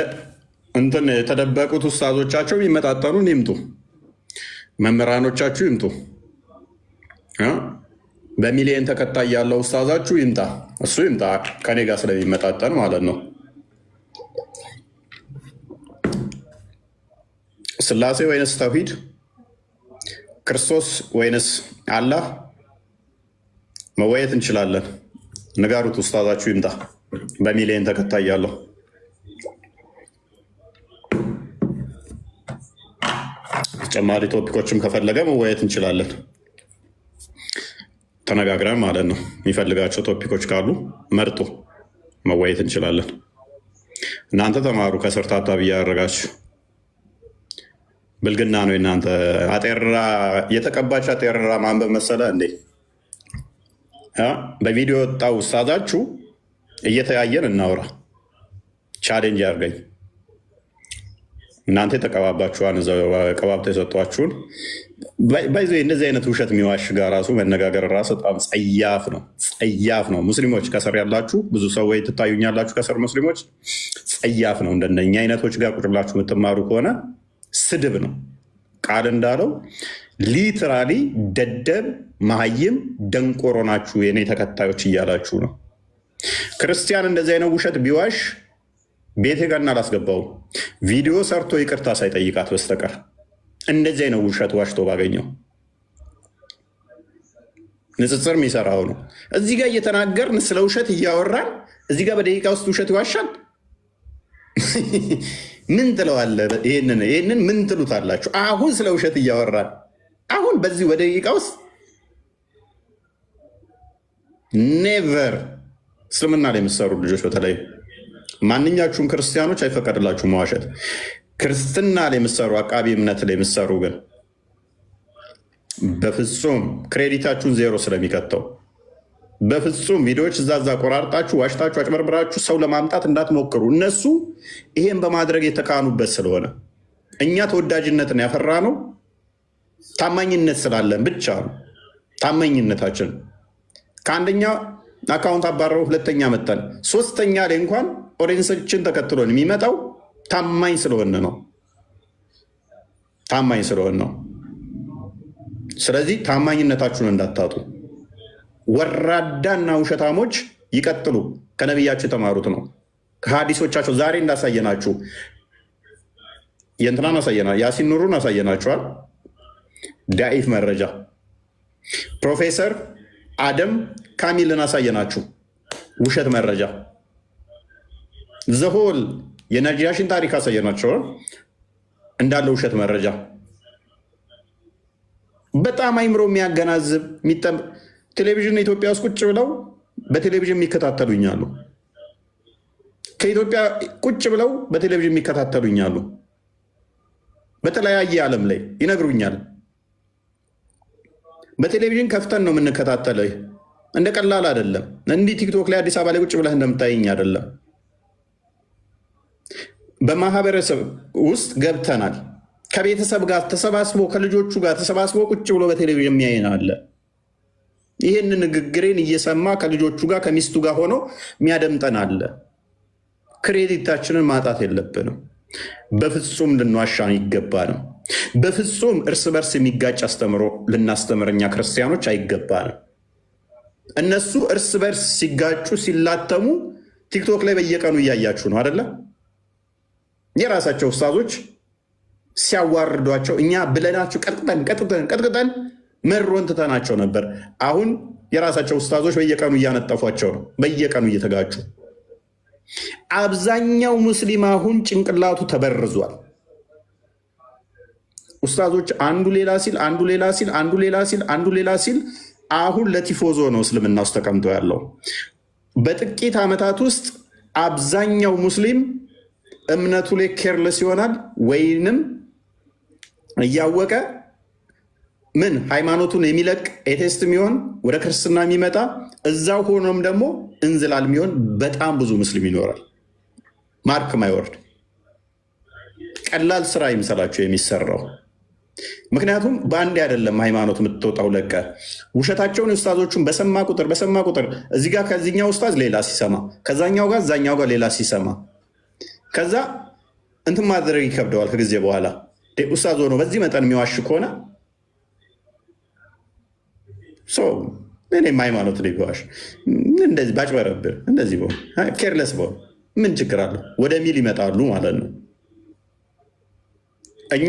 እንትን የተደበቁት ኡስታዞቻቸው የሚመጣጠኑን ይምጡ፣ መምህራኖቻችሁ ይምጡ፣ በሚሊየን ተከታይ ያለው ኡስታዛችሁ ይምጣ፣ እሱ ይምጣ ከኔ ጋር ስለሚመጣጠን ማለት ነው። ስላሴ ወይንስ ተውሂድ? ክርስቶስ ወይንስ አላህ? መወየት እንችላለን። ንገሩት፣ ኡስታዛችሁ ይምጣ በሚሊየን ተከታይ ያለው። ተጨማሪ ቶፒኮችም ከፈለገ መወየት እንችላለን፣ ተነጋግረን ማለት ነው። የሚፈልጋቸው ቶፒኮች ካሉ መርጡ፣ መወየት እንችላለን። እናንተ ተማሩ፣ ከስር ታብታብ እያደረጋችሁ ብልግና ነው እናንተ። አጤራ የተቀባች አጤራ ማንበብ መሰለ እንዴ? በቪዲዮ ወጣው ኡስታዛችሁ እየተያየን እናውራ። ቻሌንጅ ያርገኝ። እናንተ የተቀባባችኋን ቀባብተ የሰጧችሁን ባይዞ እንደዚህ አይነት ውሸት የሚዋሽ ጋር ራሱ መነጋገር ራሱ በጣም ጸያፍ ነው፣ ጸያፍ ነው። ሙስሊሞች ከስር ያላችሁ ብዙ ሰዎች ትታዩኛላችሁ። ከስር ሙስሊሞች ጸያፍ ነው። እንደነኛ አይነቶች ጋር ቁጭ ብላችሁ የምትማሩ ከሆነ ስድብ ነው። ቃል እንዳለው ሊትራሊ ደደብ፣ መሀይም፣ ደንቆሮ ናችሁ የኔ ተከታዮች እያላችሁ ነው። ክርስቲያን እንደዚህ አይነት ውሸት ቢዋሽ ቤቴ ጋር አላስገባውም፣ ቪዲዮ ሰርቶ ይቅርታ ሳይጠይቃት በስተቀር። እንደዚህ አይነት ውሸት ዋሽቶ ባገኘው ንጽጽር የሚሰራው ነው። እዚህ ጋር እየተናገርን ስለ ውሸት እያወራን እዚህ ጋር በደቂቃ ውስጥ ውሸት ይዋሻል። ምን ትለዋለህ? ይህንን ምን ትሉታላችሁ? አሁን ስለ ውሸት እያወራን አሁን በዚህ በደቂቃ ውስጥ ኔቨር። እስልምና ላይ የምትሰሩ ልጆች በተለይ ማንኛችሁም ክርስቲያኖች አይፈቀድላችሁ መዋሸት። ክርስትና ላይ የምትሰሩ አቃቢ እምነት ላይ የምትሰሩ ግን በፍጹም ክሬዲታችሁን ዜሮ ስለሚከተው በፍጹም ቪዲዮዎች እዛዛ ቆራርጣችሁ ዋሽታችሁ አጭበርብራችሁ ሰው ለማምጣት እንዳትሞክሩ። እነሱ ይሄን በማድረግ የተካኑበት ስለሆነ እኛ ተወዳጅነትን ያፈራ ነው ታማኝነት ስላለን ብቻ ነው። ታማኝነታችን ከአንደኛ አካውንት አባረው ሁለተኛ መጠን ሶስተኛ ላይ እንኳን ኦዲየንሶችን ተከትሎን የሚመጣው ታማኝ ስለሆነ ነው። ታማኝ ስለሆነ ነው። ስለዚህ ታማኝነታችሁን እንዳታጡ። ወራዳና ውሸታሞች ይቀጥሉ። ከነቢያቸው የተማሩት ነው። ከሀዲሶቻቸው ዛሬ እንዳሳየናችሁ የእንትናን አሳየናል፣ ያሲን ኑሩን አሳየናችኋል። ዳኢፍ መረጃ ፕሮፌሰር አደም ካሚልን አሳየናችሁ፣ ውሸት መረጃ። ዘሆል የነጃሽን ታሪክ አሳየናቸው፣ እንዳለ ውሸት መረጃ። በጣም አይምሮ የሚያገናዝብ ቴሌቪዥን ኢትዮጵያ ውስጥ ቁጭ ብለው በቴሌቪዥን የሚከታተሉኛሉ። ከኢትዮጵያ ቁጭ ብለው በቴሌቪዥን የሚከታተሉኛሉ። በተለያየ ዓለም ላይ ይነግሩኛል። በቴሌቪዥን ከፍተን ነው የምንከታተለው። እንደ ቀላል አይደለም። እንዲህ ቲክቶክ ላይ አዲስ አበባ ላይ ቁጭ ብለህ እንደምታየኝ አይደለም። በማህበረሰብ ውስጥ ገብተናል። ከቤተሰብ ጋር ተሰባስቦ ከልጆቹ ጋር ተሰባስቦ ቁጭ ብሎ በቴሌቪዥን የሚያየን አለ። ይህን ንግግሬን እየሰማ ከልጆቹ ጋር ከሚስቱ ጋር ሆኖ የሚያደምጠን አለ። ክሬዲታችንን ማጣት የለብንም። በፍጹም ልንዋሻን ይገባ ነው። በፍጹም እርስ በርስ የሚጋጭ አስተምሮ ልናስተምረኛ ክርስቲያኖች አይገባንም። እነሱ እርስ በርስ ሲጋጩ ሲላተሙ ቲክቶክ ላይ በየቀኑ እያያችሁ ነው አደለ? የራሳቸው ኡስታዞች ሲያዋርዷቸው እኛ ብለናቸው ቀጥቅጠን መሮን ትተናቸው ነበር። አሁን የራሳቸው ኡስታዞች በየቀኑ እያነጠፏቸው ነው፣ በየቀኑ እየተጋጩ። አብዛኛው ሙስሊም አሁን ጭንቅላቱ ተበርዟል። ኡስታዞች አንዱ ሌላ ሲል አንዱ ሌላ ሲል አንዱ ሌላ ሲል አንዱ ሌላ ሲል አሁን ለቲፎዞ ነው እስልምና ውስጥ ተቀምጦ ያለው። በጥቂት ዓመታት ውስጥ አብዛኛው ሙስሊም እምነቱ ላይ ኬርለስ ይሆናል፣ ወይንም እያወቀ ምን ሃይማኖቱን የሚለቅ ኤቴስት የሚሆን ወደ ክርስትና የሚመጣ እዛው ሆኖም ደግሞ እንዝላል የሚሆን በጣም ብዙ ሙስሊም ይኖራል። ማርክ ማይወርድ ቀላል ስራ ይምሰላቸው የሚሰራው። ምክንያቱም በአንድ አይደለም ሃይማኖት የምትወጣው ለቀ ውሸታቸውን ኡስታዞቹን በሰማ ቁጥር እዚህ ጋር ከዚህኛው ኡስታዝ ሌላ ሲሰማ ከዛኛው ጋር እዛኛው ጋር ሌላ ሲሰማ ከዛ እንትን ማድረግ ይከብደዋል። ከጊዜ በኋላ ኡስታዝ ሆኖ በዚህ መጠን የሚዋሽ ከሆነ እኔም ሃይማኖት ላይ ቢዋሽ እንደዚህ ባጭበረብር እንደዚህ በሆን ኬርለስ በሆን ምን ችግር አለው ወደሚል ይመጣሉ ማለት ነው። እኛ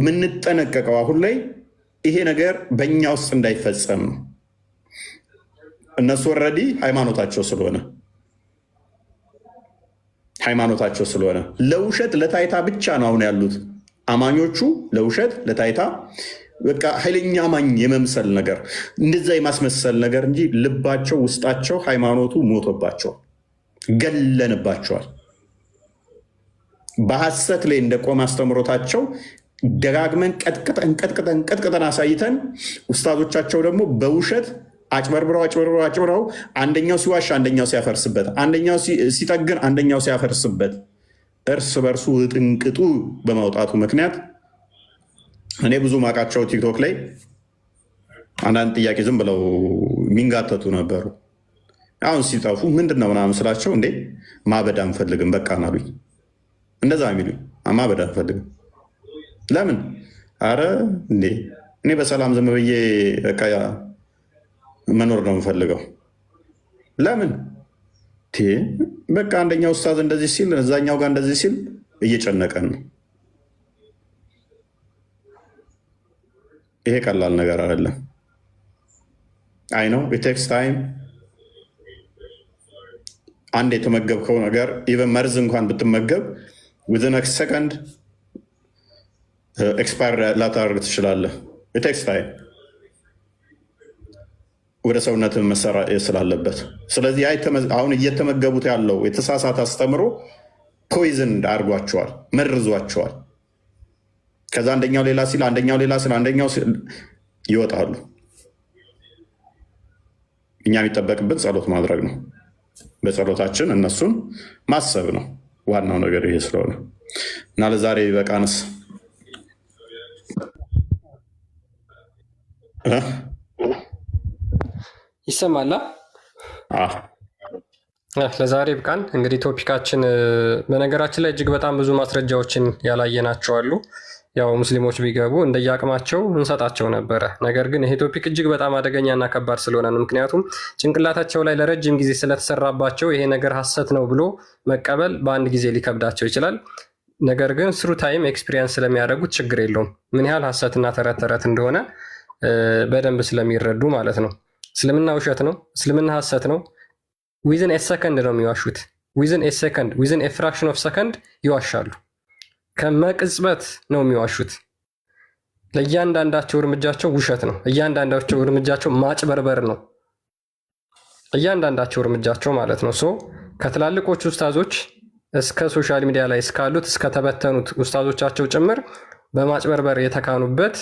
የምንጠነቀቀው አሁን ላይ ይሄ ነገር በእኛ ውስጥ እንዳይፈጸም ነው። እነሱ ወረዲ ሃይማኖታቸው ስለሆነ ለውሸት ለታይታ ብቻ ነው አሁን ያሉት አማኞቹ። ለውሸት ለታይታ በቃ ኃይለኛ አማኝ የመምሰል ነገር እንደዛ የማስመሰል ነገር እንጂ ልባቸው ውስጣቸው ሃይማኖቱ ሞቶባቸዋል፣ ገለንባቸዋል። በሐሰት ላይ እንደቆመ አስተምሮታቸው ደጋግመን ቀጥቅጠን አሳይተን ኡስታዞቻቸው ደግሞ በውሸት አጭበርብረው አንደኛው ሲዋሽ አንደኛው ሲያፈርስበት፣ አንደኛው ሲጠግን አንደኛው ሲያፈርስበት እርስ በርሱ ጥንቅጡ በማውጣቱ ምክንያት እኔ ብዙ ማቃቸው ቲክቶክ ላይ አንዳንድ ጥያቄ ዝም ብለው የሚንጋተቱ ነበሩ። አሁን ሲጠፉ ምንድን ነው ምናምን ስላቸው እንዴ ማበድ አንፈልግም በቃ ናሉኝ። እንደዛ የሚሉኝ ማበድ አንፈልግም። ለምን? አረ እንዴ እኔ በሰላም ዝም ብዬ መኖር ነው የምፈልገው። ለምን? በቃ አንደኛው ኡስታዝ እንደዚህ ሲል እዛኛው ጋር እንደዚህ ሲል እየጨነቀን ነው። ይሄ ቀላል ነገር አይደለም። አይ ነው ቴክስ ታይም። አንድ የተመገብከው ነገር ኢቨን መርዝ እንኳን ብትመገብ ዊዝን ሰከንድ ኤክስፓየር ላታደርግ ትችላለህ። ቴክስ ታይም ወደ ሰውነት መሰራት ስላለበት። ስለዚህ አሁን እየተመገቡት ያለው የተሳሳተ አስተምሮ ፖይዝን አድርጓቸዋል፣ መርዟቸዋል። ከዛ አንደኛው ሌላ ሲል አንደኛው ሌላ ሲል አንደኛው ይወጣሉ። እኛ የሚጠበቅብን ጸሎት ማድረግ ነው። በጸሎታችን እነሱን ማሰብ ነው ዋናው ነገር ይሄ ስለሆነ እና ለዛሬ በቃንስ ይሰማላ። ለዛሬ ብቃን። እንግዲህ ቶፒካችን በነገራችን ላይ እጅግ በጣም ብዙ ማስረጃዎችን ያላየናቸው አሉ። ያው ሙስሊሞች ቢገቡ እንደየአቅማቸው እንሰጣቸው ነበረ። ነገር ግን ይሄ ቶፒክ እጅግ በጣም አደገኛና ከባድ ስለሆነ ነው። ምክንያቱም ጭንቅላታቸው ላይ ለረጅም ጊዜ ስለተሰራባቸው ይሄ ነገር ሐሰት ነው ብሎ መቀበል በአንድ ጊዜ ሊከብዳቸው ይችላል። ነገር ግን ስሩ ታይም ኤክስፒሪየንስ ስለሚያደርጉት ችግር የለውም። ምን ያህል ሐሰትና ተረት ተረት እንደሆነ በደንብ ስለሚረዱ ማለት ነው። እስልምና ውሸት ነው፣ እስልምና ሐሰት ነው። ዊዝን ኤ ሰከንድ ነው የሚዋሹት። ዊዝን ኤ ሰከንድ፣ ዊዝን ኤ ፍራክሽን ኦፍ ሰከንድ ይዋሻሉ። ከመቅጽበት ነው የሚዋሹት። ለእያንዳንዳቸው እርምጃቸው ውሸት ነው። እያንዳንዳቸው እርምጃቸው ማጭበርበር ነው። እያንዳንዳቸው እርምጃቸው ማለት ነው። ሶ ከትላልቆች ኡስታዞች እስከ ሶሻል ሚዲያ ላይ እስካሉት እስከተበተኑት ኡስታዞቻቸው ጭምር በማጭበርበር የተካኑበት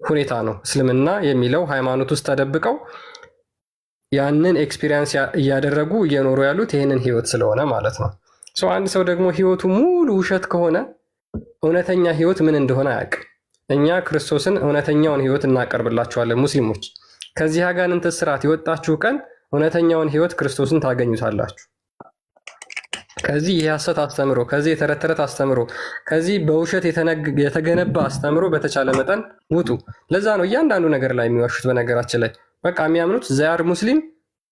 ሁኔታ ነው። እስልምና የሚለው ሃይማኖት ውስጥ ተደብቀው ያንን ኤክስፒሪየንስ እያደረጉ እየኖሩ ያሉት ይህንን ህይወት ስለሆነ ማለት ነው። አንድ ሰው ደግሞ ህይወቱ ሙሉ ውሸት ከሆነ እውነተኛ ህይወት ምን እንደሆነ አያውቅም። እኛ ክርስቶስን እውነተኛውን ህይወት እናቀርብላችኋለን። ሙስሊሞች ከዚህ አጋንንት ስርዓት የወጣችሁ ቀን እውነተኛውን ህይወት ክርስቶስን ታገኙታላችሁ። ከዚህ የሐሰት አስተምሮ፣ ከዚህ የተረት ተረት አስተምሮ፣ ከዚህ በውሸት የተገነባ አስተምሮ በተቻለ መጠን ውጡ። ለዛ ነው እያንዳንዱ ነገር ላይ የሚዋሹት። በነገራችን ላይ በቃ የሚያምኑት ዘያር ሙስሊም፣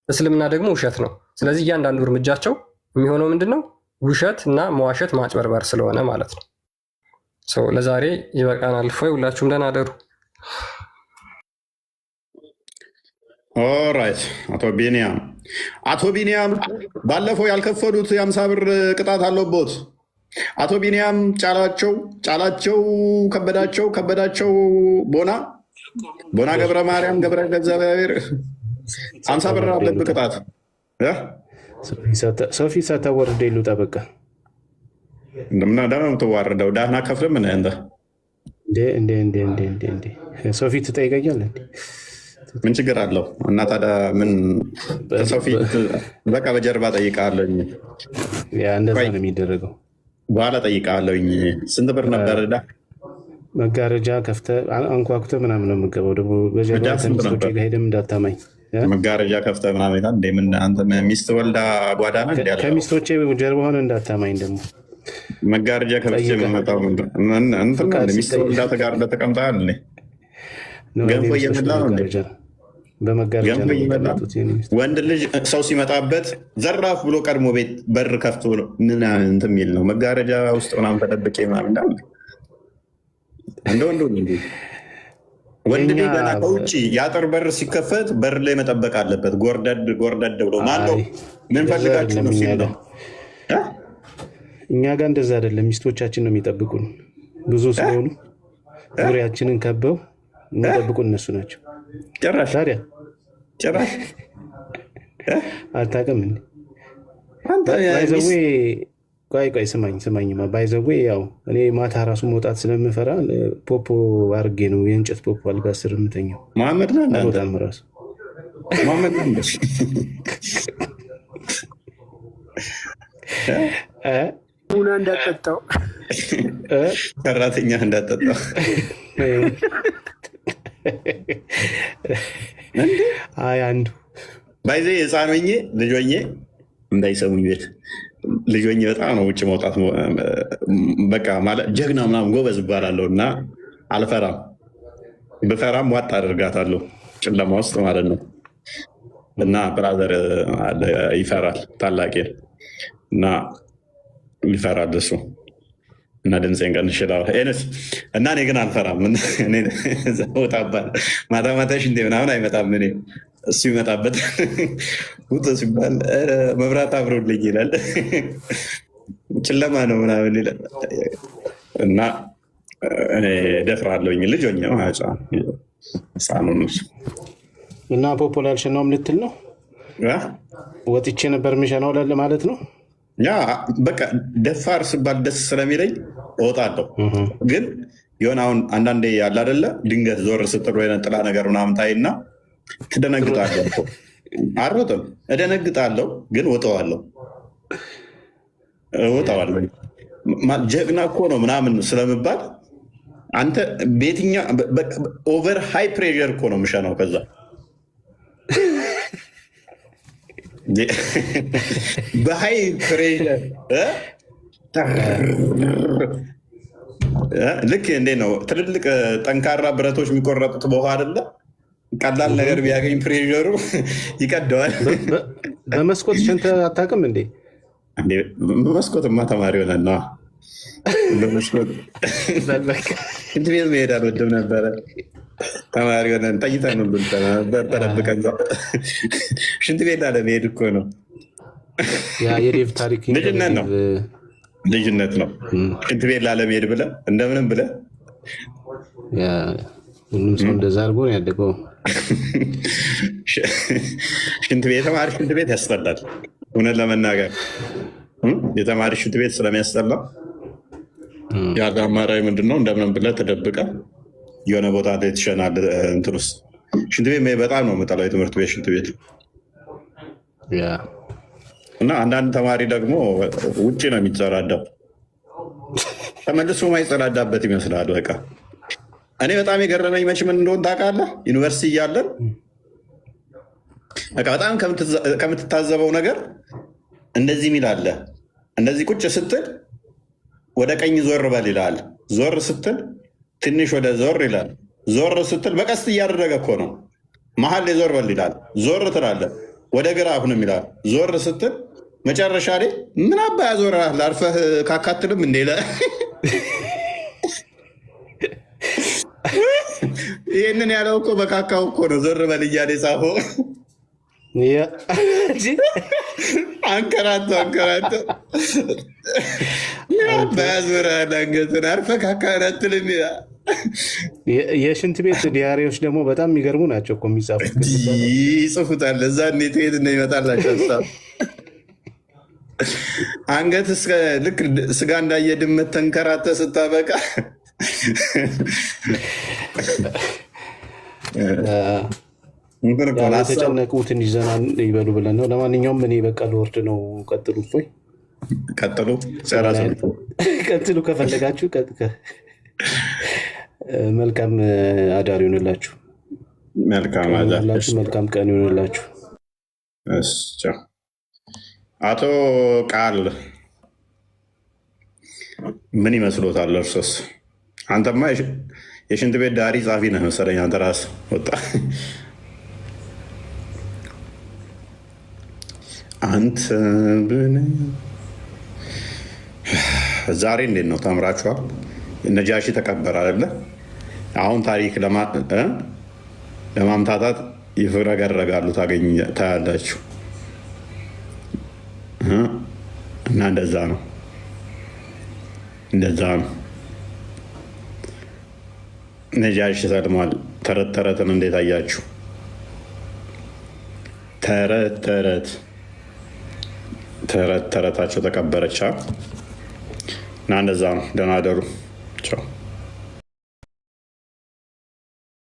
እስልምና ደግሞ ውሸት ነው። ስለዚህ እያንዳንዱ እርምጃቸው የሚሆነው ምንድን ነው? ውሸት እና መዋሸት ማጭበርበር ስለሆነ ማለት ነው። ለዛሬ ይበቃናል። ፎይ ሁላችሁም ደህና አደሩ። ኦራይት አቶ ቢኒያም ባለፈው ያልከፈሉት የ50 ብር ቅጣት አለቦት። አቶ ቢኒያም ጫላቸው ከበዳቸው ቦና ገብረ ማርያም ገብረ እግዚአብሔር 50 ብር አለብህ ቅጣት። ሰው ፊት ሳታወርደ ይሉጣ በቃ እንደምናዳ ነው የምትዋረደው። ዳህና ከፍለ ምን እንደ ሰው ፊት ትጠይቀኛለህ? ምን ችግር አለው? እና ታዲያ ምን ሰው ፊት በቃ በጀርባ ጠይቃለኝ። እንደዛ ነው የሚደረገው። በኋላ ጠይቃለኝ። ስንት ብር ነበር ዕዳ? መጋረጃ ከፍተህ አንኳኩተህ ምናምን ነው የምገባው። ደግሞ በጀርባ ከሚስቶቼ ጋር ሄደም እንዳታማኝ። መጋረጃ ከፍተህ ምናምን አንተ ሚስት ወልዳ ጓዳ ነህ? ከሚስቶቼ ጀርባ ሆነ እንዳታማኝ። ደግሞ መጋረጃ ከፍቼ የምመጣው ሚስት ወልዳ ተጋርደህ ተቀምጠሃል። ገንፎ እየበላ ነው እንዴ? በመጋረጃ ወንድ ልጅ ሰው ሲመጣበት ዘራፍ ብሎ ቀድሞ ቤት በር ከፍቶ ምን እንትን የሚል ነው? መጋረጃ ውስጥ ምናምን ተደብቄ ምናምን እንዳለ እንደ ወንድ ልጅ ገና ከውጭ የአጥር በር ሲከፈት በር ላይ መጠበቅ አለበት። ጎርደድ ብሎ ማለው ምን ፈልጋችሁ ነው ሲል ነው። እኛ ጋር እንደዛ አይደለም። ሚስቶቻችን ነው የሚጠብቁን። ብዙ ስለሆኑ ዙሪያችንን ከበው የሚጠብቁን እነሱ ናቸው። ታዲያ ጭራሽ አታውቅም እንዴ? ቆይ ስማኝማ። ባይዘዌ ያው እኔ ማታ ራሱ መውጣት ስለምፈራ ፖፖ አድርጌ ነው የእንጨት ፖፖ አልጋ ስር የምተኛው። መሐመድ አልወጣም ራሱ መሐመድ ቡና እንዳጠጣው ሰራተኛ እንዳጠጣው አንዱ ባይዘ ህፃን ሆኜ ልጅ ሆኜ እንዳይሰሙኝ ቤት ልጅ ሆኜ በጣም ነው ውጭ መውጣት በቃ ማለት ጀግና ምናምን ጎበዝ እባላለሁ እና አልፈራም። ብፈራም ዋጥ አደርጋታለሁ ጨለማ ውስጥ ማለት ነው። እና ብራዘር ይፈራል ታላቄ እና ይፈራል እሱ እና ድምፄን ቀንሼ ኤነስ እና እኔ ግን አልፈራም። ወጣባል ማታ ማታ ሽንቴ ምናምን አይመጣም። እኔ እሱ ይመጣበት ውጡ ሲባል መብራት አብሮልኝ ይላል። ጨለማ ነው ምናምን ይላል እና እኔ ደፍራለሁኝ። ልጅ ሆኜ ሳኑን እና ፖፖላር ሸናውም ልትል ነው ወጥቼ ነበር ምሸናው ላለ ማለት ነው። ያ በቃ ደፋር ስባል ደስ ስለሚለኝ እወጣለሁ። ግን የሆነ አሁን አንዳንዴ ያለ አይደለ ድንገት ዞር ስትል ወይ ጥላ ነገር ምናምን ታይና ትደነግጣለህ። አልሮጥም፣ እደነግጣለሁ፣ ግን እወጣዋለሁ። ጀግና እኮ ነው ምናምን ስለምባል አንተ በየትኛ ኦቨር ሃይ ፕሬዠር እኮ ነው የምሸናው። ከዛ በሀይ ፕሬሸር ልክ እንዴት ነው ትልልቅ ጠንካራ ብረቶች የሚቆረጡት በውሃ አይደለ? ቀላል ነገር ቢያገኝ ፕሬሸሩ ይቀደዋል። በመስኮት ሸንተህ አታውቅም እንዴ? መስኮትማ ተማሪ ሆነን ነዋ። በመስኮት ሽንት ቤት መሄድ አልወድም ነበረ። ተማሪ ሆነን ጠይተን ሁሉ ነበር ተደብቀን ሽንት ቤት ላለመሄድ እኮ ነው። የዴቭ ታሪክ ልጅነት ነው። ሽንት ቤት ላለመሄድ ብለህ እንደምንም ብለህ ሁሉም ሰው እንደዛ አድርጎ ነው ያደገው። የተማሪ ሽንት ቤት ያስጠላል። እውነት ለመናገር የተማሪ ሽንት ቤት ስለሚያስጠላ ያለ አማራጭ ምንድነው? እንደምንም ብለህ ተደብቀህ የሆነ ቦታ ላይ ትሸናለህ። እንትን ውስጥ ሽንት ቤት በጣም ነው የምጠላው፣ የትምህርት ቤት ሽንት ቤት። እና አንዳንድ ተማሪ ደግሞ ውጭ ነው የሚጸዳዳው፣ ተመልሶ ማይጸዳዳበት ይመስላል። በቃ እኔ በጣም የገረመኝ መች ምን እንደሆን ታውቃለህ? ዩኒቨርሲቲ እያለን በቃ በጣም ከምትታዘበው ነገር እንደዚህ የሚል አለ። እንደዚህ ቁጭ ስትል ወደ ቀኝ ዞር በል ይላል። ዞር ስትል ትንሽ ወደ ዞር ይላል። ዞር ስትል በቀስት እያደረገ እኮ ነው። መሀል ላይ ዞር በል ይላል። ዞር ትላለህ። ወደ ግራ አሁንም ይላል። ዞር ስትል መጨረሻ ላይ ምን አባ ያዞርሃል? አርፈህ ካካትልም እንዴ? ይህንን ያለው እኮ በካካው እኮ ነው። ዞር በል እያለ የጻፈው አንከራቶ በያዞርሃል አንገትን አርፈህ ካካትልም። የሽንት ቤት ዲያሪዎች ደግሞ በጣም የሚገርሙ ናቸው እኮ የሚጻፉት። ይጽፉታል እዛ እንዴት ሄድ ነው ይመጣላቸው ሀሳብ አንገት ልክ ስጋ እንዳየ ድመት ተንከራተህ ስታበቃ የተጨነቁ ትንሽ ዘና ይበሉ ብለን ነው። ለማንኛውም እኔ በቃ ልወርድ ነው። ቀጥሉ፣ እፎይ ቀጥሉ ከፈለጋችሁ። መልካም አዳር ይሆንላችሁ። መልካም ቀን ይሆንላችሁ። አቶ ቃል ምን ይመስሎታል እርሶስ? አንተማ የሽንት ቤት ዳሪ ጻፊ ነህ መሰለኝ። አንተ ራስህ ወጣ አንተ ዛሬ እንዴት ነው ተምራችኋል? ነጃሺ ተቀበረ አይደለ? አሁን ታሪክ ለማምታታት ይፍረገረጋሉ፣ ታያላችሁ። እና እንደዛ ነው። ነጃሺ ሰልሟል። ተረት ተረትን እንዴት አያችሁ? ተረታቸው ተቀበረቻ እና እንደዛ ነው። ደህና አደሩ። ቻው